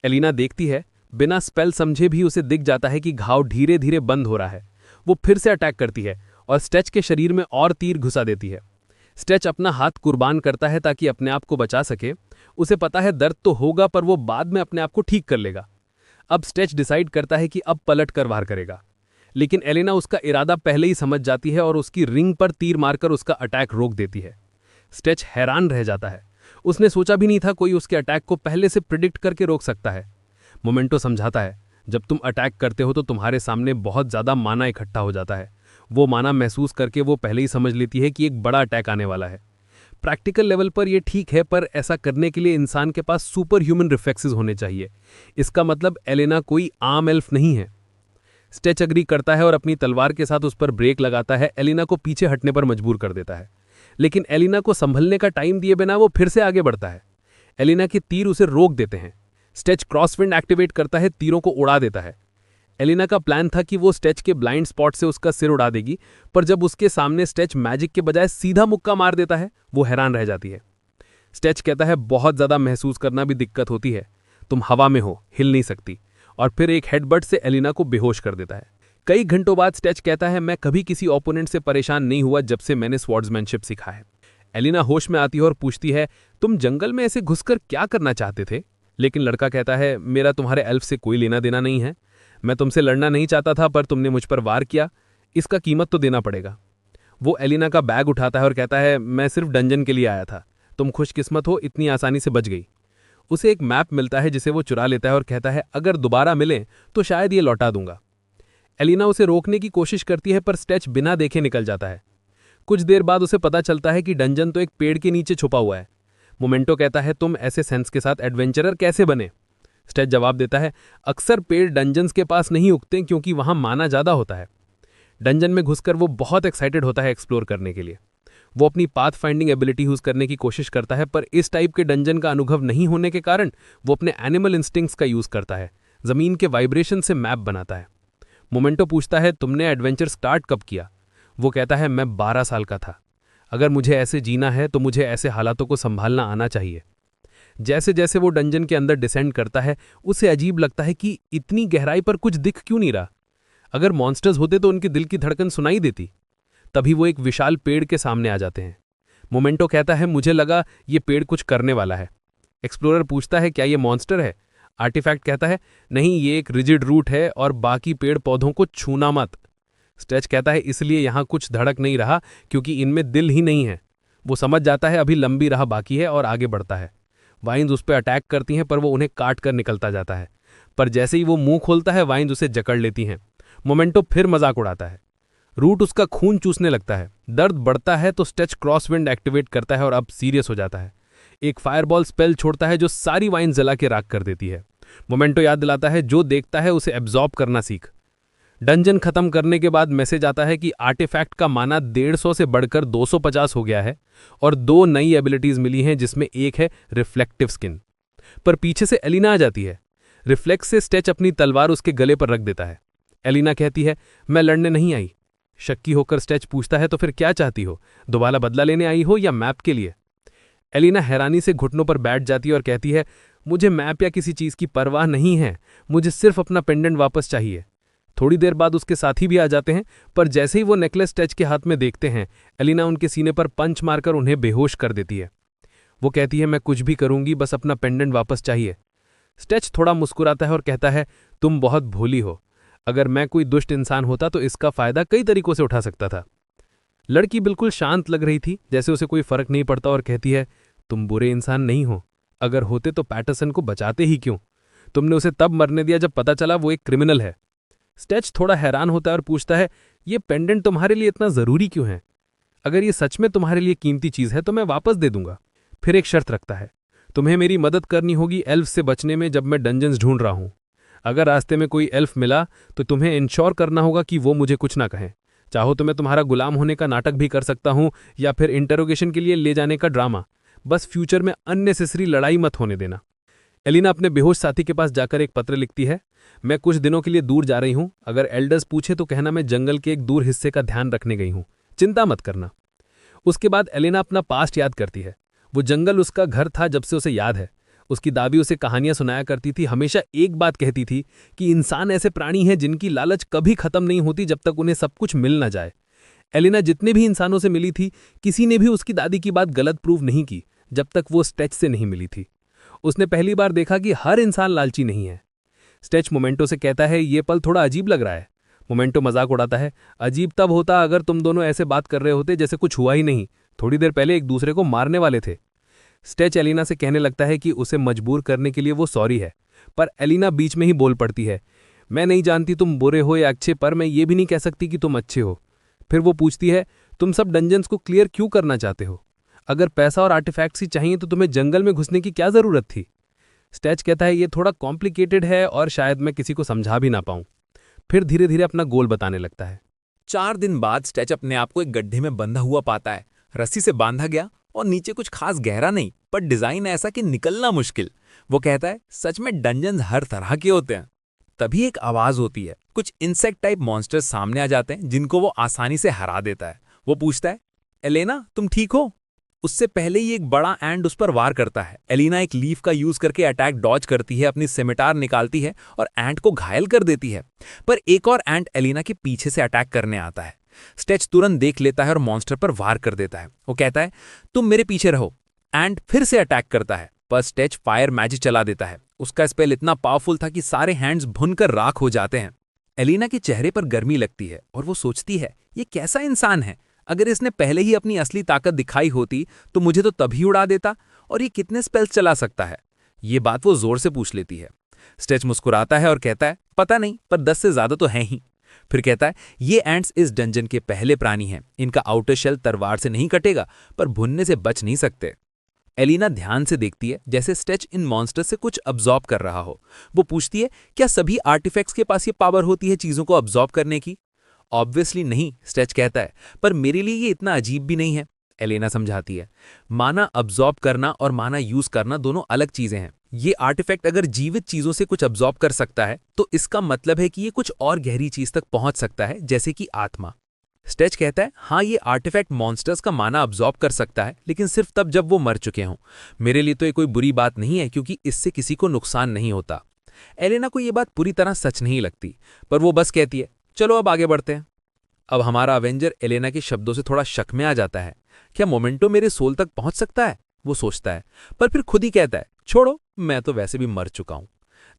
एलिना देखती है, बिना स्पेल समझे भी उसे दिख जाता है कि घाव धीरे धीरे बंद हो रहा है। वो फिर से अटैक करती है और स्टेच के शरीर में और तीर घुसा देती है। स्टेच अपना हाथ कुर्बान करता है ताकि अपने आप को बचा सके। उसे पता है दर्द तो होगा, पर वो बाद में अपने आप को ठीक कर लेगा। अब स्टेच डिसाइड करता है कि अब पलट कर वार करेगा, लेकिन एलेना उसका इरादा पहले ही समझ जाती है और उसकी रिंग पर तीर मारकर उसका अटैक रोक देती है। स्टेच हैरान रह जाता है, उसने सोचा भी नहीं था कोई उसके अटैक को पहले से प्रिडिक्ट करके रोक सकता है। मोमेंटो समझाता है, जब तुम अटैक करते हो तो तुम्हारे सामने बहुत ज्यादा माना इकट्ठा हो जाता है। वो माना महसूस करके वो पहले ही समझ लेती है कि एक बड़ा अटैक आने वाला है। प्रैक्टिकल लेवल पर यह ठीक है, पर ऐसा करने के लिए इंसान के पास सुपर ह्यूमन रिफ्लेक्सेस होने चाहिए। इसका मतलब एलेना कोई आम एल्फ नहीं है। स्टेच अग्री करता है और अपनी तलवार के साथ उस पर ब्रेक लगाता है, एलिना को पीछे हटने पर मजबूर कर देता है। लेकिन एलिना को संभलने का टाइम दिए बिना वो फिर से आगे बढ़ता है। एलिना के तीर उसे रोक देते हैं। स्टेच क्रॉसविंड एक्टिवेट करता है, तीरों को उड़ा देता है। एलिना का प्लान था कि वो स्टेच के ब्लाइंड स्पॉट से उसका सिर उड़ा देगी, पर जब उसके सामने स्टेच मैजिक के बजाय सीधा मुक्का मार देता है, वो हैरान रह जाती है। स्टेच कहता है, बहुत ज्यादा महसूस करना भी दिक्कत होती है, तुम हवा में हो, हिल नहीं सकती, और फिर एक हेडबट से एलिना को बेहोश कर देता है। कई घंटों बाद स्टेच कहता है, मैं कभी किसी ओपोनेंट से परेशान नहीं हुआ जब से मैंने स्वॉर्ड्समैनशिप सीखा है। एलिना होश में आती है और पूछती है, तुम जंगल में ऐसे घुसकर क्या करना चाहते थे? लेकिन लड़का कहता है, मेरा तुम्हारे एल्फ से कोई लेना देना नहीं है, मैं तुमसे लड़ना नहीं चाहता था, पर तुमने मुझ पर वार किया, इसका कीमत तो देना पड़ेगा। वो एलिना का बैग उठाता है और कहता है, मैं सिर्फ डंजन के लिए आया था, तुम खुशकिस्मत हो, इतनी आसानी से बच गई। उसे एक मैप मिलता है जिसे वो चुरा लेता है और कहता है, अगर दोबारा मिले तो शायद ये लौटा दूंगा। एलिना उसे रोकने की कोशिश करती है, पर स्टेच बिना देखे निकल जाता है। कुछ देर बाद उसे पता चलता है कि डंजन तो एक पेड़ के नीचे छुपा हुआ है। मोमेंटो कहता है, तुम ऐसे सेंस के साथ एडवेंचरर कैसे बने? स्टेच जवाब देता है, अक्सर पेड़ डंजन्स के पास नहीं उगते क्योंकि वहां माना ज्यादा होता है। डंजन में घुसकर वो बहुत एक्साइटेड होता है एक्सप्लोर करने के लिए। वो अपनी पाथ फाइंडिंग एबिलिटी यूज करने की कोशिश करता है, पर इस टाइप के डंजन का अनुभव नहीं होने के कारण वो अपने एनिमल इंस्टिंक्ट्स का यूज करता है, जमीन के वाइब्रेशन से मैप बनाता है। मोमेंटो पूछता है, तुमने एडवेंचर स्टार्ट कब किया? वो कहता है, मैं 12 साल का था। अगर मुझे ऐसे जीना है तो मुझे ऐसे हालातों को संभालना आना चाहिए। जैसे जैसे वो डंजन के अंदर डिसेंड करता है, उसे अजीब लगता है कि इतनी गहराई पर कुछ दिख क्यों नहीं रहा। अगर मॉन्स्टर्स होते तो उनके दिल की धड़कन सुनाई देती। तभी वो एक विशाल पेड़ के सामने आ जाते हैं। मोमेंटो कहता है, मुझे लगा ये पेड़ कुछ करने वाला है। एक्सप्लोरर पूछता है, क्या ये मॉन्स्टर है? आर्टिफैक्ट कहता है, नहीं, ये एक रिजिड रूट है और बाकी पेड़ पौधों को छूना मत। स्ट्रेच कहता है, इसलिए यहाँ कुछ धड़क नहीं रहा क्योंकि इनमें दिल ही नहीं है। वो समझ जाता है अभी लंबी राह बाकी है और आगे बढ़ता है। वाइन्स उस पर अटैक करती हैं पर वो उन्हें काट कर निकलता जाता है, पर जैसे ही वो मुंह खोलता है वाइन्स उसे जकड़ लेती हैं। मोमेंटो फिर मजाक उड़ाता है। रूट उसका खून चूसने लगता है। दर्द बढ़ता है तो स्ट्रेच क्रॉसविंड एक्टिवेट करता है और अब सीरियस हो जाता है। एक फायरबॉल स्पेल छोड़ता है जो सारी वाइन जला के राख कर देती है। मोमेंटो याद दिलाता है, जो देखता है उसे एब्जॉर्ब करना सीख। डंजन खत्म करने के बाद मैसेज आता है कि आर्टिफैक्ट का माना 150 से बढ़कर 250 हो गया है और 2 नई एबिलिटीज मिली हैं जिसमें एक है रिफ्लेक्टिव स्किन। पर पीछे से एलिना आ जाती है। रिफ्लेक्स से स्ट्रेच अपनी तलवार उसके गले पर रख देता है। एलिना कहती है, मैं लड़ने नहीं आई। शक्की होकर स्ट्रेच पूछता है, तो फिर क्या चाहती हो? दोबारा बदला लेने आई हो या मैप के लिए? एलिना हैरानी से घुटनों पर बैठ जाती है और कहती है, मुझे मैप या किसी चीज की परवाह नहीं है, मुझे सिर्फ अपना पेंडेंट वापस चाहिए। थोड़ी देर बाद उसके साथी भी आ जाते हैं, पर जैसे ही वो नेकलेस स्ट्रेच के हाथ में देखते हैं, एलिना उनके सीने पर पंच मारकर उन्हें बेहोश कर देती है। वो कहती है, मैं कुछ भी करूंगी, बस अपना पेंडेंट वापस चाहिए। स्ट्रेच थोड़ा मुस्कुराता है और कहता है, तुम बहुत भोली हो। अगर मैं कोई दुष्ट इंसान होता तो इसका फायदा कई तरीकों से उठा सकता था। लड़की बिल्कुल शांत लग रही थी, जैसे उसे कोई फर्क नहीं पड़ता, और कहती है, तुम बुरे इंसान नहीं हो। अगर होते तो पैटरसन को बचाते ही क्यों? तुमने उसे तब मरने दिया जब पता चला वो एक क्रिमिनल है। स्ट्रेच थोड़ा हैरान होता है और पूछता है, ये पेंडेंट तुम्हारे लिए इतना जरूरी क्यों है? अगर ये सच में तुम्हारे लिए कीमती चीज है तो मैं वापस दे दूंगा। फिर एक शर्त रखता है, तुम्हें मेरी मदद करनी होगी एल्फ से बचने में जब मैं डंजन्स ढूंढ रहा हूं। अगर रास्ते में कोई एल्फ मिला तो तुम्हें इंश्योर करना होगा कि वो मुझे कुछ ना कहें। चाहो तो मैं तुम्हारा गुलाम होने का नाटक भी कर सकता हूं या फिर इंटरोगेशन के लिए ले जाने का ड्रामा। बस फ्यूचर में अननेसेसरी लड़ाई मत होने देना। एलिना अपने बेहोश साथी के पास जाकर एक पत्र लिखती है, मैं कुछ दिनों के लिए दूर जा रही हूं। अगर एल्डर्स पूछे तो कहना मैं जंगल के एक दूर हिस्से का ध्यान रखने गई हूं, चिंता मत करना। उसके बाद एलिना अपना पास्ट याद करती है। वो जंगल उसका घर था जब से उसे याद है। उसकी दादी उसे कहानियां सुनाया करती थी, हमेशा एक बात कहती थी कि इंसान ऐसे प्राणी हैं जिनकी लालच कभी खत्म नहीं होती जब तक उन्हें सब कुछ मिल ना जाए। एलिना जितने भी इंसानों से मिली थी, किसी ने भी उसकी दादी की बात गलत प्रूव नहीं की जब तक वो स्ट्रेच से नहीं मिली थी। उसने पहली बार देखा कि हर इंसान लालची नहीं है। स्ट्रेच मोमेंटो से कहता है, ये पल थोड़ा अजीब लग रहा है। मोमेंटो मजाक उड़ाता है, अजीब तब होता अगर तुम दोनों ऐसे बात कर रहे होते जैसे कुछ हुआ ही नहीं, थोड़ी देर पहले एक दूसरे को मारने वाले थे। स्ट्रेच एलिना से कहने लगता है कि उसे मजबूर करने के लिए वो सॉरी है, पर एलिना बीच में ही बोल पड़ती है, मैं नहीं जानती तुम बुरे हो या अच्छे, पर मैं ये भी नहीं कह सकती कि तुम अच्छे हो। फिर वो पूछती है, तुम सब डंजन्स को क्लियर क्यों करना चाहते हो? अगर पैसा और आर्टिफैक्ट्स ही चाहिए तो तुम्हें जंगल में घुसने की क्या जरूरत थी? स्ट्रेच कहता है, ये थोड़ा कॉम्प्लिकेटेड है और शायद मैं किसी को समझा भी ना पाऊं। फिर धीरे धीरे अपना गोल बताने लगता है। 4 दिन बाद स्ट्रेच अपने आप को एक गड्ढे में बंधा हुआ पाता है। रस्सी से बांधा गया और नीचे कुछ खास गहरा नहीं, पर डिजाइन ऐसा कि निकलना मुश्किल। वो कहता है, सच में डंजन्स हर तरह के होते हैं। तभी एक आवाज होती है। कुछ इंसेक्ट टाइप मॉन्स्टर्स सामने आ जाते हैं जिनको वो आसानी से हरा देता है। वो पूछता है, एलेना तुम ठीक हो? उससे पहले ही एक बड़ा एंट उस पर वार करता है। एलिना एक लीफ का यूज करके अटैक डॉज करती है, अपनी सिमिटार निकालती है और एंट को घायल कर देती है। पर एक और एंट एलिना के पीछे से अटैक करने आता है। स्ट्रेच तुरंत देख लेता है और मॉन्स्टर पर वार कर देता है। वो कहता है, तुम मेरे पीछे रहो। एंट फिर से अटैक करता है, पर स्ट्रेच फायर मैजिक चला देता है। उसका स्पेल इतना पावरफुल था कि सारे हैंड्स भुनकर राख हो जाते हैं। एलिना के चेहरे पर गर्मी लगती है और वो सोचती है, ये कैसा इंसान है? अगर इसने पहले ही अपनी असली ताकत दिखाई होती तो मुझे तो तभी उड़ा देता। और ये कितने स्पेल्स चला सकता है? ये बात वो जोर से पूछ लेती है। स्ट्रेच मुस्कुराता है और कहता है, पता नहीं, पर 10 से ज्यादा तो हैं ही। फिर कहता है, ये एंट्स इस डंजन के पहले प्राणी हैं। इनका आउटर शेल तलवार से नहीं कटेगा, पर भुनने से बच नहीं सकते। एलिना ध्यान से देखती है, जैसे स्ट्रेच इन मॉन्स्टर से कुछ अब्जॉर्ब कर रहा हो। वो पूछती है, क्या सभी आर्टिफैक्ट्स के पास ये पावर होती है चीजों को अब्जॉर्ब करने की? ऑब्वियसली नहीं, स्ट्रेच कहता है, पर मेरे लिए ये इतना अजीब भी नहीं है। एलेना समझाती है, माना अब्जॉर्ब करना और माना यूज करना दोनों अलग चीजें हैं। ये आर्टिफैक्ट अगर जीवित चीजों से कुछ अब्जॉर्ब कर सकता है तो इसका मतलब है कि ये कुछ और गहरी चीज तक पहुंच सकता है, जैसे कि आत्मा। स्ट्रेच कहता है, हाँ, ये आर्टिफैक्ट मॉन्स्टर्स का माना अब्जॉर्ब कर सकता है, लेकिन सिर्फ तब जब वो मर चुके हों। मेरे लिए तो ये कोई बुरी बात नहीं है, क्योंकि इससे किसी को नुकसान नहीं होता। एलेना को ये बात पूरी तरह सच नहीं लगती, पर वो बस कहती है, चलो अब आगे बढ़ते हैं। अब हमारा अवेंजर एलेना के शब्दों से थोड़ा शक में आ जाता है। क्या मोमेंटो मेरे सोल तक पहुंच सकता है? वो सोचता है, पर फिर खुद ही कहता है, छोड़ो, मैं तो वैसे भी मर चुका हूं।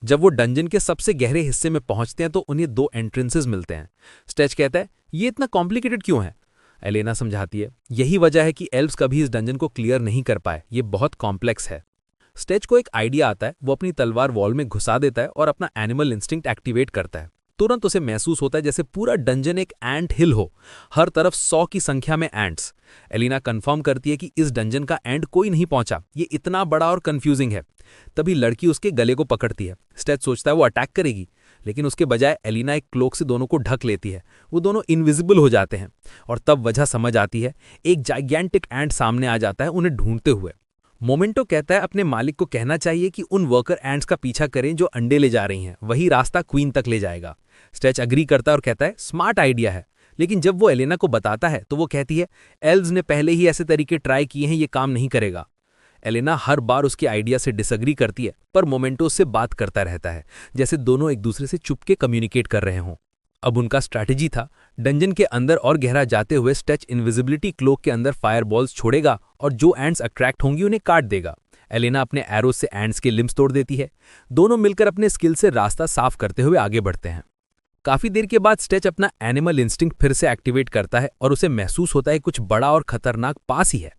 जब वो डंजन के सबसे गहरे हिस्से में पहुंचते हैं तो उन्हें 2 एंट्रेंसेस मिलते हैं। स्टेच कहता है, ये इतना कॉम्प्लिकेटेड क्यों है? एलेना समझाती है, यही वजह है कि एल्व्स कभी इस डंजन को क्लियर नहीं कर पाए, ये बहुत कॉम्प्लेक्स है। स्टेच को एक आइडिया आता है, वो अपनी तलवार वॉल में घुसा देता है और अपना एनिमल इंस्टिंक्ट एक्टिवेट करता है। तुरंत उसे महसूस होता है जैसे पूरा डंजन एक एंट हिल हो, हर तरफ 100 की संख्या में एंट्स। एलिना कंफर्म करती है कि इस डंजन का एंड कोई नहीं पहुंचा, ये इतना बड़ा और कंफ्यूजिंग है। तभी लड़की उसके गले को पकड़ती है। स्टेच सोचता है वो अटैक करेगी, लेकिन उसके बजाय एलिना एक क्लोक से दोनों को ढक लेती है। वो दोनों इनविजिबल हो जाते हैं और तब वजह समझ आती है। एक जाइगेंटिक एंट सामने आ जाता है उन्हें ढूंढते हुए। मोमेंटो कहता है अपने मालिक को कहना चाहिए कि उन वर्कर एंट्स का पीछा करें जो अंडे ले जा रही हैं, वही रास्ता क्वीन तक ले जाएगा। स्टेच अग्री करता है और कहता है स्मार्ट आइडिया है, लेकिन जब वो एलेना को बताता है तो वो कहती है एल्व्स ने पहले ही ऐसे तरीके ट्राई किए हैं, ये काम नहीं करेगा। एलेना हर बार उसके आइडिया से डिसअग्री करती है, पर मोमेंटो उससे बात करता रहता है, जैसे दोनों एक दूसरे से चुपके कम्युनिकेट कर रहे हों। अब उनका स्ट्रैटेजी था, डंजन के अंदर और गहरा जाते हुए स्टेच इनविजिबिलिटी क्लोक के अंदर फायरबॉल्स छोड़ेगा और जो एंट्स अट्रैक्ट होंगी उन्हें काट देगा। एलेना अपने एरोज से एंट्स के लिम्स तोड़ देती है। दोनों मिलकर अपने स्किल से रास्ता साफ करते हुए आगे बढ़ते हैं। काफी देर के बाद स्टेच अपना एनिमल इंस्टिंक्ट फिर से एक्टिवेट करता है और उसे महसूस होता है कुछ बड़ा और खतरनाक पास ही है।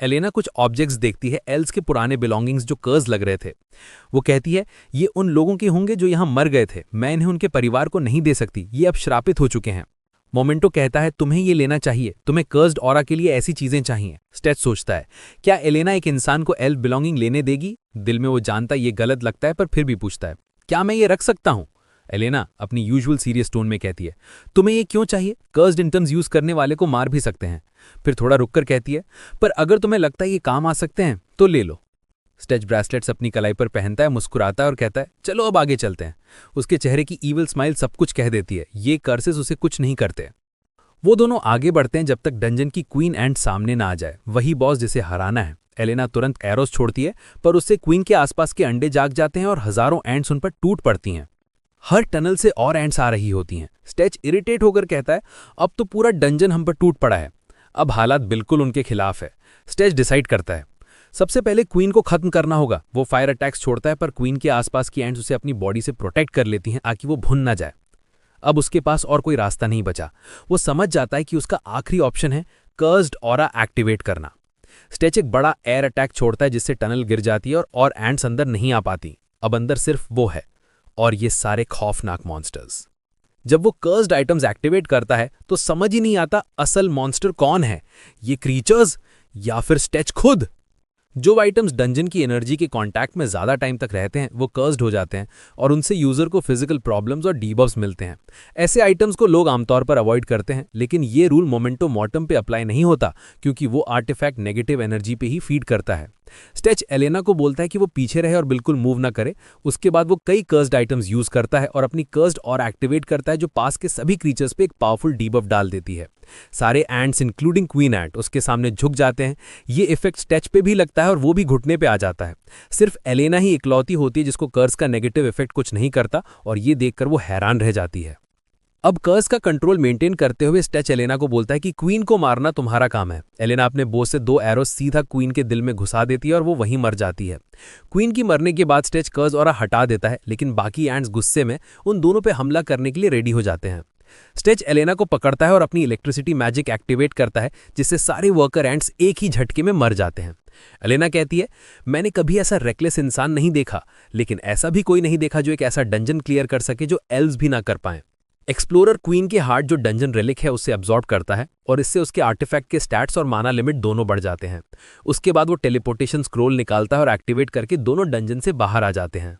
एलेना कुछ ऑब्जेक्ट्स देखती है, एल्व्स के पुराने बिलोंगिंग्स जो कर्ज लग रहे थे। वो कहती है ये उन लोगों के होंगे जो यहां मर गए थे, मैं इन्हें उनके परिवार को नहीं दे सकती, ये अब श्रापित हो चुके हैं। मोमेंटो कहता है तुम्हें ये लेना चाहिए, तुम्हें कर्स्ड ऑरा के लिए ऐसी चीजें चाहिए। स्टेच सोचता है क्या एलेना एक इंसान को एल्व बिलोंगिंग लेने देगी? दिल में वो जानता ये गलत लगता है, पर फिर भी पूछता है क्या मैं ये रख सकता हूं? एलेना अपनी यूजुअल सीरियस टोन में कहती है तुम्हें ये क्यों चाहिए? कर्स्ड इंटम्स यूज करने वाले को मार भी सकते हैं। फिर थोड़ा रुककर कहती है पर अगर तुम्हें लगता है ये काम आ सकते हैं तो ले लो। स्टेच ब्रेसलेट्स अपनी कलाई पर पहनता है, मुस्कुराता है और कहता है चलो अब आगे चलते हैं। उसके चेहरे की ईविल स्माइल सब कुछ कह देती है, ये कर्सेस उसे कुछ नहीं करते। वो दोनों आगे बढ़ते हैं जब तक डंजन की क्वीन एंट सामने ना आ जाए, वही बॉस जिसे हराना है। एलेना तुरंत एरोस छोड़ती है, पर उससे क्वीन के आसपास के अंडे जाग जाते हैं और हजारों एंट्स उन पर टूट पड़ती हैं। हर टनल से और एंट्स आ रही होती हैं। स्टेच इरिटेट होकर कहता है अब तो पूरा डंजन हम पर टूट पड़ा है। अब हालात बिल्कुल उनके खिलाफ है। स्टेच डिसाइड करता है सबसे पहले क्वीन को खत्म करना होगा। वो फायर अटैक्स छोड़ता है, पर क्वीन के आसपास की एंट्स उसे अपनी बॉडी से प्रोटेक्ट कर लेती हैं ताकि वो भुन ना जाए। अब उसके पास और कोई रास्ता नहीं बचा। वो समझ जाता है कि उसका आखिरी ऑप्शन है कर्स्ड ऑरा एक्टिवेट करना। स्टेच एक बड़ा एयर अटैक छोड़ता है जिससे टनल गिर जाती है और एंट्स अंदर नहीं आ पाती। अब अंदर सिर्फ वो है और ये सारे खौफनाक मॉन्स्टर्स। जब वो कर्स्ड आइटम्स एक्टिवेट करता है तो समझ ही नहीं आता असल मॉन्स्टर कौन है, ये क्रीचर्स या फिर स्टेच खुद। जो आइटम्स डंजन की एनर्जी के कांटेक्ट में ज्यादा टाइम तक रहते हैं वो कर्स्ड हो जाते हैं और उनसे यूजर को फिजिकल प्रॉब्लम्स और डीबफ्स मिलते हैं। ऐसे आइटम्स को लोग आमतौर पर अवॉइड करते हैं, लेकिन ये रूल मोमेंटो मॉर्टम पे अप्लाई नहीं होता क्योंकि वो आर्टिफैक्ट नेगेटिव एनर्जी पे ही फीड करता है। स्टेच एलेना को बोलता है कि वो पीछे रहे और बिल्कुल मूव ना करे। उसके बाद वो कई कर्स्ड आइटम्स यूज करता है और अपनी कर्स्ड और एक्टिवेट करता है जो पास के सभी क्रीचर्स पे एक पावरफुल डीबफ डाल देती है। सारे एंट्स इंक्लूडिंग क्वीन एंट उसके सामने झुक जाते हैं। ये इफेक्ट स्टेच पे भी लगता है और वो भी घुटने पे आ जाता है। सिर्फ एलेना ही इकलौती होती है जिसको कर्स का नेगेटिव इफेक्ट कुछ नहीं करता और ये देखकर वो हैरान रह जाती है। अब कर्स का कंट्रोल मेंटेन करते हुए स्टेच एलेना को बोलता है कि क्वीन को मारना तुम्हारा काम है। एलेना अपने बो से 2 एरोस सीधा क्वीन के दिल में घुसा देती है और वो वहीं मर जाती है। क्वीन की मरने के बाद स्टेच कर्स ऑरा हटा देता है, लेकिन बाकी एंट्स गुस्से में उन दोनों पे हमला करने के लिए रेडी हो जाते हैं। स्टेच एलेना को पकड़ता है और अपनी इलेक्ट्रिसिटी मैजिक एक्टिवेट करता है जिससे सारे वर्कर एंट्स एक ही झटके में मर जाते हैं। एलेना कहती है मैंने कभी ऐसा रेकलेस इंसान नहीं देखा, लेकिन ऐसा भी कोई नहीं देखा जो एक ऐसा डंजन क्लियर कर सके जो एल्व्स भी ना कर पाएं। एक्सप्लोरर क्वीन के हार्ट जो डंजन रिलिक है उसे अब्सॉर्ब करता है और इससे उसके आर्टिफैक्ट के स्टैट्स और माना लिमिट दोनों बढ़ जाते हैं। उसके बाद वो टेलीपोर्टेशन स्क्रोल निकालता है और एक्टिवेट करके दोनों डंजन से बाहर आ जाते हैं।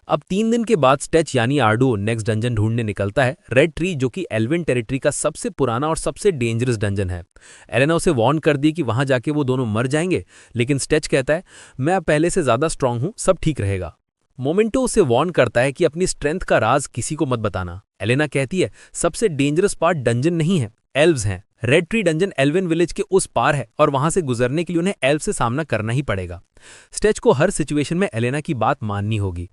अब 3 दिन के बाद स्टेच यानी आर्डो नेक्स्ट डंजन ढूंढने निकलता है, रेड ट्री, जो कि एल्विन टेरिटरी का सबसे पुराना और सबसे डेंजरस डंजन है। एलेना उसे वार्न कर दी कि वहां जाके वो दोनों मर जाएंगे, लेकिन स्टेच कहता है मैं अब पहले से ज्यादा स्ट्रांग हूं, सब ठीक रहेगा। मोमेंटो उसे वार्न करता है कि अपनी स्ट्रेंथ का राज किसी को मत बताना। एलेना कहती है सबसे डेंजरस पार्ट डंजन नहीं है, एल्व्स हैं। Red tree dungeon Elvin village के उस पार है और वहां से गुजरने के लिए उन्हें एल्व से सामना करना ही पड़ेगा। स्टेच को हर सिचुएशन में एलेना की बात माननी होगी।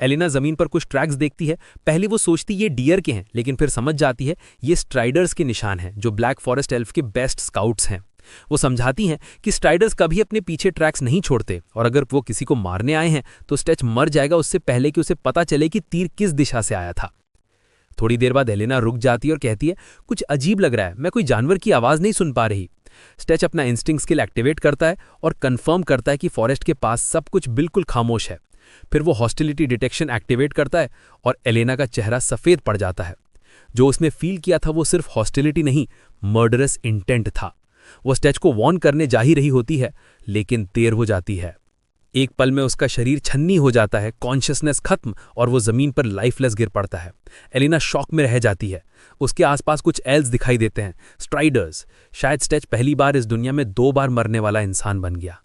एलिना जमीन पर कुछ ट्रैक्स देखती है। पहले वो सोचती ये डियर के हैं, लेकिन फिर समझ जाती है ये स्ट्राइडर्स के निशान हैं, जो ब्लैक फॉरेस्ट एल्फ के बेस्ट स्काउट्स हैं। वो समझाती हैं कि स्ट्राइडर्स कभी अपने पीछे ट्रैक्स नहीं छोड़ते, और अगर वो किसी को मारने आए हैं तो स्टेच मर जाएगा उससे पहले कि उसे पता चले कि तीर किस दिशा से आया था। थोड़ी देर बाद एलिना रुक जाती है और कहती है, कुछ अजीब लग रहा है, मैं कोई जानवर की आवाज़ नहीं सुन पा रही। स्टेच अपना इंस्टिंक्ट स्किल एक्टिवेट करता है और कंफर्म करता है कि फॉरेस्ट के पास सब कुछ बिल्कुल खामोश है। फिर वो हॉस्टिलिटी डिटेक्शन एक्टिवेट करता है और एलेना का चेहरा सफ़ेद पड़ जाता है। जो उसने फील किया था वो सिर्फ हॉस्टिलिटी नहीं, मर्डरस इंटेंट था। वो स्टेच को वॉर्न करने जा ही रही होती है, लेकिन देर हो जाती है। एक पल में उसका शरीर छन्नी हो जाता है, कॉन्शियसनेस खत्म, और वो जमीन पर लाइफलेस गिर पड़ता है। एलिना शॉक में रह जाती है। उसके आसपास कुछ एल्स दिखाई देते हैं, स्ट्राइडर्स। शायद स्टेच पहली बार इस दुनिया में 2 बार मरने वाला इंसान बन गया।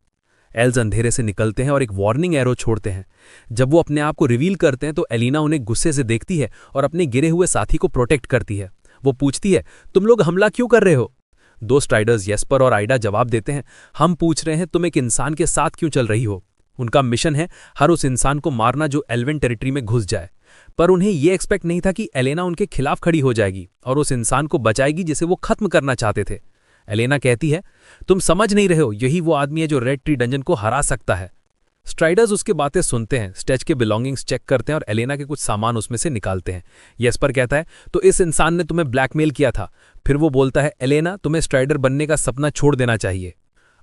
एल्स अंधेरे से निकलते हैं और एक वार्निंग एरो छोड़ते हैं। जब वो अपने आप को रिवील करते हैं तो एलिना उन्हें गुस्से से देखती है और अपने गिरे हुए साथी को प्रोटेक्ट करती है। वो पूछती है, तुम लोग हमला क्यों कर रहे हो? 2 स्ट्राइडर्स येस्पर और आइडा जवाब देते हैं, हम पूछ रहे हैं तुम एक इंसान के साथ क्यों चल रही हो? उनका मिशन है हर उस इंसान को मारना जो एल्वेन टेरिटरी में घुस जाए। पर उन्हें यह एक्सपेक्ट नहीं था कि एलेना उनके खिलाफ खड़ी हो जाएगी और उस इंसान को बचाएगी जिसे वो खत्म करना चाहते थे। एलेना कहती है, तुम समझ नहीं रहे हो, यही वो आदमी है जो रेड ट्री डंजन को हरा सकता है। स्ट्राइडर्स उसकी बातें सुनते हैं, स्टेच के बिलोंगिंग्स चेक करते हैं और एलेना के कुछ सामान उसमें से निकालते हैं। येस्पर कहता है, तो इस इंसान ने तुम्हें ब्लैकमेल किया था। फिर वो बोलता है, एलेना तुम्हें स्ट्राइडर बनने का सपना छोड़ देना चाहिए।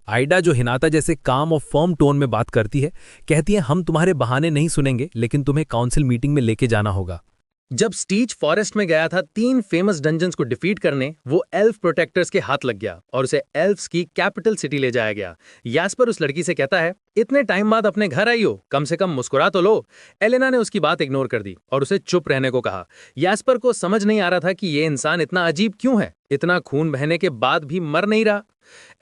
आइडा, जो हिनाता जैसे काम और फर्म टोन में बात करती है, कहती है, हम तुम्हारे बहाने नहीं सुनेंगे, लेकिन तुम्हें काउंसिल मीटिंग में लेके जाना होगा। जब स्टीच फॉरेस्ट में गया था 3 फेमस डंजन्स को डिफीट करने, वो एल्फ प्रोटेक्टर्स के हाथ लग गया और उसे एल्फ्स की कैपिटल सिटी ले जाया गया। यास्पर उस लड़की से कहता है, इतने टाइम बाद अपने घर आई हो, कम से कम मुस्कुरा तो लो। एलेना ने उसकी बात इग्नोर कर दी और उसे चुप रहने को कहा। यास्पर को समझ नहीं आ रहा था कि ये इंसान इतना अजीब क्यों है, इतना खून बहने के बाद भी मर नहीं रहा।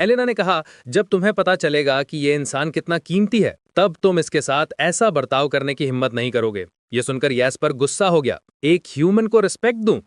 एलेना ने कहा, जब तुम्हें पता चलेगा कि ये इंसान कितना कीमती है, तब तुम इसके साथ ऐसा बर्ताव करने की हिम्मत नहीं करोगे। यह सुनकर यास्पर गुस्सा हो गया, एक ह्यूमन को रिस्पेक्ट दूं?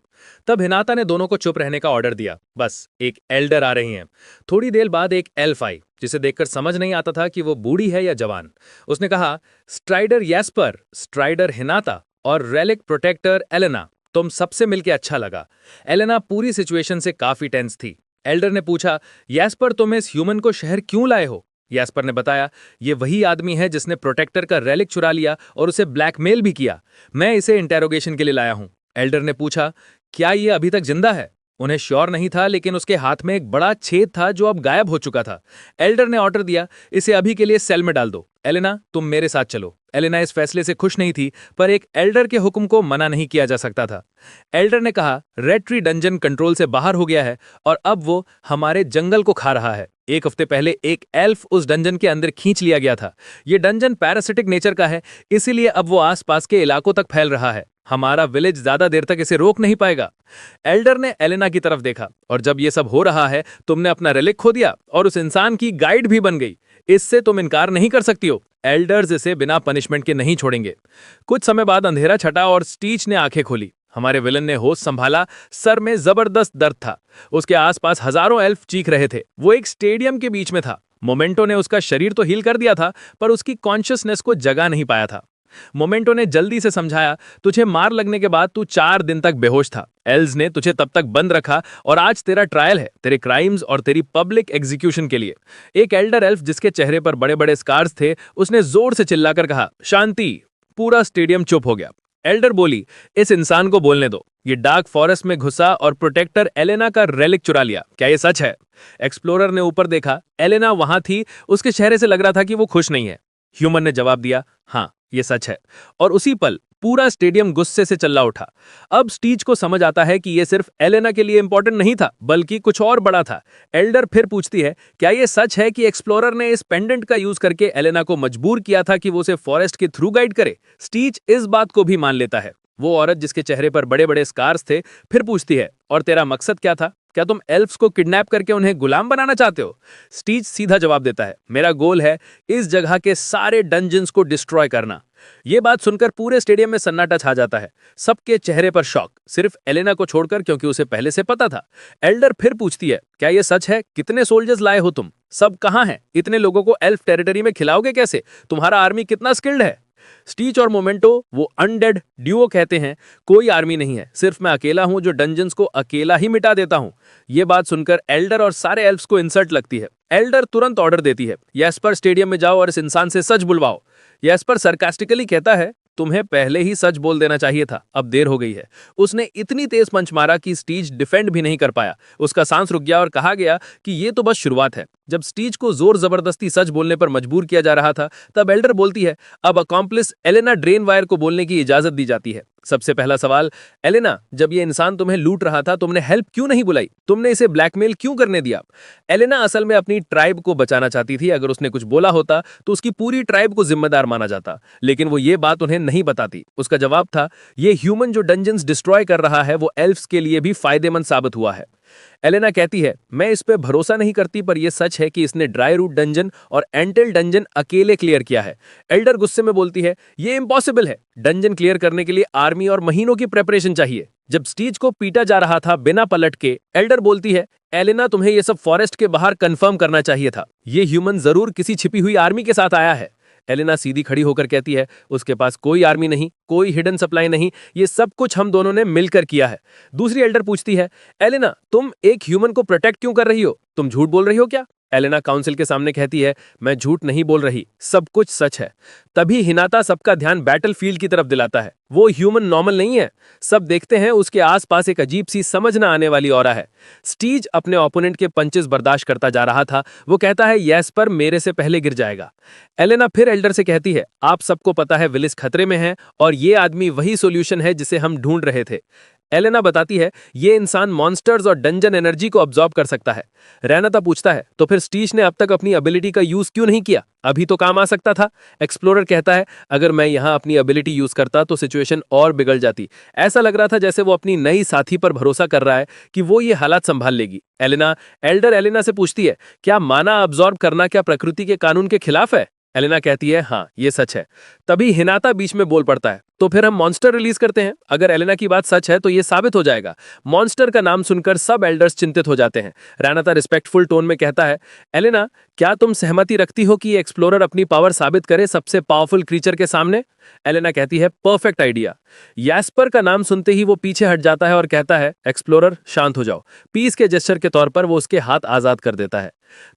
तब हिनाता ने दोनों को चुप रहने का ऑर्डर दिया। बस एक एल्डर आ रही हैं। थोड़ी देर बाद एक एल्फ आई, जिसे देखकर समझ नहीं आता था कि वो बूढ़ी है या जवान। उसने कहा, स्ट्राइडर यास्पर, स्ट्राइडर हिनाता और रेलिक प्रोटेक्टर एलेना, तुम सबसे मिलकर अच्छा लगा। एलेना पूरी सिचुएशन से काफी टेंस थी। एल्डर ने पूछा, यास्पर तुम इस ह्यूमन को शहर क्यों लाए हो? यास्पर ने बताया, ये वही आदमी है जिसने प्रोटेक्टर का रेलिक चुरा लिया और उसे ब्लैकमेल भी किया। मैं इसे इंटेरोगेशन के लिए लाया हूं। एल्डर ने पूछा, क्या ये अभी तक जिंदा है? उन्हें श्योर नहीं था, लेकिन उसके हाथ में एक बड़ा छेद था जो अब गायब हो चुका था। एल्डर ने ऑर्डर दिया, इसे अभी के लिए सेल में डाल दो। एलेना, तुम मेरे साथ चलो। एलेना इस फैसले से खुश नहीं थी, पर एक एल्डर के हुक्म को मना नहीं किया जा सकता था। एल्डर ने कहा, रेड ट्री डंजन कंट्रोल से बाहर हो गया है और अब वो हमारे जंगल को खा रहा है। 1 हफ्ते पहले एक एल्फ उस डंजन के अंदर खींच लिया गया था। ये डंजन पैरासिटिक नेचर का है, इसीलिए अब वो आसपास के इलाकों तक फैल रहा है। हमारा विलेज ज्यादा देर तक इसे रोक नहीं पाएगा। एल्डर ने एलेना की तरफ देखा, और जब ये सब हो रहा है, तुमने अपना रेलिक खो दिया और उस इंसान की गाइड भी बन गई। इससे तुम इनकार नहीं कर सकती हो। एल्डर्स इसे बिना पनिशमेंट के नहीं छोड़ेंगे। कुछ समय बाद अंधेरा छटा और स्टीच ने आंखें खोली। हमारे विलन ने होश संभाला, सर में जबरदस्त दर्द था। उसके आसपास हजारों एल्फ चीख रहे थे। वो एक स्टेडियम के बीच में था। मोमेंटो ने उसका शरीर तो हील कर दिया था, पर उसकी कॉन्शियसनेस को जगा नहीं पाया था। मोमेंटो ने जल्दी से समझाया, तुझे मार लगने के बाद तू 4 दिन तक बेहोश था। एल्स ने तुझे तब तक बंद रखा और आज तेरा ट्रायल है, तेरे क्राइम्स और तेरी पब्लिक एग्जीक्यूशन के लिए। एक एल्डर एल्फ जिसके चेहरे पर बड़े बड़े स्कार्स थे, उसने जोर से चिल्लाकर कहा, शांति। पूरा स्टेडियम चुप हो गया। एल्डर बोली, इस इंसान को बोलने दो। ये डार्क फॉरेस्ट में घुसा और प्रोटेक्टर एलेना का रेलिक चुरा लिया। क्या ये सच है? एक्सप्लोरर ने ऊपर देखा। एलेना वहां थी। उसके चेहरे से लग रहा था कि वो खुश नहीं है। ह्यूमन ने जवाब दिया, हाँ ये सच है। और उसी पल पूरा स्टेडियम गुस्से से चिल्ला उठा। अब स्टीच को समझ आता है कि यह सिर्फ एलेना के लिए इंपॉर्टेंट नहीं था, बल्कि कुछ और बड़ा था। एल्डर फिर पूछती है, क्या यह सच है कि एक्सप्लोरर ने इस पेंडेंट का यूज करके एलेना को मजबूर किया था कि वो उसे फॉरेस्ट के थ्रू गाइड करे? स्टीच इस बात को भी मान लेता है। वो औरत जिसके चेहरे पर बड़े बड़े स्कार्स थे फिर पूछती है, और तेरा मकसद क्या था? क्या तुम एल्फ्स को किडनैप करके उन्हें गुलाम बनाना चाहते हो? स्टीच सीधा जवाब देता है, मेरा गोल है इस जगह के सारे डंजन्स को डिस्ट्रॉय करना। ये बात सुनकर पूरे स्टेडियम में सन्नाटा छा जाता है। सबके चेहरे पर शॉक, सिर्फ एलेना को छोड़कर, क्योंकि उसे पहले से पता था। एल्डर फिर पूछती है, क्या यह सच है? कितने सोल्जर्स लाए हो तुम? सब कहां हैं? इतने लोगों को एल्फ टेरिटरी में खिलाओगे कैसे? तुम्हारा आर्मी कितना स्किल्ड है? स्टीच और मोमेंटो वो अनडेड ड्यूओ कहते हैं, कोई आर्मी नहीं है, सिर्फ मैं अकेला हूं जो डंजन्स को अकेला ही मिटा देता हूं। ये बात सुनकर एल्डर और सारे एल्फ्स को इंसल्ट लगती है। एल्डर तुरंत ऑर्डर देती है, येस्पर स्टेडियम में जाओ और इस इंसान से सच बुलवाओ। येस्पर सरकास्टिकली कहता है, तुम्हें पहले ही सच बोल देना चाहिए था, अब देर हो गई है। उसने इतनी तेज पंच मारा कि स्टीच डिफेंड भी नहीं कर पाया। उसका सांस रुक गया और कहा गया कि ये तो बस शुरुआत है। जब स्टीच को जोर जबरदस्ती सच बोलने पर मजबूर किया जा रहा था, तब एल्डर बोलती है, अब अकॉम्प्लिस एलेना ड्रेनवायर को बोलने की इजाजत दी जाती है। सबसे पहला सवाल, एलेना, जब ये इंसान तुम्हें लूट रहा था, तुमने हेल्प क्यों नहीं बुलाई? तुमने इसे ब्लैकमेल क्यों करने दिया? एलेना असल में अपनी ट्राइब को बचाना चाहती थी। अगर उसने कुछ बोला होता तो उसकी पूरी ट्राइब को जिम्मेदार माना जाता, लेकिन वो ये बात उन्हें नहीं बताती। उसका जवाब था, ये ह्यूमन जो डंजन्स डिस्ट्रॉय कर रहा है वो एल्फ्स के लिए भी फायदेमंद साबित हुआ है। एलेना कहती है, मैं इस पे भरोसा नहीं करती, पर यह सच है कि इसने ड्राई रूट डंजन और एंटेल डंजन अकेले क्लियर किया है। एल्डर गुस्से में बोलती है, ये इम्पॉसिबल है। डंजन क्लियर करने के लिए आर्मी और महीनों की प्रेपरेशन चाहिए। जब स्टीच को पीटा जा रहा था बिना पलट के, एल्डर बोलती है, एलेना, तुम्हें यह सब फॉरेस्ट के बाहर कंफर्म करना चाहिए था। ये ह्यूमन जरूर किसी छिपी हुई आर्मी के साथ आया है। एलेना सीधी खड़ी होकर कहती है, उसके पास कोई आर्मी नहीं, कोई हिडन सप्लाई नहीं, ये सब कुछ हम दोनों ने मिलकर किया है। दूसरी एल्डर पूछती है, एलेना, तुम एक ह्यूमन को प्रोटेक्ट क्यों कर रही हो? तुम झूठ बोल रही हो क्या? एलेना काउंसिल के सामने कहती है, मैं झूठ नहीं बोल रही, सब कुछ सच है। तभी हिनाता सबका ध्यान बैटलफील्ड की तरफ दिलाता है। वो ह्यूमन नॉर्मल नहीं है। सब देखते हैं उसके आसपास एक अजीब सी समझ ना आने वाली ऑरा है। स्टीज अपने ओपोनेंट के पंचेस बर्दाश्त करता जा रहा था। वो कहता है, येस्पर मेरे से पहले गिर जाएगा। एलेना फिर एल्डर से कहती है, आप सबको पता है विलिस खतरे में है और ये आदमी वही सोल्यूशन है जिसे हम ढूंढ रहे थे। एलेना बताती है, ये इंसान मॉन्स्टर्स और डंजन एनर्जी को अब्सॉर्ब कर सकता है। रेनाता पूछता है, तो फिर स्टीच ने अब तक अपनी एबिलिटी का यूज क्यों नहीं किया? अभी तो काम आ सकता था। एक्सप्लोरर कहता है, अगर मैं यहां अपनी एबिलिटी यूज करता तो सिचुएशन और बिगड़ जाती। ऐसा लग रहा था जैसे वो अपनी नई साथी पर भरोसा कर रहा है कि वो ये हालात संभाल लेगी। एल्डर एलेना से पूछती है, क्या माना अब्सॉर्ब करना क्या प्रकृति के कानून के खिलाफ है? एलेना कहती है, हाँ, ये सच है। तभी हिनाता बीच में बोल पड़ता है, तो फिर हम मॉन्स्टर रिलीज करते हैं। अगर एलेना की बात सच है तो ये साबित हो जाएगा। मॉन्स्टर का नाम सुनकर सब एल्डर्स चिंतित हो जाते हैं। रेनाता रिस्पेक्टफुल टोन में कहता है, एलेना, क्या तुम सहमति रखती हो कि एक्सप्लोरर अपनी पावर साबित करे सबसे पावरफुल क्रीचर के सामने? एलेना कहती है, परफेक्ट आइडिया। येस्पर का नाम सुनते ही वो पीछे हट जाता है और कहता है, एक्सप्लोरर शांत हो जाओ। पीस के जेस्चर के तौर पर वो उसके हाथ आजाद कर देता है।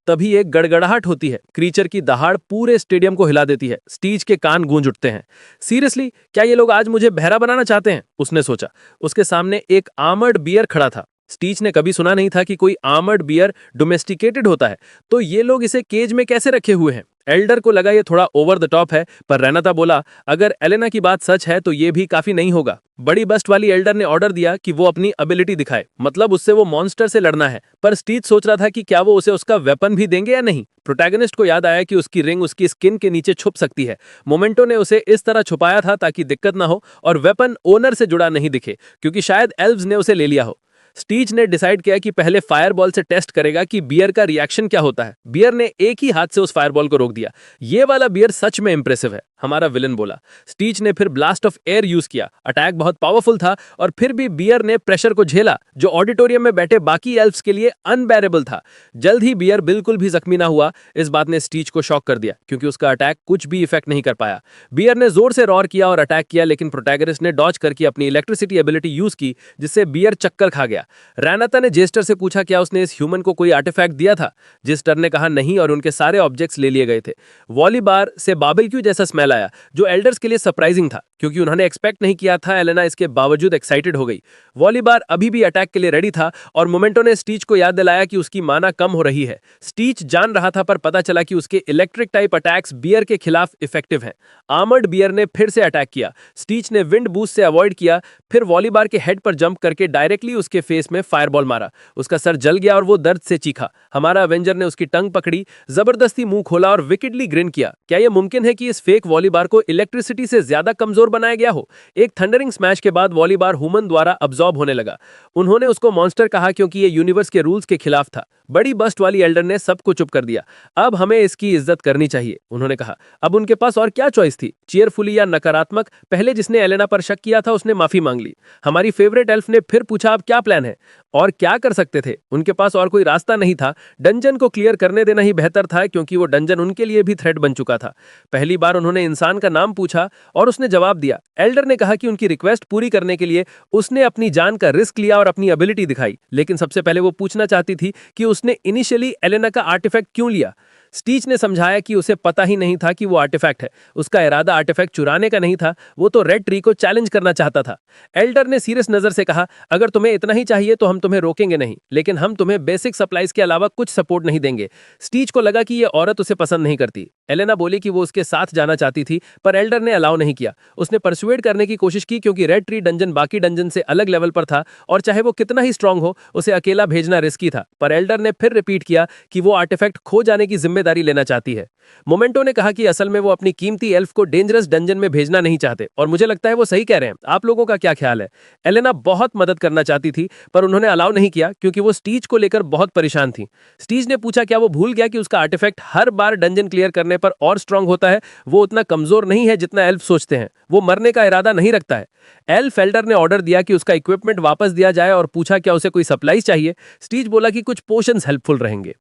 तभी एक गड़गड़ाहट होती है। क्रीचर की दहाड़ पूरे स्टेडियम को हिला देती है। स्टीच के कान गूंज उठते हैं। सीरियसली, क्या ये लोग आज मुझे बहरा बनाना चाहते हैं? उसने सोचा। उसके सामने एक आर्मर्ड बियर खड़ा था। स्टीच ने कभी सुना नहीं था कि कोई आर्मर्ड बियर डोमेस्टिकेटेड होता है, तो ये लोग इसे केज में कैसे रखे हुए हैं? एल्डर को लगा ये थोड़ा ओवर द टॉप है, पर रेनाता बोला, अगर एलेना की बात सच है तो ये भी काफी नहीं होगा। बड़ी बस्ट वाली एल्डर ने ऑर्डर दिया कि वो अपनी एबिलिटी दिखाए, मतलब उससे वो मॉन्स्टर से लड़ना है। पर स्टीच सोच रहा था कि क्या वो उसे उसका वेपन भी देंगे या नहीं। प्रोटैगनिस्ट को याद आया कि उसकी रिंग उसकी स्किन के नीचे छुप सकती है। मोमेंटो ने उसे इस तरह छुपाया था ताकि दिक्कत ना हो और वेपन ओनर से जुड़ा नहीं दिखे, क्योंकि शायद एल्व्स ने उसे ले लिया हो। स्टीच ने डिसाइड किया कि पहले फायरबॉल से टेस्ट करेगा कि बियर का रिएक्शन क्या होता है। बियर ने एक ही हाथ से उस फायरबॉल को रोक दिया। ये वाला बियर सच में इंप्रेसिव है, हमारा विलन बोला। स्टीच ने फिर ब्लास्ट ऑफ एयर यूज किया। अटैक बहुत पावरफुल था और फिर भी बियर ने प्रेशर को झेला, जो ऑडिटोरियम में बैठे बाकी एल्फ्स के लिए अनबेरेबल था। जल्द ही बियर बिल्कुल भी जख्मी ना हुआ। इस बात ने स्टीच को शॉक कर दिया, क्योंकि उसका अटैक कुछ भी इफेक्ट नहीं कर पाया। बियर ने जोर से रॉर किया और अटैक किया, लेकिन प्रोटैगनिस्ट ने डॉज करके अपनी इलेक्ट्रिसिटी एबिलिटी यूज की, जिससे बियर चक्कर खा गया। रेनाता ने जेस्टर से पूछा, क्या उसने इस ह्यूमन को कोई आर्टिफैक्ट दिया था? जेस्टर ने कहा नहीं, और उनके सारे ऑब्जेक्ट्स ले लिए गए थे। वॉलीबार से बारबेक्यू जैसा स्मेल आया, जो एल्डर्स के लिए सरप्राइजिंग था, क्योंकि उन्होंने एक्सपेक्ट नहीं किया था। एलेना इसके बावजूद एक्साइटेड हो गई। वॉलीबार अभी भी अटैक के लिए रेडी था और मोमेंटो ने स्टीच को याद दिलाया कि उसकी माना कम हो रही है। स्टीच जान रहा था, पर पता चला कि उसके इलेक्ट्रिक टाइप अटैक्स बियर के खिलाफ इफेक्टिव हैं। आर्मर्ड बियर ने फिर से अटैक किया। स्टीच ने विंड बूस्ट से अवॉइड किया, फिर वॉलीबार के हेड पर जंप करके डायरेक्टली उसके फेस में फायरबॉल मारा। उसका सर जल गया और वो दर्द से चीखा। हमारा अवेंजर ने उसकी टंग पकड़ी, जबरदस्ती मुंह खोला और विकेडली ग्रिन किया। क्या यह मुमकिन है कि इस फेक वॉलीबार को इलेक्ट्रिसिटी से ज्यादा कमजोर बनाया गया हो। एक थंडरिंग स्मैश के बाद वॉलीबार ह्यूमन द्वारा अब्जॉर्ब होने लगा। उन्होंने उसको मॉन्स्टर कहा क्योंकि ये यूनिवर्स के रूल्स के खिलाफ था। बड़ी बस्ट वाली एल्डर ने सबको चुप कर दिया। अब हमें इसकी इज्जत करनी चाहिए, उन्होंने कहा। अब उनके पास और क्या चॉइस थी, चीयरफुली या नकारात्मक। पहले जिसने एलेना पर शक किया था उसने माफी मांग ली। हमारी फेवरेट एल्फ ने फिर पूछा अब क्या प्लान है और क्या कर सकते थे। उनके पास और कोई रास्ता नहीं था। डंजन को क्लियर करने देना ही बेहतर था क्योंकि वो डंजन उनके लिए भी थ्रेट बन चुका था। पहली बार उन्होंने इंसान का नाम पूछा और उसने जवाब दिया। एल्डर ने कहा कि उनकी रिक्वेस्ट पूरी करने के लिए उसने अपनी जान का रिस्क लिया और अपनी एबिलिटी दिखाई। लेकिन सबसे पहले वो पूछना चाहती थी कि उसने इनिशियली एलेना का आर्टिफैक्ट क्यों लिया। स्टीच ने समझाया कि उसे पता ही नहीं था कि वो आर्टिफैक्ट है। उसका इरादा आर्टिफैक्ट चुराने का नहीं था, वो तो रेड ट्री को चैलेंज करना चाहता था। एल्डर ने सीरियस नजर से कहा, अगर तुम्हें इतना ही चाहिए तो हम तुम्हें रोकेंगे नहीं, लेकिन हम तुम्हें बेसिक सप्लाईज के अलावा कुछ सपोर्ट नहीं देंगे। स्टीच को लगा कि ये औरत उसे पसंद नहीं करती। एलेना बोली कि वो उसके साथ जाना चाहती थी, पर एल्डर ने अलाउ नहीं किया। उसने परसुएड करने की कोशिश की क्योंकि रेड ट्री डंजन बाकी डंजन से अलग लेवल पर था और चाहे वो कितना ही स्ट्रांग हो, उसे अकेला भेजना रिस्की था। पर एल्डर ने फिर रिपीट किया कि वो आर्टिफैक्ट खो जाने की जिम्मेदारी लेना चाहती है। मोमेंटो ने कहा कि असल में वो अपनी कीमती एल्फ को डेंजरस डंजन में भेजना नहीं चाहते और मुझे लगता है वो सही कह रहे हैं। आप लोगों का क्या ख्याल है? एलेना बहुत मदद करना चाहती थी पर उन्होंने अलाउ नहीं किया क्योंकि वो स्टीच को लेकर बहुत परेशान थी। स्टीच ने पूछा क्या वो भूल गया कि उसका आर्टिफैक्ट हर बार डंजन क्लियर करने पर और स्ट्रांग होता है। वो उतना कमजोर नहीं है जितना एल्फ सोचते हैं। वो मरने का इरादा नहीं रखता है। एल्फ एल्डर ने ऑर्डर दिया कि उसका इक्विपमेंट वापस दिया जाए और पूछा क्या उसे कोई सप्लाईज चाहिए। स्टीच बोला कि कुछ पोशंस हेल्पफुल रहेंगे।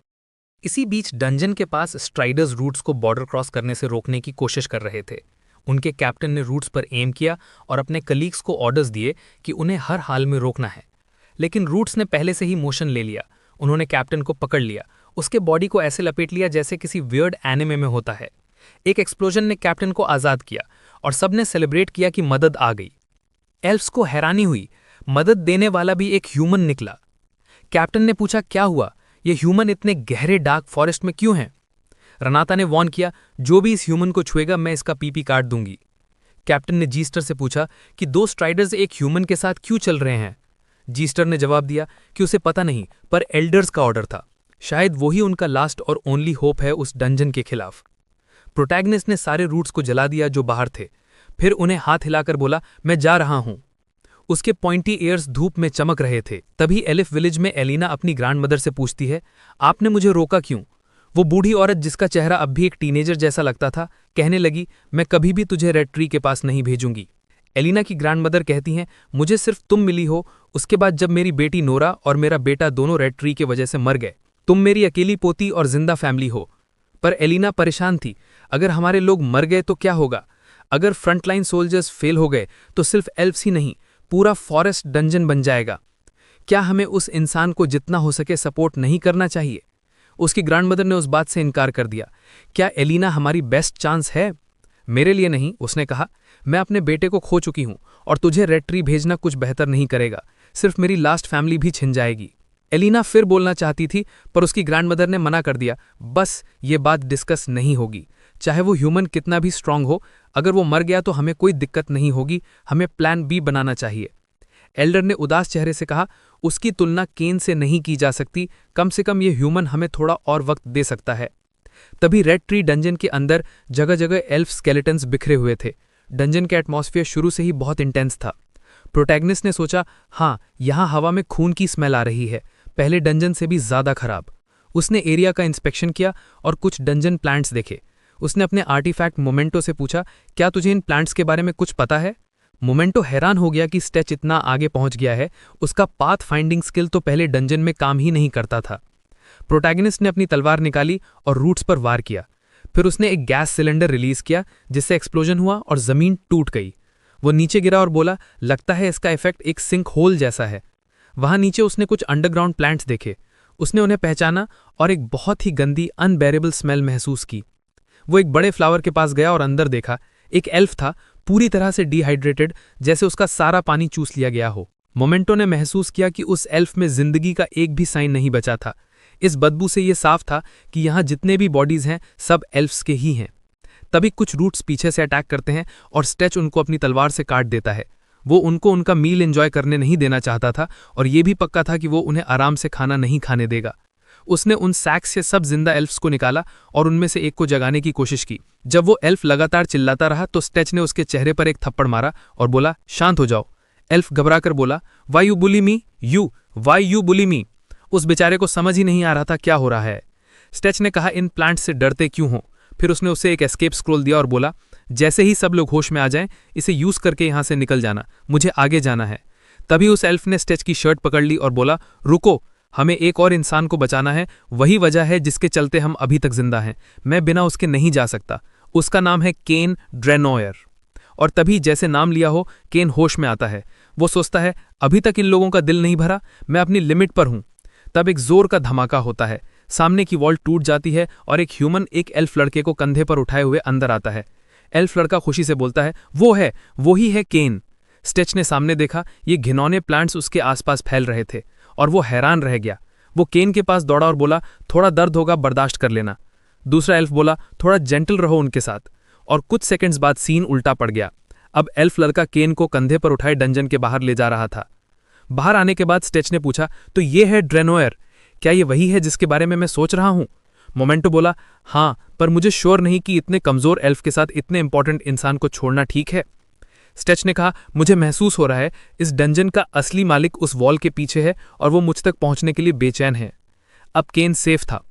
इसी बीच डंजन के पास स्ट्राइडर्स रूट्स को बॉर्डर क्रॉस करने से रोकने की कोशिश कर रहे थे। उनके कैप्टन ने रूट्स पर एम किया और अपने कलीग्स को ऑर्डर्स दिए कि उन्हें हर हाल में रोकना है। लेकिन रूट्स ने पहले से ही मोशन ले लिया। उन्होंने कैप्टन को पकड़ लिया, उसके बॉडी को ऐसे लपेट लिया जैसे किसी वियर्ड एनिमे में होता है। एक एक्सप्लोजन ने कैप्टन को आज़ाद किया और सबने सेलिब्रेट किया कि मदद आ गई। एल्फ्स को हैरानी हुई, मदद देने वाला भी एक ह्यूमन निकला। कैप्टन ने पूछा क्या हुआ, ये ह्यूमन इतने गहरे डार्क फॉरेस्ट में क्यों हैं? रनाता ने वॉर्न किया, जो भी इस ह्यूमन को छुएगा मैं इसका पीपी काट दूंगी। कैप्टन ने जीस्टर से पूछा कि 2 स्ट्राइडर्स एक ह्यूमन के साथ क्यों चल रहे हैं। जीस्टर ने जवाब दिया कि उसे पता नहीं, पर एल्डर्स का ऑर्डर था। शायद वही उनका लास्ट और ओनली होप है उस डंजन के खिलाफ। प्रोटैगनिस्ट ने सारे रूट्स को जला दिया जो बाहर थे, फिर उन्हें हाथ हिलाकर बोला मैं जा रहा हूं। उसके पॉइंटी एयर्स धूप में चमक रहे थे। तभी एलिफ विलेज में एलिना अपनी ग्रैंडमदर से पूछती है, आपने मुझे रोका क्यों? वो बूढ़ी औरत जिसका चेहरा अब भी एक टीनेजर जैसा लगता था कहने लगी, मैं कभी भी तुझे रेड ट्री के पास नहीं भेजूंगी। एलिना की ग्रैंडमदर कहती हैं, मुझे सिर्फ तुम मिली हो, उसके बाद जब मेरी बेटी नोरा और मेरा बेटा दोनों रेड ट्री की वजह से मर गए। तुम मेरी अकेली पोती और जिंदा फैमिली हो। पर एलिना परेशान थी, अगर हमारे लोग मर गए तो क्या होगा? अगर फ्रंटलाइन सोल्जर्स फेल हो गए तो सिर्फ एल्फ्स ही नहीं, पूरा फॉरेस्ट डंजन बन जाएगा। क्या हमें उस इंसान को जितना हो सके सपोर्ट नहीं करना चाहिए? उसकी ग्रैंडमदर ने उस बात से इनकार कर दिया। क्या एलिना हमारी बेस्ट चांस है? मेरे लिए नहीं, उसने कहा। मैं अपने बेटे को खो चुकी हूं और तुझे रेड ट्री भेजना कुछ बेहतर नहीं करेगा, सिर्फ मेरी लास्ट फैमिली भी छिन जाएगी। एलिना फिर बोलना चाहती थी पर उसकी ग्रैंडमदर ने मना कर दिया। बस ये बात डिस्कस नहीं होगी, चाहे वो ह्यूमन कितना भी स्ट्रांग हो। अगर वो मर गया तो हमें कोई दिक्कत नहीं होगी, हमें प्लान बी बनाना चाहिए। एल्डर ने उदास चेहरे से कहा, उसकी तुलना केन से नहीं की जा सकती, कम से कम ये ह्यूमन हमें थोड़ा और वक्त दे सकता है। तभी रेड ट्री डंजन के अंदर जगह जगह एल्फ स्केलेटन्स बिखरे हुए थे। डंजन के एटमॉस्फेयर शुरू से ही बहुत इंटेंस था। प्रोटैगनिस्ट ने सोचा, हाँ यहाँ हवा में खून की स्मेल आ रही है, पहले डंजन से भी ज्यादा खराब। उसने एरिया का इंस्पेक्शन किया और कुछ डंजन प्लांट्स देखे। उसने अपने आर्टिफैक्ट मोमेंटो से पूछा, क्या तुझे इन प्लांट्स के बारे में कुछ पता है? मोमेंटो हैरान हो गया कि स्टेच इतना आगे पहुंच गया है। उसका पाथ फाइंडिंग स्किल तो पहले डंजन में काम ही नहीं करता था। प्रोटैगनिस्ट ने अपनी तलवार निकाली और रूट्स पर वार किया। फिर उसने एक गैस सिलेंडर रिलीज किया जिससे एक्सप्लोजन हुआ और जमीन टूट गई। वो नीचे गिरा और बोला, लगता है इसका इफेक्ट एक सिंक होल जैसा है। वहां नीचे उसने कुछ अंडरग्राउंड प्लांट्स देखे। उसने उन्हें पहचाना और एक बहुत ही गंदी अनबेरेबल स्मेल महसूस की। वो एक बड़े फ्लावर के पास गया और अंदर देखा। एक एल्फ था, पूरी तरह से डिहाइड्रेटेड, जैसे उसका सारा पानी चूस लिया गया हो। मोमेंटो ने महसूस किया कि उस एल्फ में जिंदगी का एक भी साइन नहीं बचा था। इस बदबू से ये साफ था कि यहाँ जितने भी बॉडीज हैं सब एल्फ्स के ही हैं। तभी कुछ रूट्स पीछे से अटैक करते हैं और स्टेच उनको अपनी तलवार से काट देता है। वो उनको उनका मील एंजॉय करने नहीं देना चाहता था और ये भी पक्का था कि वो उन्हें आराम से खाना नहीं खाने देगा। उसने उन सैक्स से सब जिंदा एल्फ्स को निकाला और उनमें से एक को जगाने की कोशिश की। जब वो एल्फ लगातार चिल्लाता रहा तो स्टेच ने उसके चेहरे पर एक थप्पड़ मारा और बोला, शांत हो जाओ। एल्फ घबराकर बोला, why you bully me, why you bully me. उस बेचारे को समझ ही नहीं आ रहा था क्या हो रहा है। स्टेच ने कहा, इन प्लांट्स से डरते क्यों हो। फिर उसने उसे एक एस्केप स्क्रोल दिया और बोला, जैसे ही सब लोग होश में आ जाएं, इसे यूज करके यहां से निकल जाना, मुझे आगे जाना है। तभी उस एल्फ ने स्टेच की शर्ट पकड़ ली और बोला, रुको, हमें एक और इंसान को बचाना है, वही वजह है जिसके चलते हम अभी तक जिंदा हैं। मैं बिना उसके नहीं जा सकता। उसका नाम है केन ड्रेनोयर। और तभी जैसे नाम लिया हो, केन होश में आता है। वो सोचता है, अभी तक इन लोगों का दिल नहीं भरा, मैं अपनी लिमिट पर हूं। तब एक जोर का धमाका होता है, सामने की वॉल टूट जाती है और एक ह्यूमन एक एल्फ लड़के को कंधे पर उठाए हुए अंदर आता है। एल्फ लड़का खुशी से बोलता है, वो ही है केन। स्टेच ने सामने देखा, ये घिनौने प्लांट्स उसके आसपास फैल रहे थे और वो हैरान रह गया। वो केन के पास दौड़ा और बोला, थोड़ा दर्द होगा, बर्दाश्त कर लेना। दूसरा एल्फ बोला, थोड़ा जेंटल रहो उनके साथ। और कुछ सेकंड्स बाद सीन उल्टा पड़ गया। अब एल्फ लड़का केन को कंधे पर उठाए डंजन के बाहर ले जा रहा था। बाहर आने के बाद स्टेच ने पूछा, तो ये है ड्रेनोयर, क्या ये वही है जिसके बारे में मैं सोच रहा हूं? मोमेंटो बोला, हाँ, पर मुझे श्योर नहीं कि इतने कमजोर एल्फ के साथ इतने इंपॉर्टेंट इंसान को छोड़ना ठीक है। स्टेच ने कहा, मुझे महसूस हो रहा है इस डंजन का असली मालिक उस वॉल के पीछे है और वो मुझ तक पहुंचने के लिए बेचैन है। अब केन सेफ था।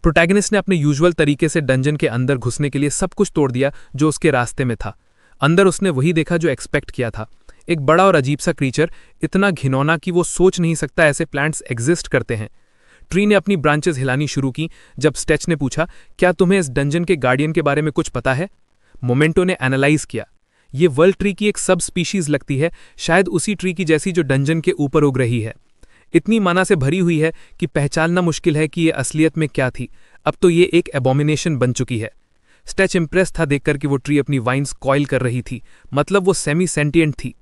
प्रोटैगनिस्ट ने अपने यूजुअल तरीके से डंजन के अंदर घुसने के लिए सब कुछ तोड़ दिया जो उसके रास्ते में था। अंदर उसने वही देखा जो एक्सपेक्ट किया था, एक बड़ा और अजीब सा क्रीचर, इतना घिनौना कि वो सोच नहीं सकता ऐसे प्लांट्स एग्जिस्ट करते हैं। ट्री ने अपनी ब्रांचेस हिलानी शुरू की जब स्टेच ने पूछा, क्या तुम्हें इस डंजन के गार्डियन के बारे में कुछ पता है? मोमेंटो ने एनालाइज किया, ये वर्ल्ड ट्री की एक सब स्पीशीज लगती है, शायद उसी ट्री की जैसी जो डंजन के ऊपर उग रही है। इतनी माना से भरी हुई है कि पहचानना मुश्किल है कि ये असलियत में क्या थी। अब तो ये एक एबोमिनेशन बन चुकी है। स्टेच इम्प्रेस था देखकर कि वो ट्री अपनी वाइन्स कॉइल कर रही थी, मतलब वो सेमी सेंटिएंट थी।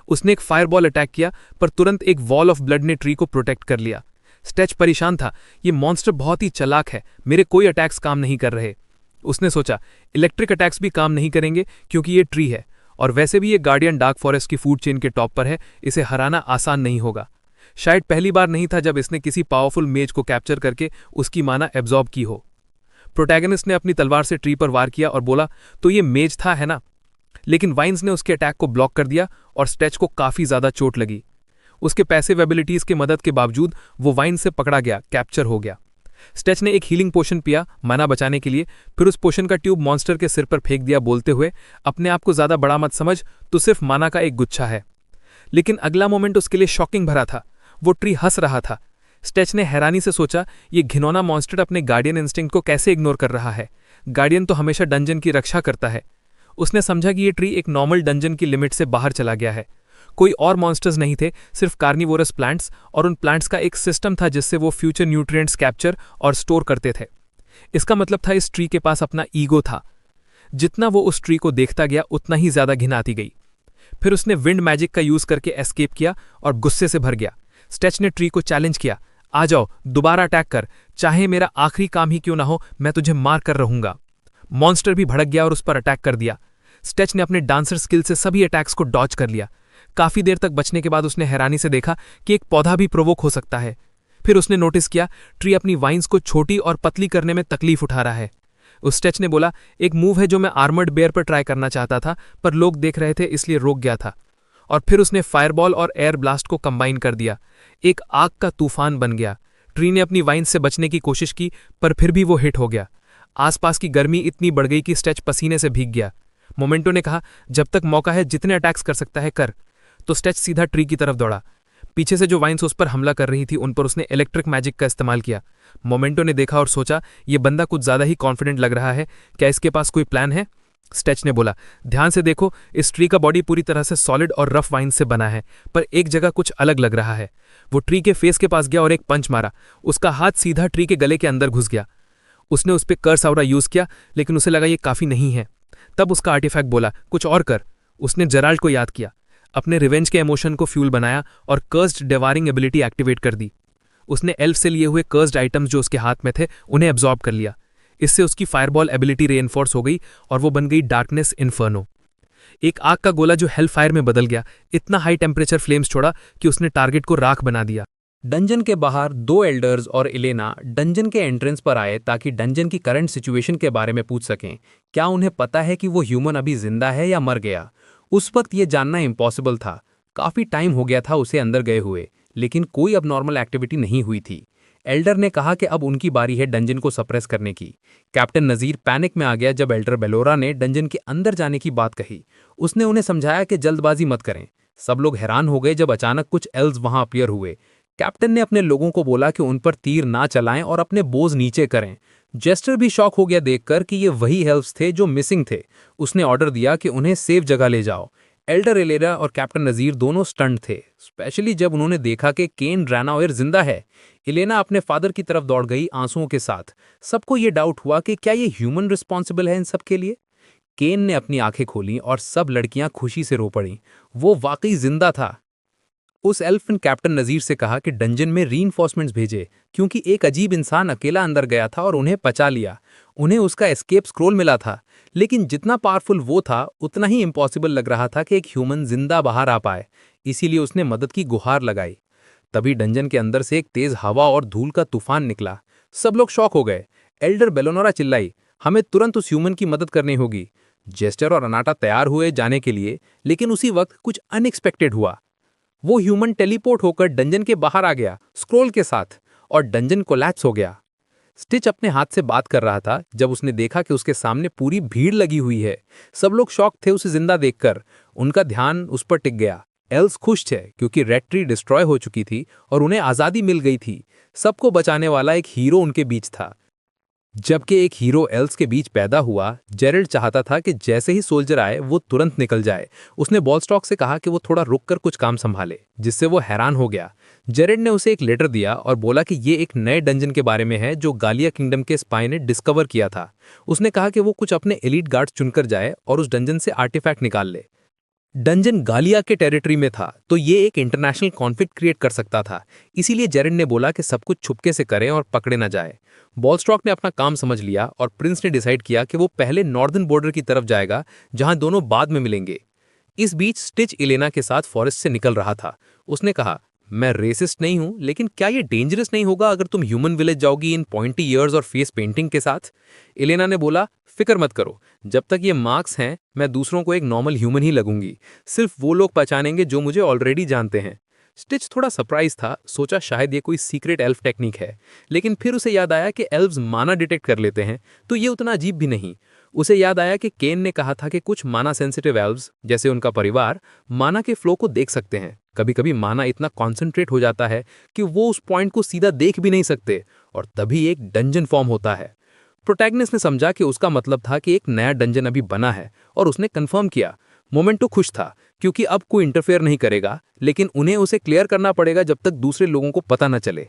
उसने एक फायरबॉल अटैक किया, पर तुरंत एक वॉल ऑफ ब्लड ने ट्री को प्रोटेक्ट कर लिया। स्टेच परेशान था, ये मॉन्स्टर बहुत ही चालाक है, मेरे कोई अटैक्स काम नहीं कर रहे। उसने सोचा, इलेक्ट्रिक अटैक्स भी काम नहीं करेंगे क्योंकि ये ट्री है, और वैसे भी ये गार्डियन डार्क फॉरेस्ट की फूड चेन के टॉप पर है, इसे हराना आसान नहीं होगा। शायद पहली बार नहीं था जब इसने किसी पावरफुल मेज को कैप्चर करके उसकी माना एब्जॉर्ब की हो। प्रोटैगनिस्ट ने अपनी तलवार से ट्री पर वार किया और बोला, तो ये मेज था, है ना? लेकिन वाइन्स ने उसके अटैक को ब्लॉक कर दिया और स्टेच को काफी ज्यादा चोट लगी। उसके पैसिव एबिलिटीज के मदद के बावजूद वो वाइन से पकड़ा गया, कैप्चर हो गया। स्टेच ने एक हीलिंग पोशन पिया माना बचाने के लिए, फिर उस पोशन का ट्यूब मॉन्स्टर के सिर पर फेंक दिया, बोलते हुए, अपने आप को ज्यादा बड़ा मत समझ, तो सिर्फ माना का एक गुच्छा है। लेकिन अगला मोमेंट उसके लिए शॉकिंग भरा था। वो ट्री हंस रहा था। स्टेच ने हैरानी से सोचा, ये घिनौना मॉन्स्टर अपने गार्डियन इंस्टिंक्ट को कैसे इग्नोर कर रहा है? गार्डियन तो हमेशा डंजन की रक्षा करता है। उसने समझा कि ये ट्री एक नॉर्मल डंजन की लिमिट से बाहर चला गया है। कोई और मॉन्स्टर्स नहीं थे, सिर्फ कार्निवोरस प्लांट्स, और उन प्लांट्स का एक सिस्टम था जिससे वो फ्यूचर न्यूट्रिएंट्स कैप्चर और स्टोर करते थे। इसका मतलब था इस ट्री के पास अपना ईगो था। जितना वो उस ट्री को देखता गया उतना ही ज्यादा घिन आती गई। फिर उसने विंड मैजिक का यूज करके एस्केप किया और गुस्से से भर गया। स्टेच ने ट्री को चैलेंज किया, आ जाओ, दोबारा अटैक कर, चाहे मेरा आखिरी काम ही क्यों ना हो, मैं तुझे मार कर रहूंगा। मॉन्स्टर भी भड़क गया और उस पर अटैक कर दिया। स्टेच ने अपने डांसर स्किल से सभी अटैक्स को डॉज कर लिया। काफी देर तक बचने के बाद उसने हैरानी से देखा कि एक पौधा भी प्रोवोक हो सकता है। फिर उसने नोटिस किया ट्री अपनी वाइन्स को छोटी और पतली करने में तकलीफ उठा रहा है। उस स्टेच ने बोला, एक मूव है जो मैं आर्मर्ड बेयर पर ट्राई करना चाहता था, पर लोग देख रहे थे इसलिए रोक गया था। और फिर उसने फायरबॉल और एयर ब्लास्ट को कंबाइन कर दिया। एक आग का तूफान बन गया। ट्री ने अपनी वाइन्स से बचने की कोशिश की, पर फिर भी वो हिट हो गया। आसपास की गर्मी इतनी बढ़ गई कि स्टेच पसीने से भीग गया। मोमेंटो ने कहा, जब तक मौका है जितने अटैक्स कर सकता है कर। तो स्टेच सीधा ट्री की तरफ दौड़ा। पीछे से जो वाइन्स उस पर हमला कर रही थी उन पर उसने इलेक्ट्रिक मैजिक का इस्तेमाल किया। मोमेंटो ने देखा और सोचा, ये बंदा कुछ ज्यादा ही कॉन्फिडेंट लग रहा है, क्या इसके पास कोई प्लान है? स्टेच ने बोला, ध्यान से देखो, इस ट्री का बॉडी पूरी तरह से सॉलिड और रफ वाइन से बना है, पर एक जगह कुछ अलग लग रहा है। वो ट्री के फेस के पास गया और एक पंच मारा। उसका हाथ सीधा ट्री के गले के अंदर घुस गया। उसने उस पर कर्स आउरा यूज किया, लेकिन उसे लगा ये काफी नहीं है। तब उसका आर्टिफैक्ट बोला, कुछ और कर। उसने जेराल्ड को याद किया, अपने रिवेंज के इमोशन को फ्यूल बनाया और कर्स्ड डेवारिंग एबिलिटी एक्टिवेट कर दी। उसने एल्फ से लिए हुए कर्स्ड आइटम्स जो उसके हाथ में थे उन्हें एब्जॉर्ब कर लिया। इससे उसकी फायरबॉल एबिलिटी रेइनफोर्स हो गई और वो बन गई डार्कनेस इन्फर्नो। एक आग का गोला जो हेल फायर में बदल गया, इतना हाई टेम्परेचर फ्लेम्स छोड़ा कि उसने टारगेट को राख बना दिया। डंजन के बाहर दो एल्डर्स और इलेना डंजन के एंट्रेंस पर आए ताकि डंजन की करंट सिचुएशन के बारे में पूछ सकें। क्या उन्हें पता है कि वो ह्यूमन अभी जिंदा है या मर गया? उस वक्त ये जानना इम्पॉसिबल था। काफी टाइम हो गया था उसे अंदर गए हुए, लेकिन कोई अब नॉर्मल एक्टिविटी नहीं हुई थी। एल्डर ने कहा कि अब उनकी बारी है डंजन को सप्रेस करने की। कैप्टन नजीर पैनिक में आ गया जब एल्डर बेलोरा ने डंजन के अंदर जाने की बात कही। उसने उन्हें समझाया कि जल्दबाजी मत करें। सब लोग हैरान हो गए जब अचानक कुछ एल्व्स वहां अपीयर हुए। कैप्टन ने अपने लोगों को बोला कि उन पर तीर ना चलाएं और अपने बोझ नीचे करें। जेस्टर भी शॉक हो गया देखकर कि ये वही एल्व्स थे जो मिसिंग थे। उसने ऑर्डर दिया कि उन्हें सेफ जगह ले जाओ। एल्डर इलेना और कैप्टन नजीर दोनों स्टंट थे, स्पेशली जब उन्होंने देखा कि केन ड्रैनाओयर जिंदा है। इलेना अपने फादर की तरफ दौड़ गई आंसुओं के साथ। सबको ये डाउट हुआ कि क्या ये ह्यूमन रिस्पॉन्सिबल है इन सब के लिए। केन ने अपनी आंखें खोलीं और सब लड़कियां खुशी से रो पड़ीं। वो वाकई जिंदा था। उस एल्फ ने कैप्टन नजीर से कहा कि डंजन में रीइंफोर्समेंट्स भेजे, क्योंकि एक अजीब इंसान अकेला अंदर गया था और उन्हें पचा लिया। उन्हें उसका एस्केप स्क्रोल मिला था, लेकिन जितना पावरफुल वो था उतना ही इम्पॉसिबल लग रहा था कि एक ह्यूमन जिंदा बाहर आ पाए। इसीलिए उसने मदद की गुहार लगाई। तभी डंजन के अंदर से एक तेज हवा और धूल का तूफान निकला। सब लोग शॉक हो गए। एल्डर बेलोनोरा चिल्लाई, हमें तुरंत उस ह्यूमन की मदद करनी होगी। जेस्टर और अनाटा तैयार हुए जाने के लिए, लेकिन उसी वक्त कुछ अनएक्सपेक्टेड हुआ। वो ह्यूमन टेलीपोर्ट होकर डंजन के बाहर आ गया स्क्रोल के साथ, और डंजन कोलैप्स हो गया। स्टिच अपने हाथ से बात कर रहा था जब उसने देखा कि उसके सामने पूरी भीड़ लगी हुई है। सब लोग शॉक थे उसे जिंदा देखकर। उनका ध्यान उस पर टिक गया। एल्स खुश थे क्योंकि रेड ट्री डिस्ट्रॉय हो चुकी थी और उन्हें आज़ादी मिल गई थी। सबको बचाने वाला एक हीरो उनके बीच था। जबकि एक हीरो एल्स के बीच पैदा हुआ, जेरल्ड चाहता था कि जैसे ही सोल्जर आए वो तुरंत निकल जाए। उसने बॉलस्टॉक से कहा कि वो थोड़ा रुककर कुछ काम संभाले, जिससे वो हैरान हो गया। जेरल्ड ने उसे एक लेटर दिया और बोला कि ये एक नए डंजन के बारे में है जो गालिया किंगडम के स्पाई ने डिस्कवर किया था। उसने कहा कि वो कुछ अपने एलीट गार्ड्स चुनकर जाए और उस डंजन से आर्टिफैक्ट निकाल ले। डंजन गालिया के टेरिटरी में था, तो ये एक इंटरनेशनल कॉन्फ्लिक्ट क्रिएट कर सकता था। इसीलिए जेरल्ड ने बोला कि सब कुछ छुपके से करें और पकड़े न जाए। बॉलस्टॉक ने अपना काम समझ लिया और प्रिंस ने डिसाइड किया कि वो पहले नॉर्दर्न बॉर्डर की तरफ जाएगा, जहां दोनों बाद में मिलेंगे। इस बीच स्टिच इलेना के साथ फॉरेस्ट से निकल रहा था। उसने कहा, मैं रेसिस्ट नहीं हूं, लेकिन क्या ये डेंजरस नहीं होगा अगर तुम ह्यूमन विलेज जाओगी इन पॉइंटी ईयर्स और फेस पेंटिंग के साथ? इलेना ने बोला, फिक्र मत करो, जब तक ये मार्क्स हैं मैं दूसरों को एक नॉर्मल ह्यूमन ही लगूंगी। सिर्फ वो लोग पहचानेंगे जो मुझे ऑलरेडी जानते हैं। स्टिच थोड़ा सरप्राइज था, सोचा शायद ये कोई सीक्रेट एल्फ टेक्निक है, लेकिन फिर उसे याद आया कि एल्व्स माना डिटेक्ट कर लेते हैं, तो ये उतना अजीब भी नहीं। उसे याद आया कि केन ने कहा था कि कुछ माना सेंसिटिव एल्व्स, जैसे उनका परिवार, माना के फ्लो को देख सकते हैं। कभी कभी माना इतना कॉन्सेंट्रेट हो जाता है कि वो उस पॉइंट को सीधा देख भी नहीं सकते, और तभी एक डंजन फॉर्म होता है। प्रोटैगनिस्ट ने समझा कि उसका मतलब था कि एक नया डंजन अभी बना है, और उसने कंफर्म किया। मोमेंटो खुश था क्योंकि अब कोई इंटरफेयर नहीं करेगा, लेकिन उन्हें उसे क्लियर करना पड़ेगा जब तक दूसरे लोगों को पता न चले।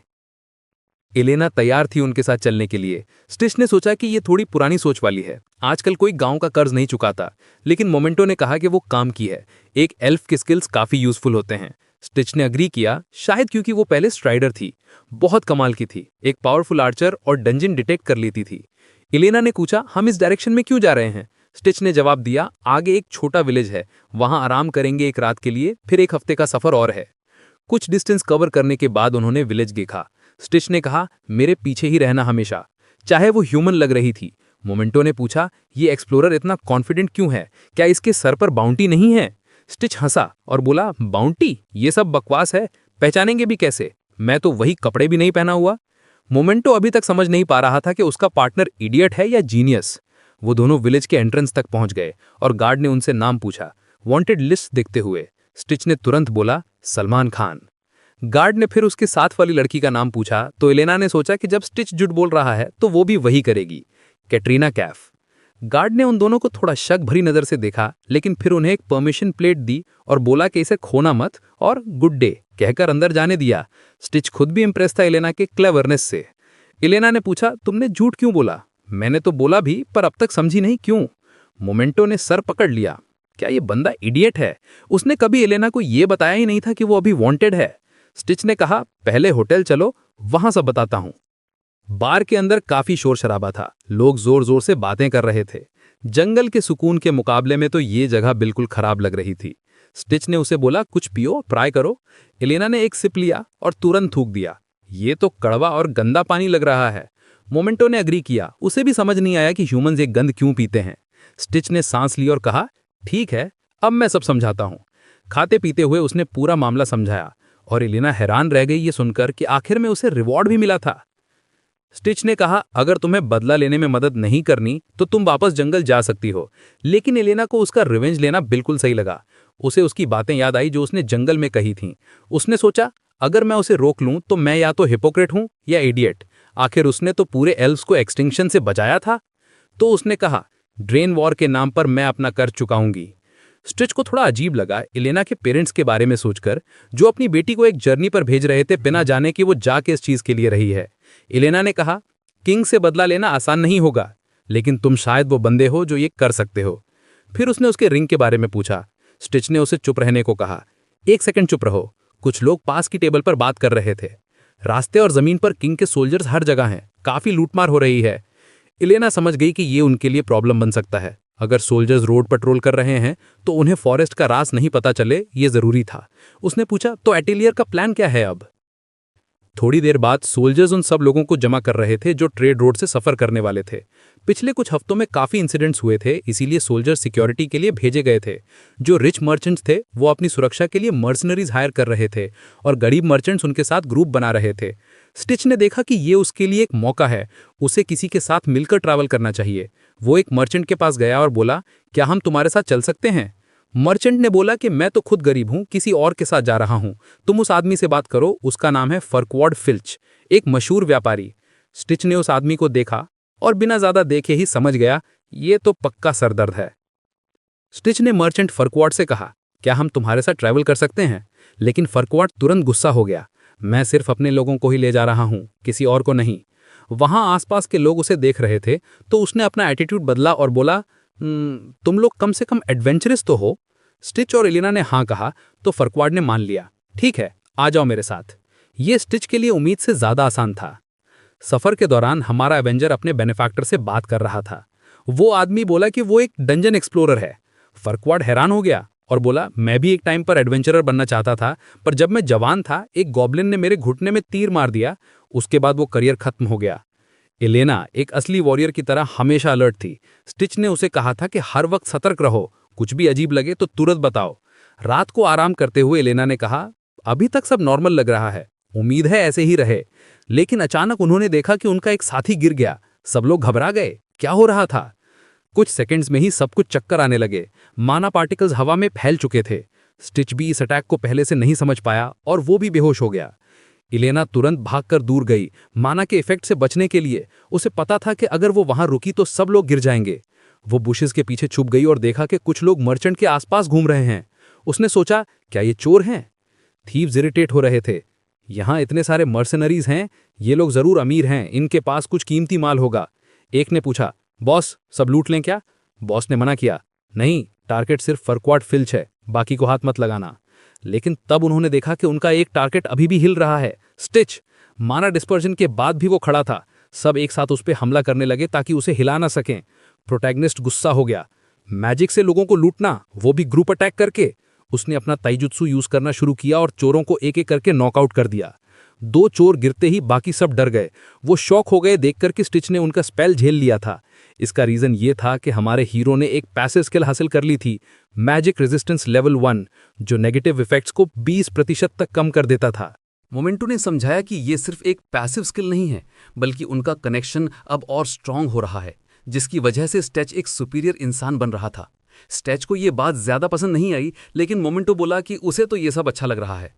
इलेना तैयार थी उनके साथ चलने के लिए। स्टिच ने सोचा कि ये थोड़ी पुरानी सोच वाली है, आजकल कोई गांव का कर्ज नहीं चुकाता, लेकिन मोमेंटो ने कहा कि वो काम की है। एक एल्फ की स्किल्स काफी यूजफुल होते हैं। स्टिच ने अग्री किया, शायद क्योंकि वो पहले स्ट्राइडर थी, बहुत कमाल की थी, एक पावरफुल आर्चर और डंजन डिटेक्ट कर लेती थी। इलेना ने पूछा, हम इस डायरेक्शन में क्यों जा रहे हैं? स्टिच ने जवाब दिया, आगे एक छोटा विलेज है, वहां आराम करेंगे एक रात के लिए, फिर एक हफ्ते का सफर और है। कुछ डिस्टेंस कवर करने के बाद उन्होंने विलेज देखा। स्टिच ने कहा, मेरे पीछे ही रहना हमेशा, चाहे वो ह्यूमन लग रही थी। मोमेंटो ने पूछा, ये एक्सप्लोरर इतना कॉन्फिडेंट क्यों है, क्या इसके सर पर बाउंटी नहीं है? स्टिच हंसा और बोला, बाउंटी? ये सब बकवास है, पहचानेंगे भी कैसे? मैं तो वही कपड़े भी नहीं पहना हुआ। मोमेंटो अभी तक समझ नहीं पा रहा था कि उसका पार्टनर इडियट है या जीनियस। वो दोनों विलेज के एंट्रेंस तक पहुंच गए और गार्ड ने उनसे नाम पूछा, वांटेड लिस्ट देखते हुए। स्टिच ने तुरंत बोला, सलमान खान। गार्ड ने फिर उसके साथ वाली लड़की का नाम पूछा, तो इलेना ने सोचा कि जब स्टिच झूठ बोल रहा है तो वो भी वही करेगी, कैटरीना कैफ। गार्ड ने उन दोनों को थोड़ा शक भरी नजर से देखा, लेकिन फिर उन्हें एक परमिशन प्लेट दी और बोला कि इसे खोना मत और गुड डे कहकर अंदर जाने दिया। स्टिच खुद भी इंप्रेस था इलेना के क्लेवरनेस से। इलेना ने पूछा, तुमने झूठ क्यों बोला? मैंने तो बोला भी, पर अब तक समझी नहीं क्यों। मोमेंटो ने सर पकड़ लिया, क्या ये बंदा इडियट है? उसने कभी इलेना को ये बताया ही नहीं था कि वो अभी वांटेड है। स्टिच ने कहा, पहले होटल चलो, वहां सब बताता हूं। बार के अंदर काफी शोर शराबा था, लोग जोर जोर से बातें कर रहे थे। जंगल के सुकून के मुकाबले में तो ये जगह बिल्कुल खराब लग रही थी। स्टिच ने उसे बोला, कुछ पियो, ट्राई करो। एलेना ने एक सिप लिया और तुरंत थूक दिया। ये तो कड़वा और गंदा पानी लग रहा है। मोमेंटो ने अग्री किया। उसे भी समझ नहीं आया कि ह्यूमंस एक गंध क्यों पीते हैं। स्टिच ने सांस ली और कहा, ठीक है, अब मैं सब समझाता हूं। खाते पीते हुए उसने पूरा मामला समझाया और एलेना हैरान रह गई ये सुनकर कि आखिर में उसे रिवॉर्ड भी मिला था। स्टिच ने कहा, अगर तुम्हें बदला लेने में मदद नहीं करनी तो तुम वापस जंगल जा सकती हो। लेकिन एलेना को उसका रिवेंज लेना बिल्कुल सही लगा। उसे उसकी बातें याद आई जो उसने जंगल में कही थीं। उसने सोचा, अगर मैं उसे रोक लूं तो मैं या तो हिपोक्रेट हूं या इडियट। आखिर उसने तो पूरे एल्व्स को एक्सटिंक्शन से बचाया था। तो उसने कहा, ड्रेन वॉर के नाम पर मैं अपना कर चुकाऊंगी। स्टिच को थोड़ा अजीब लगा एलेना के पेरेंट्स के बारे में सोचकर, जो अपनी बेटी को एक जर्नी पर भेज रहे थे बिना जाने कि वो जा के इस चीज के लिए रही है। एलेना ने कहा, किंग से बदला लेना आसान नहीं होगा, लेकिन तुम शायद वो बंदे हो जो ये कर सकते हो। फिर उसने उसके रिंग के बारे में पूछा। स्टिच ने उसे चुप रहने को कहा। एक सेकंड चुप रहो। कुछ लोग पास की टेबल पर बात कर रहे थे। रास्ते और जमीन पर किंग के सोल्जर्स हर जगह हैं। काफी लूटमार हो रही है। एलेना समझ गई कि ये उनके लिए प्रॉब्लम बन सकता है। अगर सोल्जर्स रोड पेट्रोल कर रहे हैं तो उन्हें फॉरेस्ट का राज नहीं पता चले, ये जरूरी था। उसने पूछा, तो एटेलियर का प्लान क्या है अब? थोड़ी देर बाद सोल्जर्स उन सब लोगों को जमा कर रहे थे जो ट्रेड रोड से सफर करने वाले थे। पिछले कुछ हफ्तों में काफी इंसिडेंट्स हुए थे, इसीलिए सोल्जर्स सिक्योरिटी के लिए भेजे गए थे। जो रिच मर्चेंट्स थे वो अपनी सुरक्षा के लिए मर्सनरीज हायर कर रहे थे और गरीब मर्चेंट्स उनके साथ ग्रुप बना रहे थे। स्टिच ने देखा कि ये उसके लिए एक मौका है। उसे किसी के साथ मिलकर ट्रैवल करना चाहिए। वो एक मर्चेंट के पास गया और बोला, क्या हम तुम्हारे साथ चल सकते हैं? मर्चेंट ने बोला कि मैं तो खुद गरीब हूं, किसी और के साथ जा रहा हूं। तुम उस आदमी से बात करो, उसका नाम है फर्क्वाड फिल्च, एक मशहूर व्यापारी। स्टिच ने उस आदमी को देखा और बिना ज्यादा देखे ही समझ गया ये तो पक्का सरदर्द है। स्टिच ने मर्चेंट फर्क्वाड से कहा, क्या हम तुम्हारे साथ ट्रैवल कर सकते हैं? लेकिन फर्क्वाड तुरंत गुस्सा हो गया। मैं सिर्फ अपने लोगों को ही ले जा रहा हूं, किसी और को नहीं। वहां आसपास के लोग उसे देख रहे थे तो उसने अपना एटीट्यूड बदला और बोला, तुम लोग कम से कम एडवेंचरस तो हो। स्टिच और एलेना ने हाँ कहा तो फर्क्वाड ने मान लिया। ठीक है, आ जाओ मेरे साथ। ये स्टिच के लिए उम्मीद से ज्यादा आसान था। सफर के दौरान हमारा एवेंजर अपने बेनिफैक्टर से बात कर रहा था। वो आदमी बोला कि वो एक डंजन एक्सप्लोरर है। फर्क्वाड हैरान हो गया और बोला, मैं भी एक टाइम पर एडवेंचरर बनना चाहता था, पर जब मैं जवान था एक गॉब्लिन ने मेरे घुटने में तीर मार दिया। उसके बाद वो करियर खत्म हो गया। एलेना एक असली वॉरियर की तरह हमेशा अलर्ट थी। स्टिच ने उसे कहा था कि हर वक्त सतर्क रहो, कुछ भी अजीब लगे तो तुरंत बताओ। रात को आराम करते हुए एलेना ने कहा, अभी तक सब नॉर्मल लग रहा है, उम्मीद है ऐसे ही रहे। लेकिन अचानक उन्होंने देखा कि उनका एक साथी गिर गया। सब लोग घबरा गए। क्या हो रहा था? कुछ सेकंड्स में ही सब कुछ चक्कर आने लगे। माना पार्टिकल्स हवा में फैल चुके थे। स्टिच भी इस अटैक को पहले से नहीं समझ पाया और वो भी बेहोश हो गया। एलेना तुरंत भागकर दूर गई, माना के इफेक्ट से बचने के लिए। उसे पता था कि अगर वो वहां रुकी तो सब लोग गिर जाएंगे। वो बुशेस के पीछे छुप गई और देखा कि कुछ लोग मर्चेंट के आसपास घूम रहे हैं। उसने सोचा, क्या ये चोर हैं? थीव्स इरिटेट हो रहे थे। यहां इतने सारे मर्सनरीज हैं, ये लोग जरूर अमीर हैं, इनके पास कुछ कीमती माल होगा। एक ने पूछा, बॉस सब लूट लें क्या? बॉस ने मना किया, नहीं, टारगेट सिर्फ फर्क्वाड फिल्च है, बाकी को हाथ मत लगाना। लेकिन तब उन्होंने देखा कि उनका एक टारगेट अभी भी हिल रहा है, स्टिच। माना डिस्पर्जन के बाद भी वो खड़ा था। सब एक साथ उस पर हमला करने लगे ताकि उसे हिला ना सकें। प्रोटैगनिस्ट गुस्सा हो गया। मैजिक से लोगों को लूटना, वो भी ग्रुप अटैक करके। उसने अपना ताइजुत्सु यूज करना शुरू किया और चोरों को एक एक करके नॉकआउट कर दिया। 2 चोर गिरते ही बाकी सब डर गए। वो शॉक हो गए देखकर कि स्टिच ने उनका स्पेल झेल लिया था। इसका रीजन ये था कि हमारे हीरो ने एक पैसिव स्किल हासिल कर ली थी, मैजिक रेजिस्टेंस लेवल 1, जो नेगेटिव इफेक्ट्स को 20% तक कम कर देता था। मोमेंटो ने समझाया कि ये सिर्फ एक पैसिव स्किल नहीं है, बल्कि उनका कनेक्शन अब और स्ट्रांग हो रहा है, जिसकी वजह से स्टेच एक सुपीरियर इंसान बन रहा था। स्टेच को ये बात ज्यादा पसंद नहीं आई, लेकिन मोमेंटो बोला कि उसे तो ये सब अच्छा लग रहा है।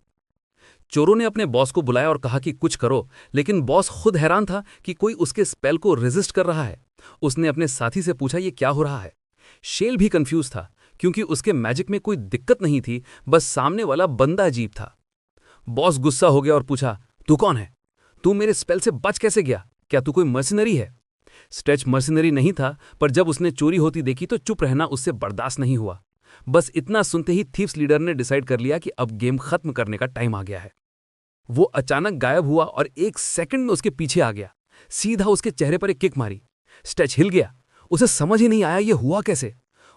चोरों ने अपने बॉस को बुलाया और कहा कि कुछ करो, लेकिन बॉस खुद हैरान था कि कोई उसके स्पेल को रेजिस्ट कर रहा है। उसने अपने साथी से पूछा, ये क्या हो रहा है? शेल भी कंफ्यूज था, क्योंकि उसके मैजिक में कोई दिक्कत नहीं थी, बस सामने वाला बंदा अजीब था। बॉस गुस्सा हो गया और पूछा, तू कौन है? तू मेरे स्पेल से बच कैसे गया? क्या तू कोई मर्सिनरी है? स्ट्रेच मर्सिनरी नहीं था, पर जब उसने चोरी होती देखी तो चुप रहना उससे बर्दाश्त नहीं हुआ। बस इतना सुनते ही थीव्स लीडर ने डिसाइड कर लिया कि अब गेम खत्म करने का टाइम आ गया है। वो अचानक गायब हुआ और 1 सेकंड में उसके पीछे आ गया। सीधा उसके चेहरे पर एक किक मारी। स्ट्रेच हिल गया। उसे समझ ही नहीं आया ये हुआ कैसे।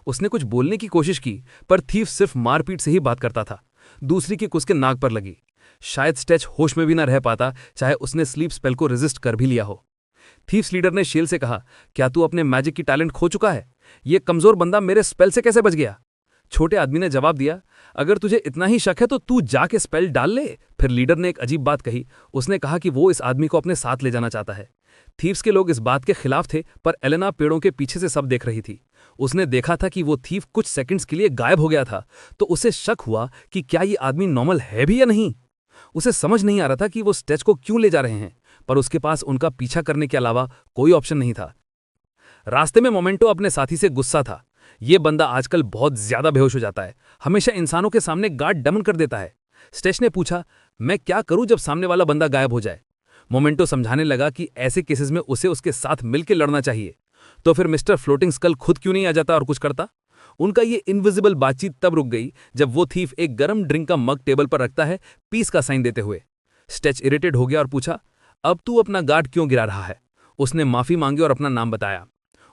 उसने कुछ बोलने की कोशिश की, पर थीफ सिर्फ मारपीट से ही बात करता था। दूसरी किक उसके नाक पर लगी। शायद स्टेच होश में भी ना रह पाता, चाहे उसने स्लीप स्पेल को रेजिस्ट कर भी लिया हो। थीफ्स लीडर ने शेल से कहा, क्या तू अपने मैजिक की टैलेंट खो चुका है? ये कमजोर बंदा मेरे स्पेल से कैसे बच गया? छोटे आदमी ने जवाब दिया, अगर तुझे इतना ही शक है तो तू जाके स्पेल डाल ले। फिर लीडर ने एक अजीब बात कही। उसने कहा कि वो इस आदमी को अपने साथ ले जाना चाहता है। थीफ्स के लोग इस बात के खिलाफ थे, पर एलेना पेड़ों के पीछे से सब देख रही थी। उसने देखा था कि वो थीफ कुछ सेकंड्स के लिए गायब हो गया था, तो उसे शक हुआ कि क्या ये आदमी नॉर्मल है भी या नहीं। उसे समझ नहीं आ रहा था कि वो स्टेच को क्यों ले जा रहे हैं, पर उसके पास उनका पीछा करने के अलावा कोई ऑप्शन नहीं था। रास्ते में मोमेंटो अपने साथी से गुस्सा था। ये बंदा आजकल बहुत ज्यादा बेहोश हो जाता है, हमेशा इंसानों के सामने गार्ड डमन कर देता है। स्टेच ने पूछा, मैं क्या करूं जब सामने वाला बंदा गायब हो जाए? मोमेंटो समझाने लगा कि ऐसे केसेस में उसे उसके साथ मिलकर लड़ना चाहिए। तो फिर मिस्टर फ्लोटिंग स्कल खुद क्यों नहीं आ जाता और कुछ करता? उनका ये इनविजिबल बातचीत तब रुक गई जब वो थीफ एक गर्म ड्रिंक का मग टेबल पर रखता है, पीस का साइन देते हुए। स्टेच इरिटेट हो गया और पूछा, अब तू अपना गार्ड क्यों गिरा रहा है? उसने माफी मांगी और अपना नाम बताया।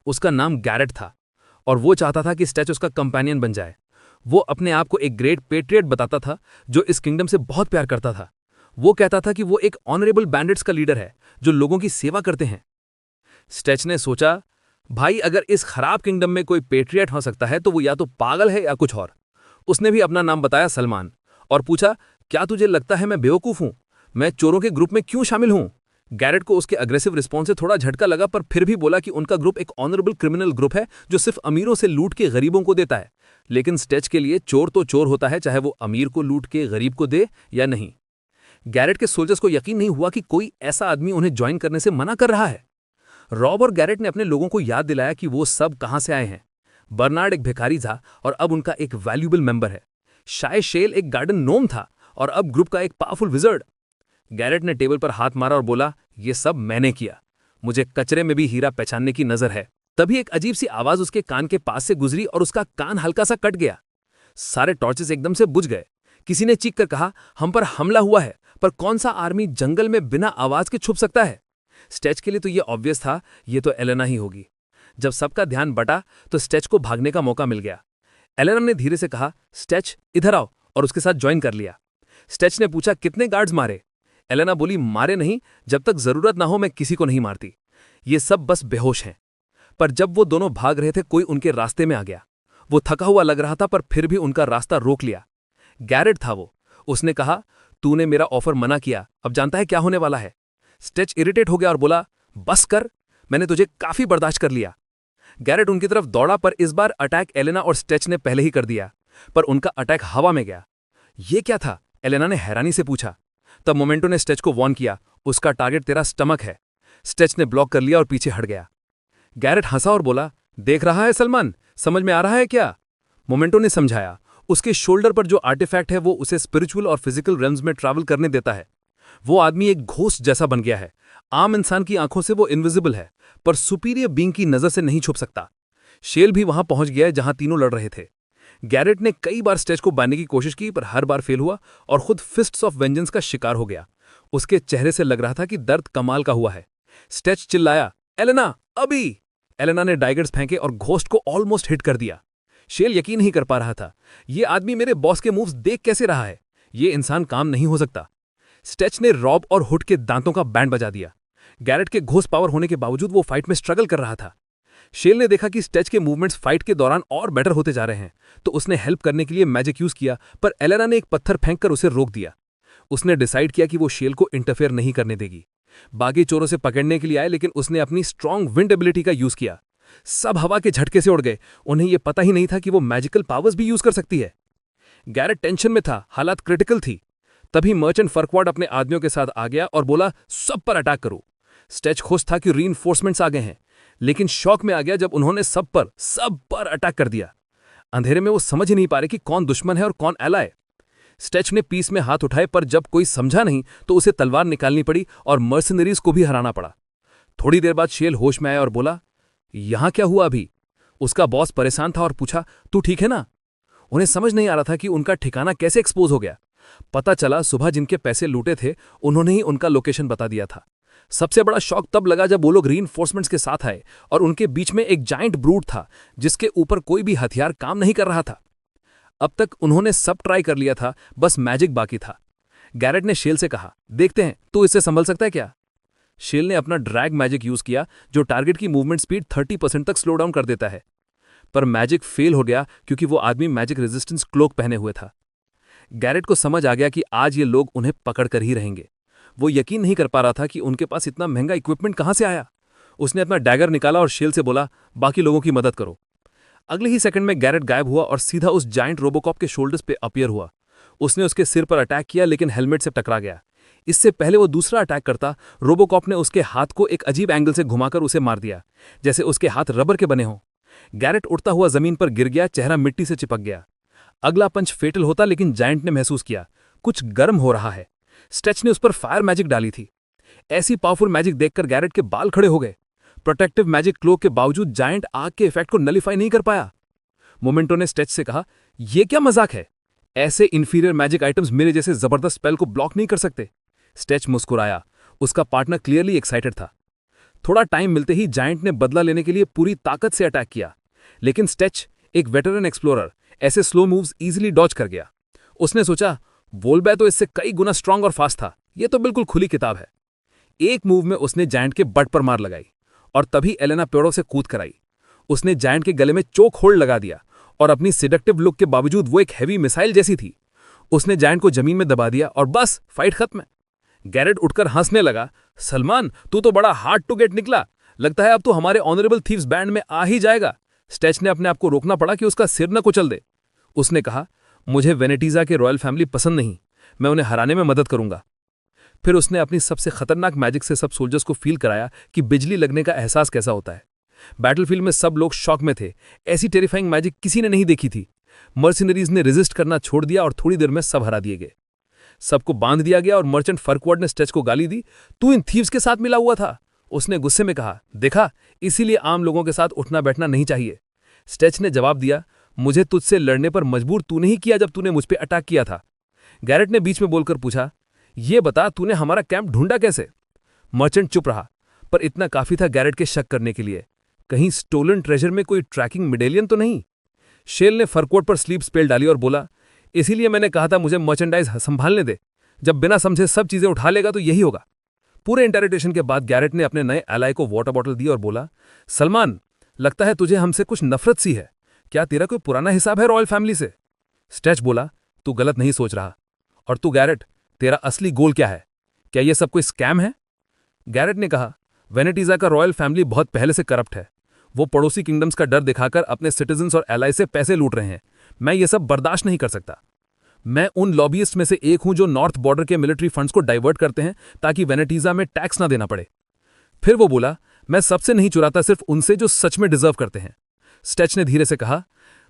उसका नाम गैरेट था और वो चाहता था कि स्टेच उसका कंपेनियन बन जाए। वो अपने आप को एक ग्रेट पेट्रियट बताता था जो इस किंगडम से बहुत प्यार करता था। वो कहता था कि वो एक ऑनरेबल बैंडिट्स का लीडर है जो लोगों की सेवा करते हैं। स्टेच ने सोचा, भाई अगर इस खराब किंगडम में कोई पेट्रियट हो सकता है तो वो या तो पागल है या कुछ और। उसने भी अपना नाम बताया, सलमान, और पूछा, क्या तुझे लगता है मैं बेवकूफ हूं? मैं चोरों के ग्रुप में क्यों शामिल हूं? गैरेट को उसके अग्रेसिव रिस्पॉन्स से थोड़ा झटका लगा, पर फिर भी बोला कि उनका ग्रुप एक ऑनरेबल क्रिमिनल ग्रुप है जो सिर्फ अमीरों से लूट के गरीबों को देता है। लेकिन स्टेच के लिए चोर तो चोर होता है, चाहे वो अमीर को लूट के गरीब को दे या नहीं। गैरेट के सोल्जर्स को यकीन नहीं हुआ कि कोई ऐसा आदमी उन्हें ज्वाइन करने से मना कर रहा है। रॉब और गैरेट ने अपने लोगों को याद दिलाया कि वो सब कहां से आए हैं। बर्नार्ड एक भिखारी था और अब उनका एक वैल्यूएबल मेंबर है। शाय शेल एक गार्डन नोम था और अब ग्रुप का एक पावरफुल विजर्ड। गैरेट ने टेबल पर हाथ मारा और बोला, ये सब मैंने किया। मुझे कचरे में भी हीरा पहचानने की नजर है। तभी एक अजीब सी आवाज उसके कान के पास से गुजरी और उसका कान हल्का सा कट गया। सारे टॉर्चेस एकदम से बुझ गए। किसी ने चीख कर कहा, हम पर हमला हुआ है। पर कौन सा आर्मी जंगल में बिना आवाज के छुप सकता है? स्टेच के लिए तो यह ऑब्वियस था, ये तो एलेना ही होगी। जब सबका ध्यान बटा तो स्टेच को भागने का मौका मिल गया। एलेना ने धीरे से कहा, स्टेच इधर आओ, और उसके साथ ज्वाइन कर लिया। स्टेच ने पूछा, कितने गार्ड्स मारे? एलेना बोली, मारे नहीं, जब तक जरूरत ना हो मैं किसी को नहीं मारती। ये सब बस बेहोश हैं। पर जब वो दोनों भाग रहे थे कोई उनके रास्ते में आ गया। वो थका हुआ लग रहा था पर फिर भी उनका रास्ता रोक लिया। गैरेट था वो। उसने कहा, तूने मेरा ऑफर मना किया, अब जानता है क्या होने वाला है। स्टेच इरिटेट हो गया और बोला, बस कर, मैंने तुझे काफी बर्दाश्त कर लिया। गैरेट उनकी तरफ दौड़ा, पर इस बार अटैक एलेना और स्टेच ने पहले ही कर दिया, पर उनका अटैक हवा में गया। ये क्या था? एलेना ने हैरानी से पूछा। तब मोमेंटो ने स्टेच को वॉर्न किया, उसका टारगेट तेरा स्टमक है। स्टेच ने ब्लॉक कर लिया और पीछे हट गया। गैरेट हंसा और बोला, देख रहा है सलमान, समझ में आ रहा है क्या? मोमेंटो ने समझाया, उसके शोल्डर पर जो आर्टिफैक्ट है वो उसे स्पिरिचुअल और फिजिकल रेल्म्स में ट्रैवल करने देता है। वो आदमी एक घोस्ट जैसा बन गया है। आम इंसान की आंखों से वो इनविजिबल है, पर सुपीरियर बीइंग की नजर से नहीं छुप सकता। शेल भी वहां पहुंच गया है जहां तीनों लड़ रहे थे। गैरेट ने कई बार स्टेच को बांधने की कोशिश की, पर हर बार फेल हुआ और खुद फिस्ट्स ऑफ वेंजेंस का शिकार हो गया। उसके चेहरे से लग रहा था कि दर्द कमाल का हुआ है। स्टेच चिल्लाया, एलेना अभी! एलेना ने डाइगर्स फेंके और घोस्ट को ऑलमोस्ट हिट कर दिया। शेल यकीन नहीं कर पा रहा था, ये आदमी मेरे बॉस के मूव्स देख कैसे रहा है? ये इंसान काम नहीं हो सकता। स्टेच ने रॉब और हुड के दांतों का बैंड बजा दिया। गैरेट के घोस्ट पावर होने के बावजूद वो फाइट में स्ट्रगल कर रहा था। शेल ने देखा कि स्टेच के मूवमेंट्स फाइट के दौरान और बेटर होते जा रहे हैं, तो उसने हेल्प करने के लिए मैजिक यूज किया, पर एलेना ने एक पत्थर फेंककर उसे रोक दिया। उसने डिसाइड किया कि वो शेल को इंटरफेयर नहीं करने देगी। बाकी चोरों से पकड़ने के लिए आए, लेकिन उसने अपनी स्ट्रॉन्ग विंड एबिलिटी का यूज किया। सब हवा के झटके से उड़ गए। उन्हें यह पता ही नहीं था कि वो मैजिकल पावर्स भी यूज कर सकती है। गैरेट टेंशन में था, हालात क्रिटिकल थी। तभी मर्चेंट फर्कवार्ड अपने आदमियों के साथ आ गया और बोला, सब पर अटैक करो। स्टेच खुश था कि रीइंफोर्समेंट्स आ गए हैं, लेकिन शॉक में आ गया जब उन्होंने सब पर अटैक कर दिया। अंधेरे में वो समझ ही नहीं पा रहे कि कौन दुश्मन है और कौन एलाय। स्टेच ने पीस में हाथ उठाए, पर जब कोई समझा नहीं तो उसे तलवार निकालनी पड़ी और मर्सनरीज को भी हराना पड़ा। थोड़ी देर बाद शेल होश में आया और बोला, यहां क्या हुआ अभी? उसका बॉस परेशान था और पूछा, तू ठीक है ना? उन्हें समझ नहीं आ रहा था कि उनका ठिकाना कैसे एक्सपोज हो गया। पता चला सुबह जिनके पैसे लूटे थे उन्होंने ही उनका लोकेशन बता दिया था। सबसे बड़ा शॉक तब लगा जब वो लोग रीइंफोर्समेंट्स के साथ आए और उनके बीच में एक जाइंट ब्रूट था जिसके ऊपर कोई भी हथियार काम नहीं कर रहा था। अब तक उन्होंने सब ट्राई कर लिया था, बस मैजिक बाकी था। गैरेट ने शेल से कहा, देखते हैं तू इससे संभल सकता है क्या। शेल ने अपना ड्रैग मैजिक यूज किया जो टारगेट की मूवमेंट स्पीड 30% तक स्लो डाउन कर देता है। पर मैजिक फेल हो गया क्योंकि वो आदमी मैजिक रेजिस्टेंस क्लोक पहने हुए था। गैरेट को समझ आ गया कि आज ये लोग उन्हें पकड़ कर ही रहेंगे। वो यकीन नहीं कर पा रहा था कि उनके पास इतना महंगा इक्विपमेंट कहां से आया। उसने अपना डैगर निकाला और शेल से बोला, बाकी लोगों की मदद करो। अगले ही सेकंड में गैरेट गायब हुआ और सीधा उस जाइंट रोबोकॉप के शोल्डर्स पे अपीयर हुआ। उसने उसके सिर पर अटैक किया लेकिन हेलमेट से टकरा गया। इससे पहले वो दूसरा अटैक करता, रोबोकॉप ने उसके हाथ को एक अजीब एंगल से घुमाकर उसे मार दिया, जैसे उसके हाथ रबर के बने हों। गैरेट उड़ता हुआ जमीन पर गिर गया, चेहरा मिट्टी से चिपक गया। अगला पंच फेटल होता लेकिन जायंट ने महसूस किया कुछ गर्म हो रहा है। स्टेच ने उस पर फायर मैजिक डाली थी। ऐसी पावरफुल मैजिक देखकर गैरेट के बाल खड़े हो गए। प्रोटेक्टिव मैजिक क्लोक के बावजूद जायंट आग के इफेक्ट को नलीफाई नहीं कर पाया। मोमेंटो ने स्टेच से कहा, यह क्या मजाक है? ऐसे इंफीरियर मैजिक आइटम्स मेरे जैसे जबरदस्त स्पेल को ब्लॉक नहीं कर सकते। स्टेच मुस्कुराया। उसका पार्टनर क्लियरली एक्साइटेड था। थोड़ा टाइम मिलते ही जायंट ने बदला लेने के लिए पूरी ताकत से अटैक किया, लेकिन स्टेच, एक वेटरन एक्सप्लोरर, ऐसे स्लो मूव्स इजीली डॉज कर गया। उसने सोचा, वोल्बै तो इससे कई गुना स्ट्रांग और फास्ट था, यह तो बिल्कुल खुली किताब है। एक मूव में उसने जायंट के बट पर मार लगाई और तभी एलेना पेड़ों से कूद कर आई। उसने जायंट के गले में चोक होल्ड लगा दिया और अपनी सिडक्टिव लुक के बावजूद वो एक हैवी मिसाइल जैसी थी। उसने जायंट को जमीन में दबा दिया और बस फाइट खत्म। गैरेट उठकर हंसने लगा, सलमान तू तो बड़ा हार्ड टू गेट निकला, लगता है अब तो हमारे ऑनरेबल थीव्स बैंड में आ ही जाएगा। स्टेच ने अपने आप को रोकना पड़ा कि उसका सिर न कुचल दे। उसने कहा, मुझे वेनेटीजा के रॉयल फैमिली पसंद नहीं, मैं उन्हें हराने में मदद करूंगा। फिर उसने अपनी सबसे खतरनाक मैजिक से सब सोल्जर्स को फील कराया कि बिजली लगने का एहसास कैसा होता है। बैटलफील्ड में सब लोग शॉक में थे। ऐसी टेरिफाइंग मैजिक किसी ने नहीं देखी थी। मर्सिनरीज ने रेजिस्ट करना छोड़ दिया और थोड़ी देर में सब हरा दिए गए। सबको बांध दिया गया और मर्चेंट फर्कवर्ड ने स्टेच को गाली दी, तू इन थीव्स के साथ मिला हुआ था। उसने गुस्से में कहा, देखा, इसीलिए आम लोगों के साथ उठना बैठना नहीं चाहिए। स्टेच ने जवाब दिया, मुझे तुझसे लड़ने पर मजबूर तूने ही किया जब तूने मुझ पर अटैक किया था। गैरेट ने बीच में बोलकर पूछा, ये बता तूने हमारा कैंप ढूंढा कैसे? मर्चेंट चुप रहा, पर इतना काफी था गैरेट के शक करने के लिए। कहीं स्टोलन ट्रेजर में कोई ट्रैकिंग मेडेलियन तो नहीं? शेल ने फरकोट पर स्लीप स्पेल डाली और बोला, इसीलिए मैंने कहा था मुझे मर्चेंडाइज संभालने दे। जब बिना समझे सब चीजें उठा लेगा तो यही होगा। पूरे इंटरोगेशन के बाद गैरेट ने अपने नए एलाय को वाटर बॉटल दी और बोला, सलमान, लगता है तुझे हमसे कुछ नफरत सी है। क्या तेरा कोई पुराना हिसाब है रॉयल फैमिली से? स्टेच बोला, तू गलत नहीं सोच रहा। और तू गैरेट, तेरा असली गोल क्या है? क्या यह सब कोई स्कैम है? गैरेट ने कहा, वेनेटीजा का रॉयल फैमिली बहुत पहले से करप्ट है। वो पड़ोसी किंगडम्स का डर दिखाकर अपने सिटीजन्स और एलाय से पैसे लूट रहे हैं। मैं ये सब बर्दाश्त नहीं कर सकता। मैं उन लॉबियस्ट में से एक हूं जो नॉर्थ बॉर्डर के मिलिट्री फंड्स को डाइवर्ट करते हैं ताकि वेनेटीजा में टैक्स ना देना पड़े। फिर वो बोला, मैं सबसे नहीं चुराता, सिर्फ उनसे जो सच में डिजर्व करते हैं। स्टेच ने धीरे से कहा,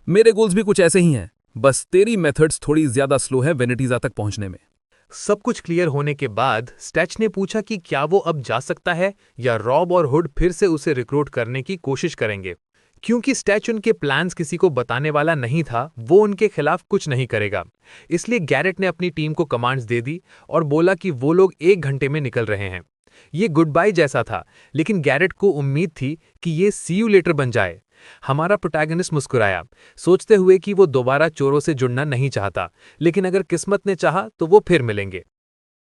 मेरे गोल्स भी कुछ ऐसे ही हैं, बस तेरी मेथड्स थोड़ी ज्यादा स्लो है वेनेटीजा तक पहुंचने में। सब कुछ क्लियर होने के बाद स्टेच ने पूछा कि क्या वो अब जा सकता है या रॉब और हुड फिर से उसे रिक्रूट करने की कोशिश करेंगे। क्योंकि स्टेच उनके प्लान्स किसी को बताने वाला नहीं था, वो उनके खिलाफ कुछ नहीं करेगा। इसलिए गैरेट ने अपनी टीम को कमांड्स दे दी और बोला कि वो लोग 1 घंटे में निकल रहे हैं। ये गुड बाय जैसा था, लेकिन गैरेट को उम्मीद थी कि ये सी यू लेटर बन जाए। हमारा प्रोटैगनिस्ट मुस्कुराया, सोचते हुए कि वो दोबारा चोरों से जुड़ना नहीं चाहता, लेकिन अगर किस्मत ने चाहा तो वो फिर मिलेंगे।